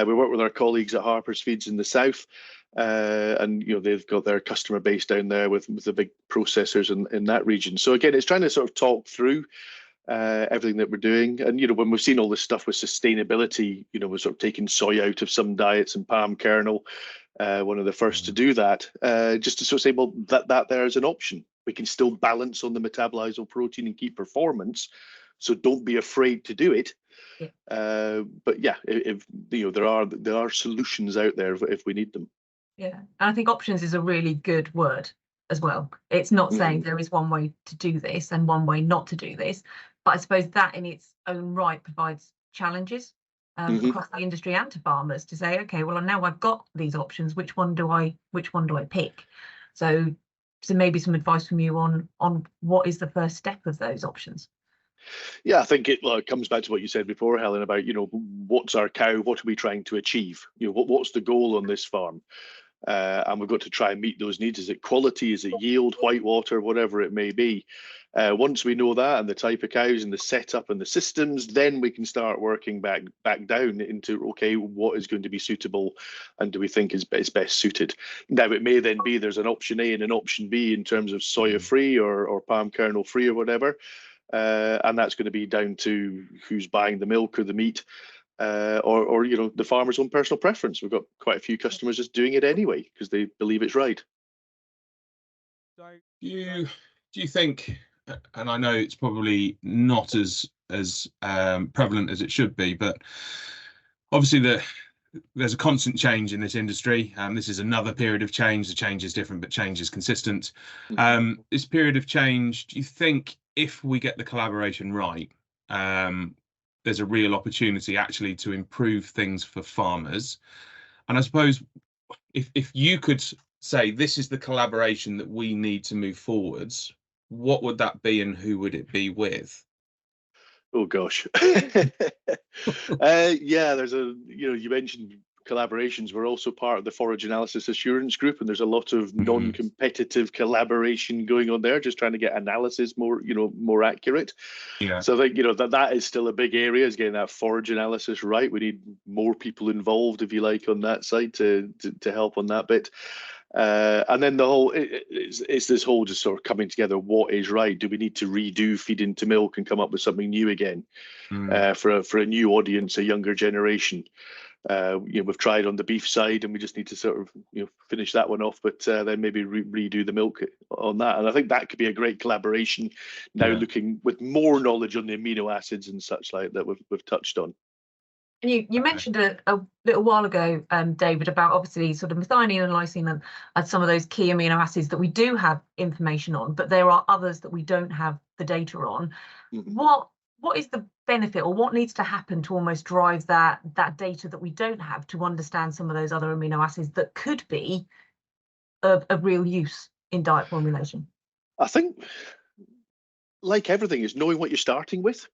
We work with our colleagues at Harper's Feeds in the south, and they've got their customer base down there with the big processors in that region. So again, it's trying to sort of talk through everything that we're doing, and when we've seen all this stuff with sustainability, we're sort of taking soy out of some diets and palm kernel. One of the first to do that, just to sort of say, well, that there is an option. We can still balance on the metabolizable protein and keep performance, so don't be afraid to do it. But yeah, if there are solutions out there if we need them. Yeah, and I think options is a really good word as well. It's not saying there is one way to do this and one way not to do this, but I suppose that in its own right provides challenges across the industry and to farmers to say, okay, well, now I've got these options, which one do I pick? So maybe some advice from you on what is the first step of those options. Yeah, I think it comes back to what you said before, Helen, about, what's our cow? What are we trying to achieve? What's the goal on this farm? And we've got to try and meet those needs. Is it quality? Is it yield, whitewater, whatever it may be? Once we know that and the type of cows and the setup and the systems, then we can start working back down into, okay, what is going to be suitable and do we think is best suited? Now, it may then be there's an option A and an option B in terms of soya free or palm kernel free or whatever. And that's going to be down to who's buying the milk or the meat. Or the farmer's own personal preference. We've got quite a few customers just doing it anyway because they believe it's right. So do you think, and I know it's probably not as prevalent as it should be, but obviously there's a constant change in this industry. This is another period of change. The change is different, but change is consistent. This period of change, do you think if we get the collaboration right, there's a real opportunity actually to improve things for farmers? And I suppose if you could say this is the collaboration that we need to move forwards, what would that be and who would it be with? Oh gosh. Yeah, there's you mentioned collaborations. We're also part of the Forage Analysis Assurance Group, and there's a lot of non-competitive collaboration going on there, just trying to get analysis more accurate. Yeah. So I think that is still a big area, is getting that forage analysis right. We need more people involved, if you like, on that side to help on that bit. And then the whole it's this whole just sort of coming together. What is right? Do we need to redo feed into milk and come up with something new again for a new audience, a younger generation? We've tried on the beef side, and we just need to sort of finish that one off, but then maybe redo the milk on that. And I think that could be a great collaboration now, looking with more knowledge on the amino acids and such like that we've touched on. And you mentioned a little while ago, David, about obviously sort of methionine and lysine and some of those key amino acids that we do have information on, but there are others that we don't have the data on. What is the benefit, or what needs to happen to almost drive that data that we don't have to understand some of those other amino acids that could be of real use in diet formulation? I think, like everything, is knowing what you're starting with.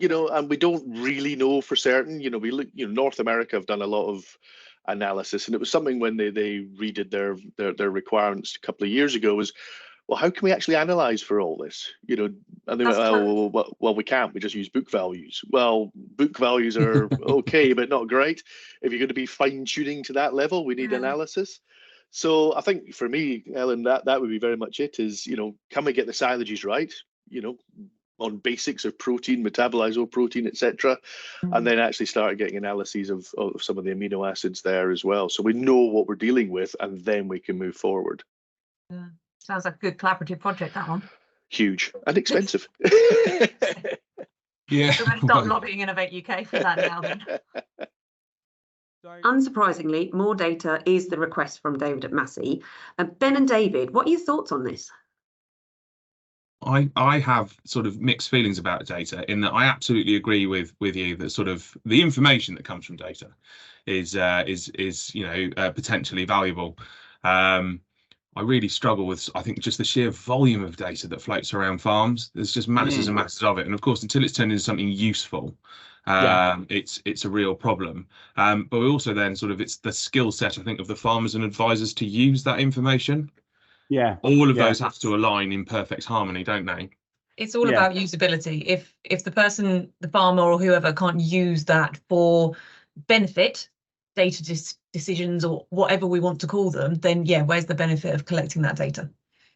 And we don't really know for certain. We look, North America have done a lot of analysis, and it was something when they redid their requirements a couple of years ago was, well, how can we actually analyze for all this? And they went, well, we can't. We just use book values. Well, book values are okay, but not great. If you're going to be fine tuning to that level, we need analysis. So I think for me, Ellen, that would be very much it. Is can we get the silages right? On basics of protein, metabolized protein, etc., and then actually start getting analyses of some of the amino acids there as well, so we know what we're dealing with, and then we can move forward. Yeah. Sounds like a good collaborative project, that one. Huge and expensive. Yeah. So we'll start lobbying Innovate UK for that now then. Unsurprisingly, more data is the request from David at Massey. Ben and David, what are your thoughts on this? I have sort of mixed feelings about data, in that I absolutely agree with you that sort of the information that comes from data is potentially valuable. I really struggle with, I think, just the sheer volume of data that floats around farms. There's just masses and masses of it, and of course, until it's turned into something useful, it's a real problem. But we also then it's the skill set, I think, of the farmers and advisors to use that information. Yeah, all of those have to align in perfect harmony, don't they? It's all about usability. If the person, the farmer or whoever, can't use that for benefit, data decisions or whatever we want to call them, then where's the benefit of collecting that data?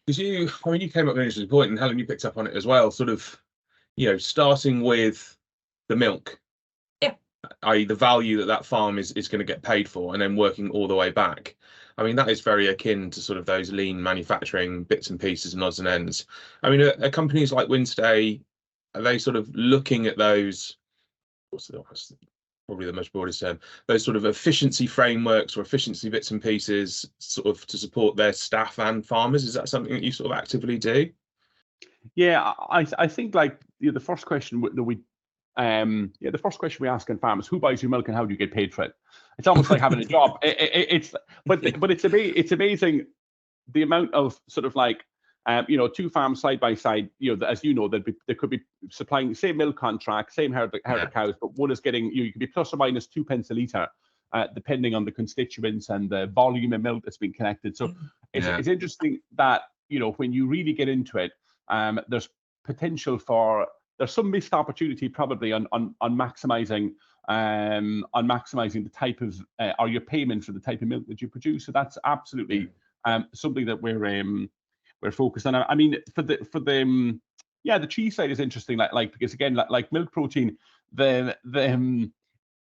Because you came up with an interesting point, and Helen, you picked up on it as well. Sort of, starting with the milk, i.e., the value that farm is going to get paid for, and then working all the way back. I mean, that is very akin to sort of those lean manufacturing bits and pieces and odds and ends. I mean, are companies like Wynnstay, are they sort of looking at those, what's probably the most broadest term, those sort of efficiency frameworks or efficiency bits and pieces sort of to support their staff and farmers? Is that something that you sort of actively do? Yeah, I think like the first question that we the first question we ask in farmers: who buys your milk and how do you get paid for it? It's almost like having a job. But it's amazing the amount of sort of like you know, two farms side by side, you know, as you know, they could be supplying the same milk contract, same herd of cows, but one is getting, you could be plus or minus 2 pence a litre, depending on the constituents and the volume of milk that's been collected. So it's interesting that, you know, when you really get into it, there's potential for, there's some missed opportunity probably on maximising the type of or your payment for the type of milk that you produce. So that's absolutely something that we're focused on. I mean, for the cheese side is interesting, like because again, like milk protein, again,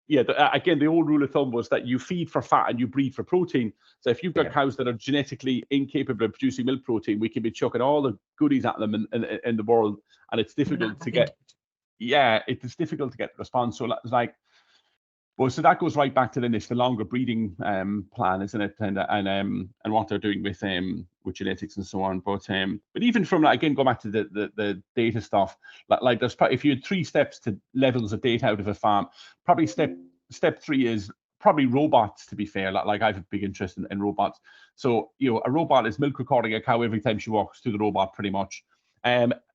the old rule of thumb was that you feed for fat and you breed for protein. So if you've got cows that are genetically incapable of producing milk protein, we can be chucking all the goodies at them in the world, and it's difficult to get. Yeah, it's difficult to get the response. So it's like, well, so that goes right back to the longer breeding plan, isn't it? And what they're doing with genetics and so on. But even from that, again, go back to the data stuff. Like there's probably, if you had 3 steps to levels of data out of a farm, probably step 3 is probably robots. To be fair, like I have a big interest in robots. So you know, a robot is milk recording a cow every time she walks through the robot, pretty much.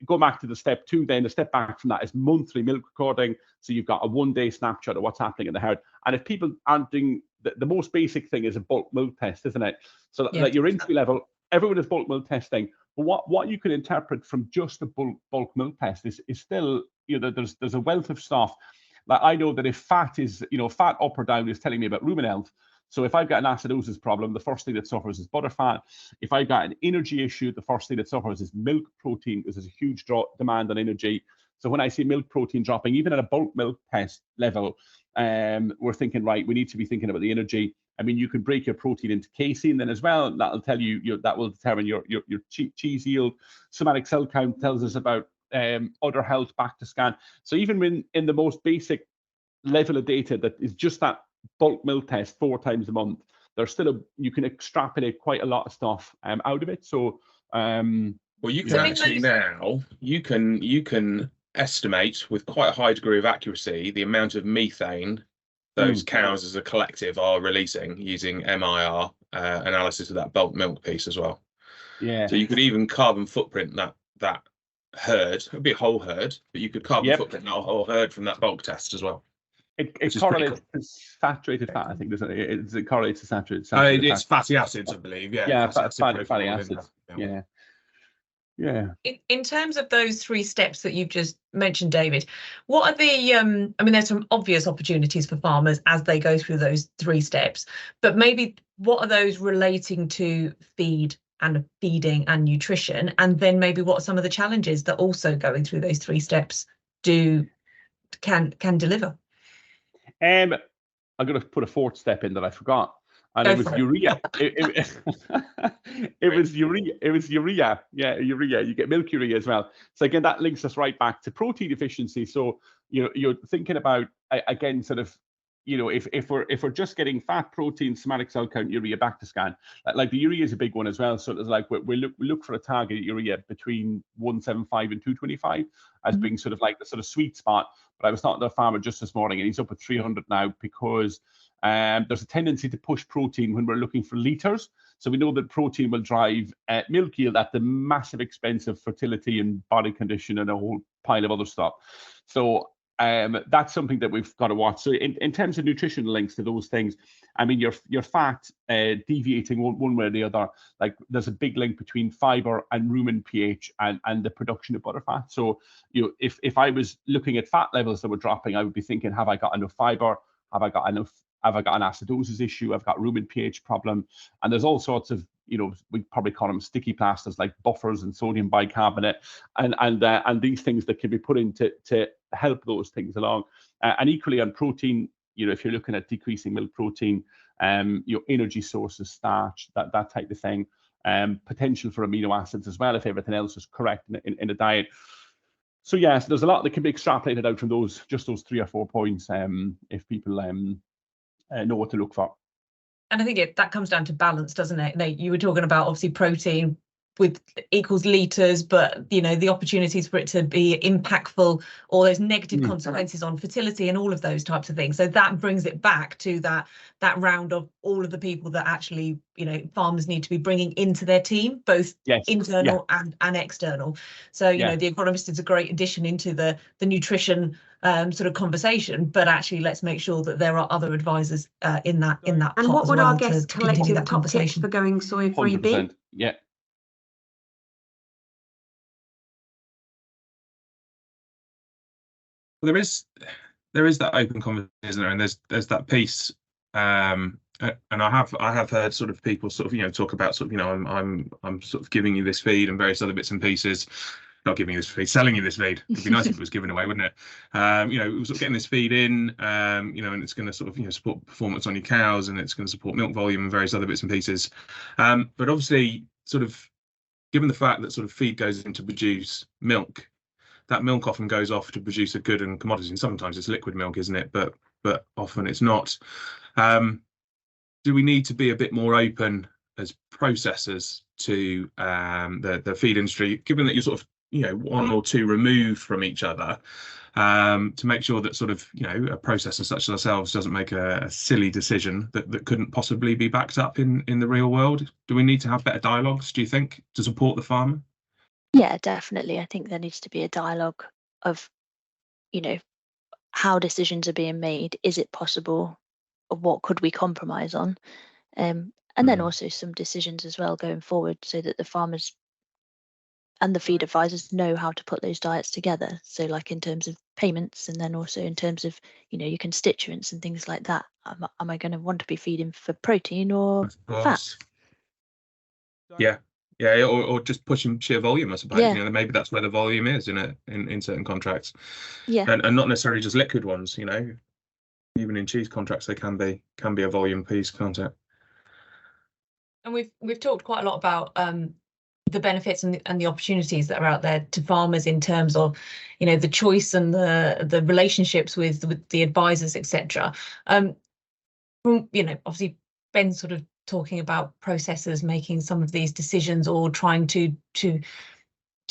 Go back to the step 2, then the step back from that is monthly milk recording. So you've got a 1-day snapshot of what's happening in the herd. And if people aren't doing the most basic thing is a bulk milk test, isn't it? So that you're entry level, everyone is bulk milk testing. But what you can interpret from just a bulk milk test is still, you know, there's a wealth of stuff. Like I know that if fat is, you know, fat up or down is telling me about rumen health. So if I've got an acidosis problem, the first thing that suffers is butterfat. If I've got an energy issue, the first thing that suffers is milk protein, because there's a huge demand on energy. So when I see milk protein dropping, even at a bulk milk test level, we're thinking, right, we need to be thinking about the energy. I mean, you can break your protein into casein then as well. That'll tell you, that will determine your cheese yield. Somatic cell count tells us about other health back to scan. So even when in the most basic level of data that is just that bulk milk test 4 times a month, there's still you can extrapolate quite a lot of stuff out of it. So well, you can actually now you can estimate with quite a high degree of accuracy the amount of methane those cows as a collective are releasing using MIR analysis of that bulk milk piece as well. Yeah. So you could even carbon footprint that herd. It would be a whole herd, but you could carbon footprint that whole herd from that bulk test as well. It correlates to saturated fat, I think, doesn't it? It correlates to saturated fat. It's fatty acids, I believe. Yeah, fatty acids. Yeah. In terms of those 3 steps that you've just mentioned, David, what are the? I mean, there's some obvious opportunities for farmers as they go through those 3 steps, but maybe what are those relating to feed and feeding and nutrition, and then maybe what are some of the challenges that also going through those 3 steps can deliver? I'm going to put a 4th step in that I forgot, and it was urea. It was urea. Yeah, urea. You get milk urea as well. So again, that links us right back to protein deficiency. So you're thinking about, again, sort of, you know, if we're just getting fat, protein, somatic cell count, urea back to scan, like the urea is a big one as well. So it's like we look for a target urea between 175 and 225 as being sort of like the sort of sweet spot. But I was talking to a farmer just this morning, and he's up at 300 now because there's a tendency to push protein when we're looking for litres. So we know that protein will drive milk yield at the massive expense of fertility and body condition and a whole pile of other stuff. So that's something that we've got to watch. So in terms of nutritional links to those things, I mean, your fat deviating one way or the other, like there's a big link between fiber and rumen pH and the production of butterfat. So if I was looking at fat levels that were dropping, I would be thinking, have I got enough fiber? Have I got an acidosis issue? I've got rumen pH problem. And there's all sorts of, we probably call them sticky plasters like buffers and sodium bicarbonate and these things that can be put in to help those things along. And equally on protein, if you're looking at decreasing milk protein, your energy sources, starch, that type of thing, potential for amino acids as well if everything else is correct in a diet. So yes, there's a lot that can be extrapolated out from those 3 or 4 points if people know what to look for. And I think that comes down to balance, doesn't it? You were talking about obviously protein with equals litres, but you know, the opportunities for it to be impactful, or those negative consequences on fertility and all of those types of things. So that brings it back to that round of all of the people that actually, you know, farmers need to be bringing into their team, both internal and external. So you know, the agronomist is a great addition into the nutrition sort of conversation, but actually let's make sure that there are other advisors in that And pot what as would well our guests' to continue collective that top tips conversation. for going soy free be? 100%. Yeah. Well, there is that open conversation, isn't there? And there's that piece, and I have heard sort of people sort of, you know, talk about sort of, you know, I'm sort of giving you this feed and various other bits and pieces. Not giving you this feed, selling you this feed. It'd be nice if it was given away, wouldn't it? You know, sort of getting this feed in, you know, and it's going to sort of, you know, support performance on your cows, and it's going to support milk volume and various other bits and pieces. But obviously, sort of, given the fact that sort of feed goes in to produce milk, that milk often goes off to produce a good and commodity. And sometimes it's liquid milk, isn't it? But often it's not. Do we need to be a bit more open as processors to the feed industry, given that you're sort of, you know, one or two removed from each other, to make sure that sort of, you know, a processor such as ourselves doesn't make a silly decision that couldn't possibly be backed up in the real world? Do we need to have better dialogues, do you think, to support the farmer? Yeah, definitely. I think there needs to be a dialogue of, you know, how decisions are being made. Is it possible? What could we compromise on? And then also some decisions as well going forward, so that the farmers and the feed advisors know how to put those diets together. So like in terms of payments, and then also in terms of, you know, your constituents and things like that. Am I going to want to be feeding for protein or fat? Yeah, or just pushing sheer volume, I suppose. Yeah. You know, maybe that's where the volume is in certain contracts. Yeah. And not necessarily just liquid ones, you know. Even in cheese contracts, they can be a volume piece, can't it? And we've talked quite a lot about the benefits and the opportunities that are out there to farmers in terms of, you know, the choice and the relationships with the advisors, etc. You know, obviously Ben's sort of talking about processors making some of these decisions or trying to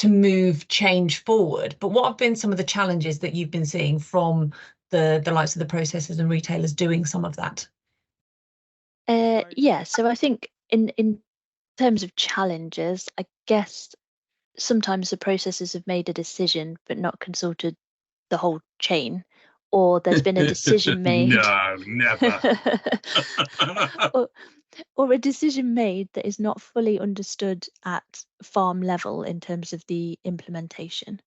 move change forward. But what have been some of the challenges that you've been seeing from the likes of the processors and retailers doing some of that? Yeah, so I think in terms of challenges, I guess sometimes the processors have made a decision but not consulted the whole chain, or there's been a decision made. No, never. or a decision made that is not fully understood at farm level in terms of the implementation.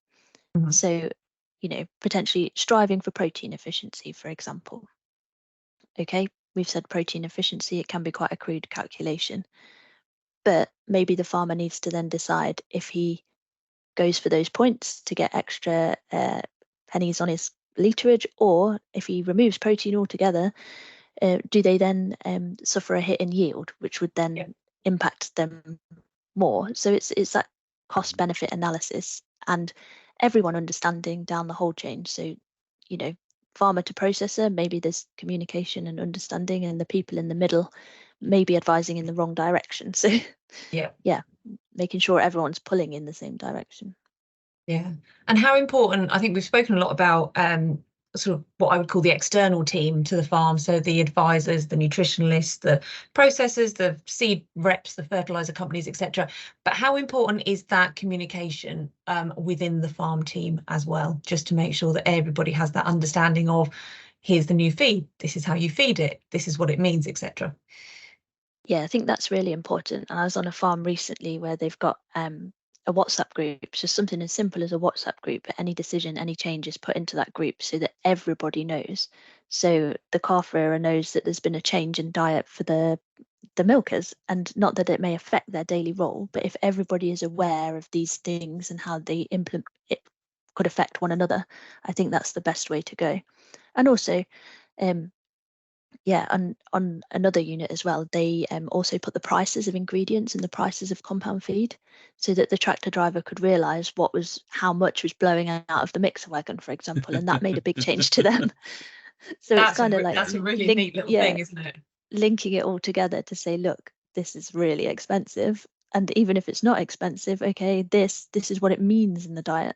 So, you know, potentially striving for protein efficiency, for example. Okay, we've said protein efficiency, it can be quite a crude calculation, but maybe the farmer needs to then decide if he goes for those points to get extra pennies on his literage, or if he removes protein altogether, do they then suffer a hit in yield, which would then impact them more? So it's that cost benefit analysis and everyone understanding down the whole chain. So, you know, farmer to processor, maybe there's communication and understanding, and the people in the middle maybe advising in the wrong direction. So yeah, making sure everyone's pulling in the same direction. Yeah. And how important, I think we've spoken a lot about sort of what I would call the external team to the farm. So the advisors, the nutritionalists, the processors, the seed reps, the fertilizer companies, etc. But how important is that communication within the farm team as well, just to make sure that everybody has that understanding of, here's the new feed, this is how you feed it, this is what it means, etc. Yeah, I think that's really important. And I was on a farm recently where they've got a WhatsApp group, just something as simple as a WhatsApp group, but any decision, any change is put into that group so that everybody knows. So the calf rearer knows that there's been a change in diet for the milkers, and not that it may affect their daily role, but if everybody is aware of these things and how they implement it could affect one another, I think that's the best way to go. And also, yeah, on another unit as well, they also put the prices of ingredients and the prices of compound feed, so that the tractor driver could realise how much was blowing out of the mixer wagon, for example, and that made a big change to them. So it's kind of like, that's a really neat little thing, isn't it? Linking it all together to say, look, this is really expensive. and even if it's not expensive, okay, this is what it means in the diet.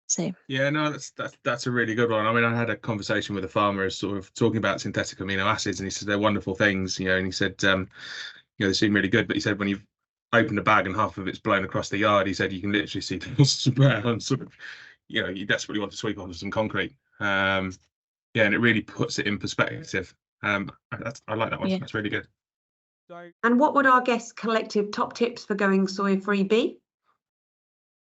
So yeah, no, that's a really good one. I mean, I had a conversation with a farmer sort of talking about synthetic amino acids, and he said they're wonderful things, you know, and he said, they seem really good, but he said when you've opened a bag and half of it's blown across the yard, he said you can literally see people sort of, you desperately want to sweep onto some concrete. And it really puts it in perspective. I like that one. Yeah. That's really good. And what would our guests' collective top tips for going soy-free be?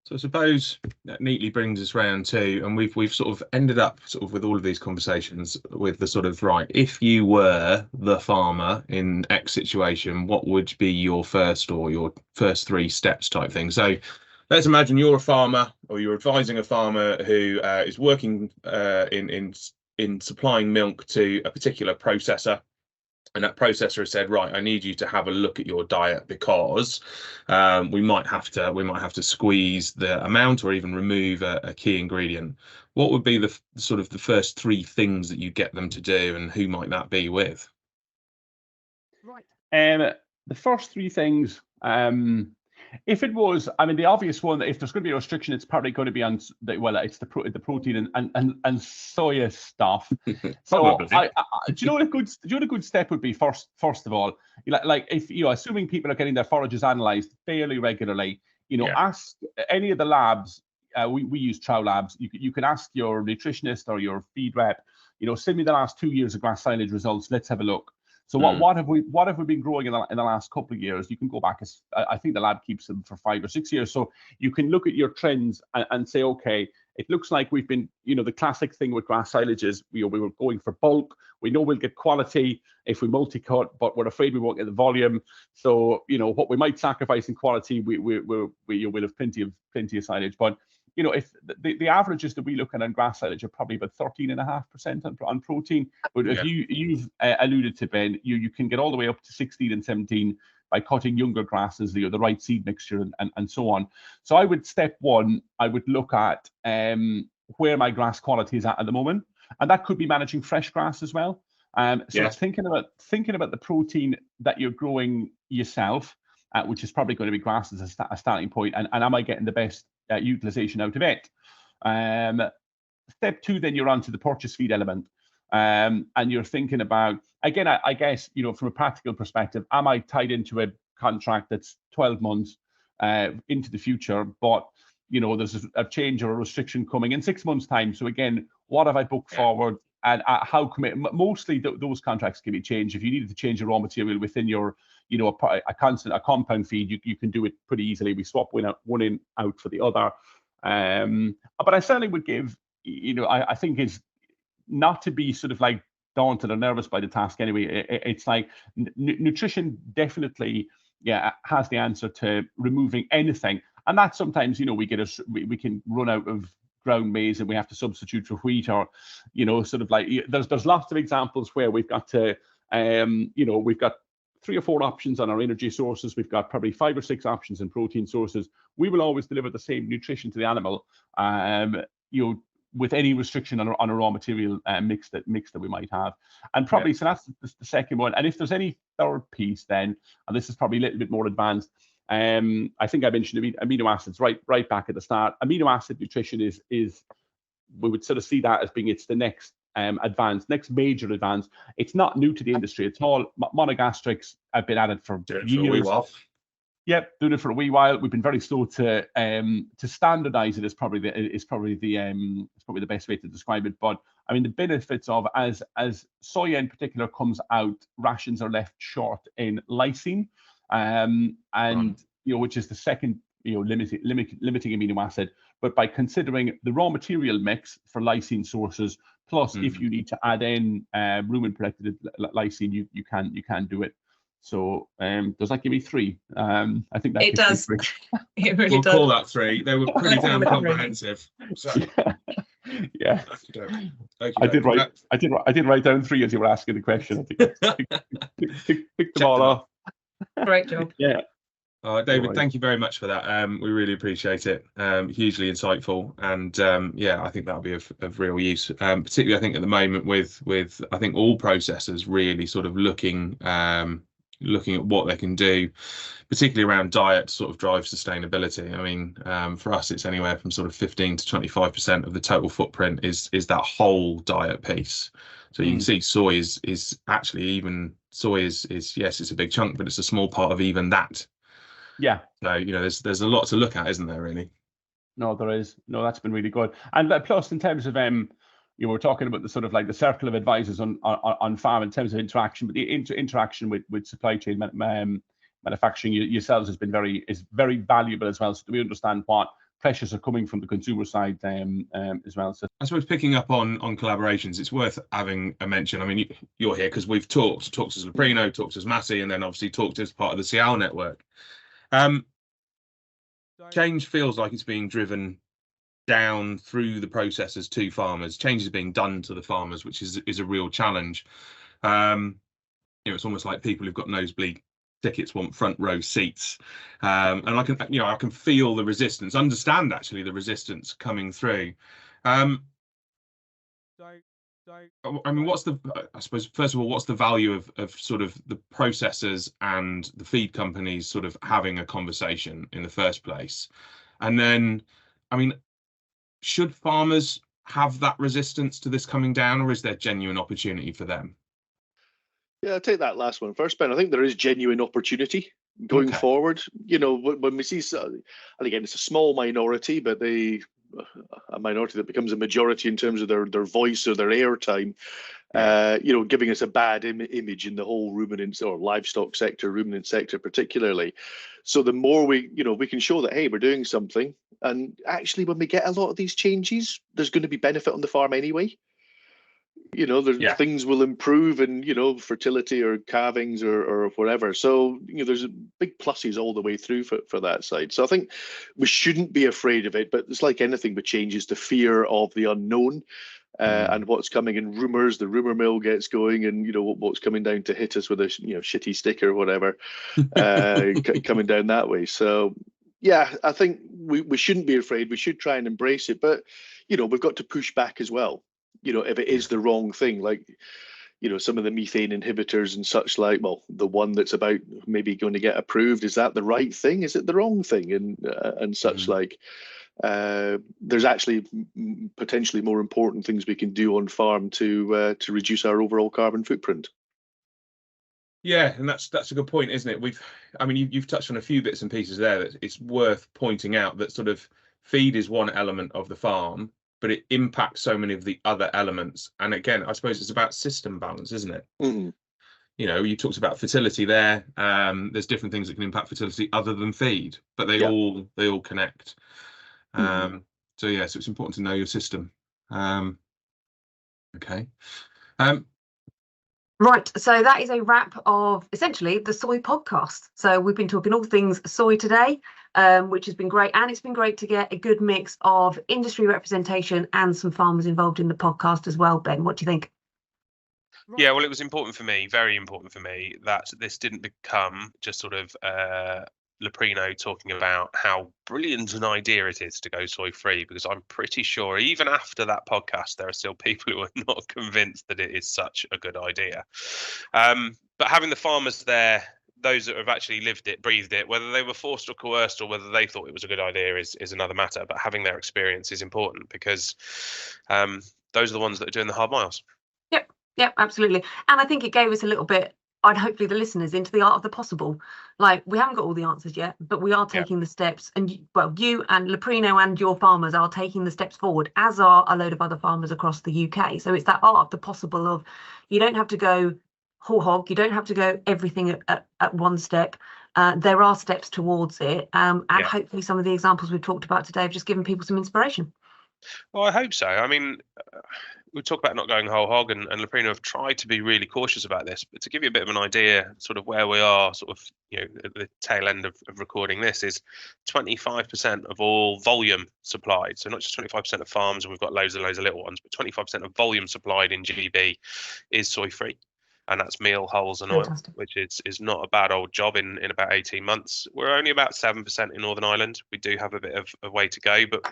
So I suppose that neatly brings us round to, and we've sort of ended up sort of with all of these conversations with the sort of, right, if you were the farmer in X situation, what would be your first 3 steps type thing? So let's imagine you're a farmer, or you're advising a farmer who is working in supplying milk to a particular processor. And that processor has said, right, I need you to have a look at your diet because we might have to squeeze the amount or even remove a key ingredient. What would be the sort of the first 3 things that you get them to do, and who might that be with? Right. The first 3 things. If it was, I mean, the obvious one, if there's going to be a restriction, it's probably going to be on it's the protein and soya stuff. So, do you know what a good step would be? First of all, like if assuming people are getting their forages analysed fairly regularly, ask any of the labs. We use Trouw labs. You can ask your nutritionist or your feed rep. Send me the last 2 years of grass silage results. Let's have a look. So what have we been growing in the last couple of years? You can go back. I think the lab keeps them for 5 or 6 years. So you can look at your trends and say, okay, it looks like we've been, the classic thing with grass silage is we were going for bulk. We know we'll get quality if we multi-cut, but we're afraid we won't get the volume. So what we might sacrifice in quality, we'll have plenty of silage. But if the averages that we look at on grass silage are probably about 13.5% on protein, but as you've alluded to, Ben, you can get all the way up to 16 and 17 by cutting younger grasses, the right seed mixture and so on. So I would, step 1, I would look at where my grass quality is at the moment, and that could be managing fresh grass as well. It's thinking about the protein that you're growing yourself, which is probably going to be grass as a starting point, and am I getting the best utilization out of it? Step 2, then you're on to the purchase feed element, and you're thinking about, again, I guess, from a practical perspective, am I tied into a contract that's 12 months into the future, but there's a change or a restriction coming in 6 months' time? So again, what have I booked forward, and how commit? Mostly those contracts can be changed. If you needed to change a raw material within your a compound feed, you can do it pretty easily. We swap one in out for the other. But I certainly would give, I think it's not to be sort of like daunted or nervous by the task anyway. It's like nutrition definitely has the answer to removing anything. And that sometimes, we can run out of ground maize and we have to substitute for wheat, or, sort of like there's lots of examples where we've got to, we've got 3 or 4 options on our energy sources. We've got probably 5 or 6 options in protein sources. We will always deliver the same nutrition to the animal, with any restriction on a raw material mix that we might have. And probably, so that's the second one. And if there's any third piece, then, and this is probably a little bit more advanced, I think I mentioned amino acids right back at the start. Amino acid nutrition is we would sort of see that as being the next next major advance. It's not new to the industry. It's all monogastrics have been at it for years. Yep, doing it for a wee while. We've been very slow to standardize it. Is probably the best way to describe it. But I mean, the benefits of as soya in particular comes out, rations are left short in lysine, which is the second limiting amino acid. But by considering the raw material mix for lysine sources, plus if you need to add in rumen protected lysine, you can do it. So does that give me 3? I think that it does. It really we'll does. Call that 3. They were pretty damn comprehensive. So. Yeah. I did write down 3 as you were asking the question. I think pick them all off. Great job. Yeah. David, thank you very much for that. We really appreciate it. Hugely insightful, and I think that'll be of real use. Particularly, I think at the moment with I think all processors really sort of looking looking at what they can do, particularly around diet, to sort of drive sustainability. I mean, for us, it's anywhere from sort of 15 to 25% of the total footprint is that whole diet piece. So you can see soy is actually, even soy is yes, it's a big chunk, but it's a small part of even that. Yeah. So, you know, there's a lot to look at, isn't there, really? No, there is. No, that's been really good. And plus, in terms of you were talking about the sort of like the circle of advisors on farm in terms of interaction, but the interaction with supply chain manufacturing yourselves has been very valuable as well. So we understand what pressures are coming from the consumer side as well. So I suppose picking up on collaborations, it's worth having a mention. I mean, you're here because we've talked as Leprino, talked as Massey, and then obviously talked as part of the CL network. Change feels like it's being driven down through the processes to farmers. Change is being done to the farmers, which is a real challenge. You know, it's almost like people who've got nosebleed tickets want front row seats, and I can feel the resistance, understand actually the resistance coming through. I mean, I suppose first of all, what's the value of sort of the processors and the feed companies sort of having a conversation in the first place? And then, I mean, should farmers have that resistance to this coming down, or is there genuine opportunity for them? Yeah, I'll take that last one first, Ben. I think there is genuine opportunity going forward. You know, when we see, and again, it's a small minority, but a minority that becomes a majority in terms of their voice or their airtime, you know, giving us a bad image in the whole ruminant or livestock sector, ruminant sector particularly. So the more we can show that, hey, we're doing something, and actually when we get a lot of these changes, there's going to be benefit on the farm anyway. You know, things will improve, and you know, fertility or calvings or whatever. So you know, there's big pluses all the way through for that side. So I think we shouldn't be afraid of it. But it's like anything with changes, the fear of the unknown and what's coming in rumors. The rumor mill gets going, and you know what's coming down to hit us with a shitty stick or whatever coming down that way. So yeah, I think we shouldn't be afraid. We should try and embrace it. But you know, we've got to push back as well. You know, if it is the wrong thing, like, you know, some of the methane inhibitors and such, like, well, the one that's about maybe going to get approved, is that the right thing? Is it the wrong thing? And such like, there's actually potentially more important things we can do on farm to reduce our overall carbon footprint. Yeah, and that's a good point, isn't it? I mean, you've touched on a few bits and pieces there that it's worth pointing out, that sort of feed is one element of the farm, but it impacts so many of the other elements. And again, I suppose it's about system balance, isn't it? You know, you talked about fertility there. There's different things that can impact fertility other than feed, but they all connect. So yeah, so it's important to know your system. Okay. Right, so that is a wrap of essentially the soy podcast. So we've been talking all things soy today, which has been great. And it's been great to get a good mix of industry representation and some farmers involved in the podcast as well. Ben, what do you think? Yeah, well, it was important for me, very important for me, that this didn't become just sort of Leprino talking about how brilliant an idea it is to go soy free, because I'm pretty sure even after that podcast there are still people who are not convinced that it is such a good idea. But having the farmers there, those that have actually lived it, breathed it, whether they were forced or coerced or whether they thought it was a good idea is another matter, but having their experience is important, because those are the ones that are doing the hard miles. Yep, absolutely. And I think it gave us a little bit, and hopefully the listeners, into the art of the possible. Like, we haven't got all the answers yet, but we are taking the steps. And well, you and Leprino and your farmers are taking the steps forward, as are a load of other farmers across the UK. So it's that art of the possible of, you don't have to go whole hog, you don't have to go everything at one step. There are steps towards it. And hopefully some of the examples we've talked about today have just given people some inspiration. Well, I hope so. I mean, we talk about not going whole hog, and Leprino have tried to be really cautious about this. But to give you a bit of an idea, sort of where we are, sort of, you know, at the tail end of recording this, is 25% of all volume supplied. So not just 25% of farms, and we've got loads and loads of little ones, but 25% of volume supplied in GB is soy free. And that's meal, hulls and oil, which is not a bad old job in about 18 months. We're only about 7% in Northern Ireland. We do have a bit of a way to go, but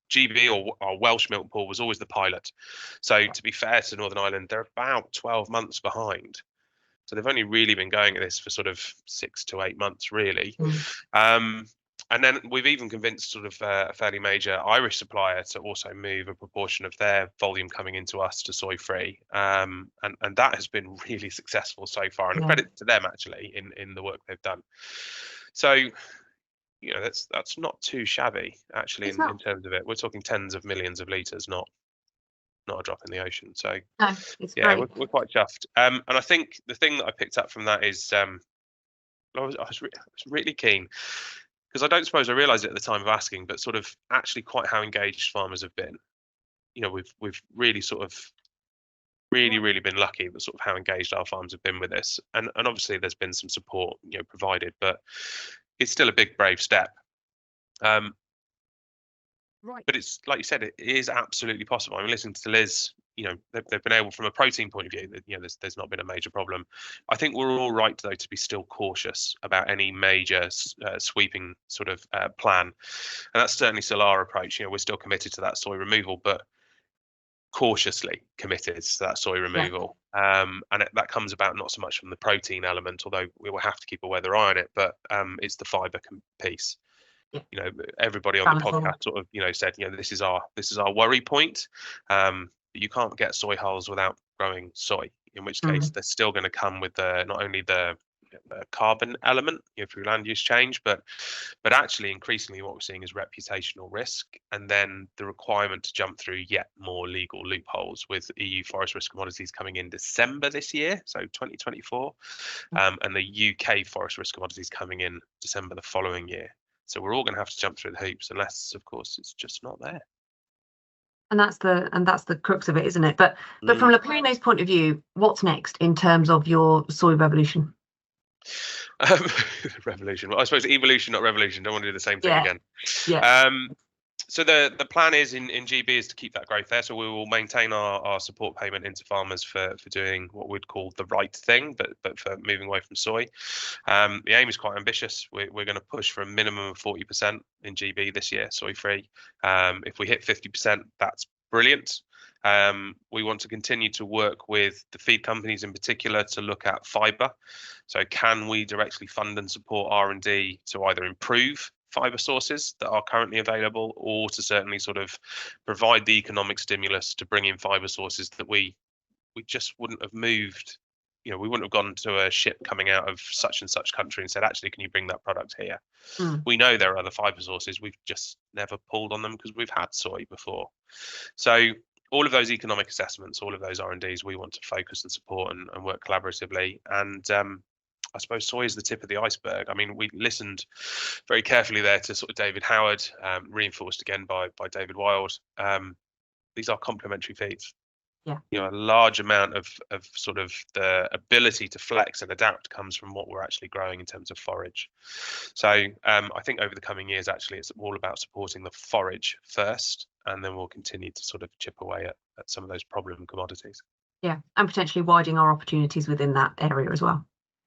GB, or our Welsh milk pool, was always the pilot. So to be fair to Northern Ireland, they're about 12 months behind. So they've only really been going at this for sort of 6 to 8 months, really. And then we've even convinced sort of a fairly major Irish supplier to also move a proportion of their volume coming into us to soy-free. And that has been really successful so far, and a credit to them actually in the work they've done. So, you know, that's not too shabby actually in terms of it. We're talking tens of millions of litres, not a drop in the ocean. So No, it's yeah, great. we're quite chuffed. And I think the thing that I picked up from that is I was really keen, because I don't suppose I realised it at the time of asking, but sort of actually quite how engaged farmers have been. You know, we've really sort of really been lucky with sort of how engaged our farms have been with this, and obviously there's been some support, you know, provided, but it's still a big brave step. Right. But it's like you said, it is absolutely possible. I mean, listening to Liz, you know, they've been able, from a protein point of view, that, you know, there's not been a major problem. I think we're all right though to be still cautious about any major sweeping sort of plan, and that's certainly still our approach. You know, we're still committed to that soy removal, but cautiously committed to that soy removal. And that comes about not so much from the protein element, although we will have to keep a weather eye on it, but it's the fibre piece. You know, everybody on the podcast sort of, you know, said, you know, this is our worry point. But you can't get soy hulls without growing soy, in which case they're still going to come with not only the carbon element, you know, through land use change, but actually increasingly what we're seeing is reputational risk, and then the requirement to jump through yet more legal loopholes, with EU forest risk commodities coming in December this year, so 2024, and the UK forest risk commodities coming in December the following year. So we're all going to have to jump through the hoops, unless, of course, it's just not there. And that's the crux of it, isn't it? But from Leprino's point of view, what's next in terms of your soy revolution? Revolution. Well, I suppose evolution, not revolution. Don't want to do the same thing again. Yeah. So the plan is in GB is to keep that growth there. So we will maintain our support payment into farmers for doing what we'd call the right thing, but for moving away from soy. The aim is quite ambitious. We're going to push for a minimum of 40% in GB this year, soy free. If we hit 50%, that's brilliant. We want to continue to work with the feed companies in particular to look at fibre. So can we directly fund and support R&D to either improve fibre sources that are currently available, or to certainly sort of provide the economic stimulus to bring in fibre sources that we just wouldn't have moved. You know, we wouldn't have gone to a ship coming out of such and such country and said, actually, can you bring that product here? We know there are other fibre sources. We've just never pulled on them because we've had soy before. So all of those economic assessments, all of those R&Ds, we want to focus and support and work collaboratively. And I suppose soy is the tip of the iceberg. I mean, we listened very carefully there to sort of David Howard, reinforced again by David Wild. These are complementary feeds. Yeah. You know, a large amount of sort of the ability to flex and adapt comes from what we're actually growing in terms of forage. So I think over the coming years, actually, it's all about supporting the forage first, and then we'll continue to sort of chip away at some of those problem commodities. Yeah, and potentially widening our opportunities within that area as well.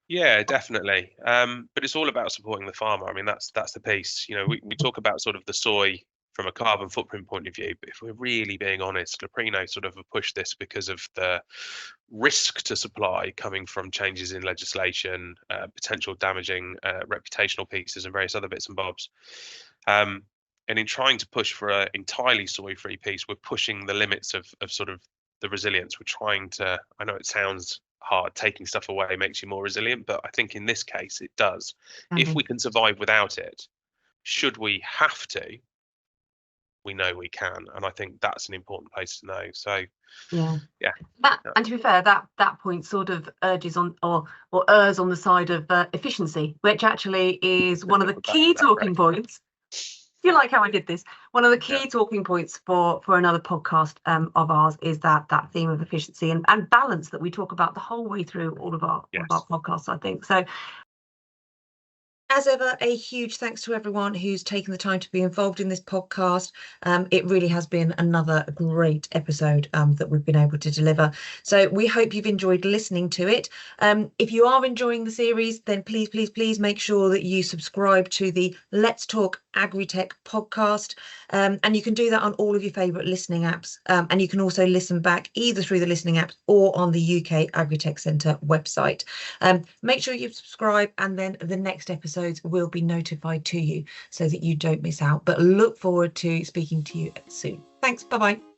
Yeah, definitely. But it's all about supporting the farmer. I mean, that's the piece. You know, we talk about sort of the soy from a carbon footprint point of view, but if we're really being honest, Leprino sort of pushed this because of the risk to supply coming from changes in legislation, potential damaging reputational pieces, and various other bits and bobs. And in trying to push for an entirely soy-free piece, we're pushing the limits of sort of the resilience. We're trying to, I know it sounds hard, taking stuff away makes you more resilient, but I think in this case it does. If we can survive without it, should we have to, we know we can, and I think that's an important place to know. So yeah. And to be fair, that point sort of urges on or errs on the side of efficiency, which actually is one of the key talking points. You like how I did this? One of the key talking points for another podcast of ours is that theme of efficiency and balance that we talk about the whole way through all of our podcasts, I think. So As ever, a huge thanks to everyone who's taken the time to be involved in this podcast. It really has been another great episode that we've been able to deliver. So we hope you've enjoyed listening to it. If you are enjoying the series, then please make sure that you subscribe to the Let's Talk Agri-Tech podcast. And you can do that on all of your favourite listening apps. And you can also listen back either through the listening apps or on the UK Agri-Tech Centre website. Make sure you subscribe, and then the next episodes will be notified to you so that you don't miss out. But look forward to speaking to you soon. Thanks. Bye-bye.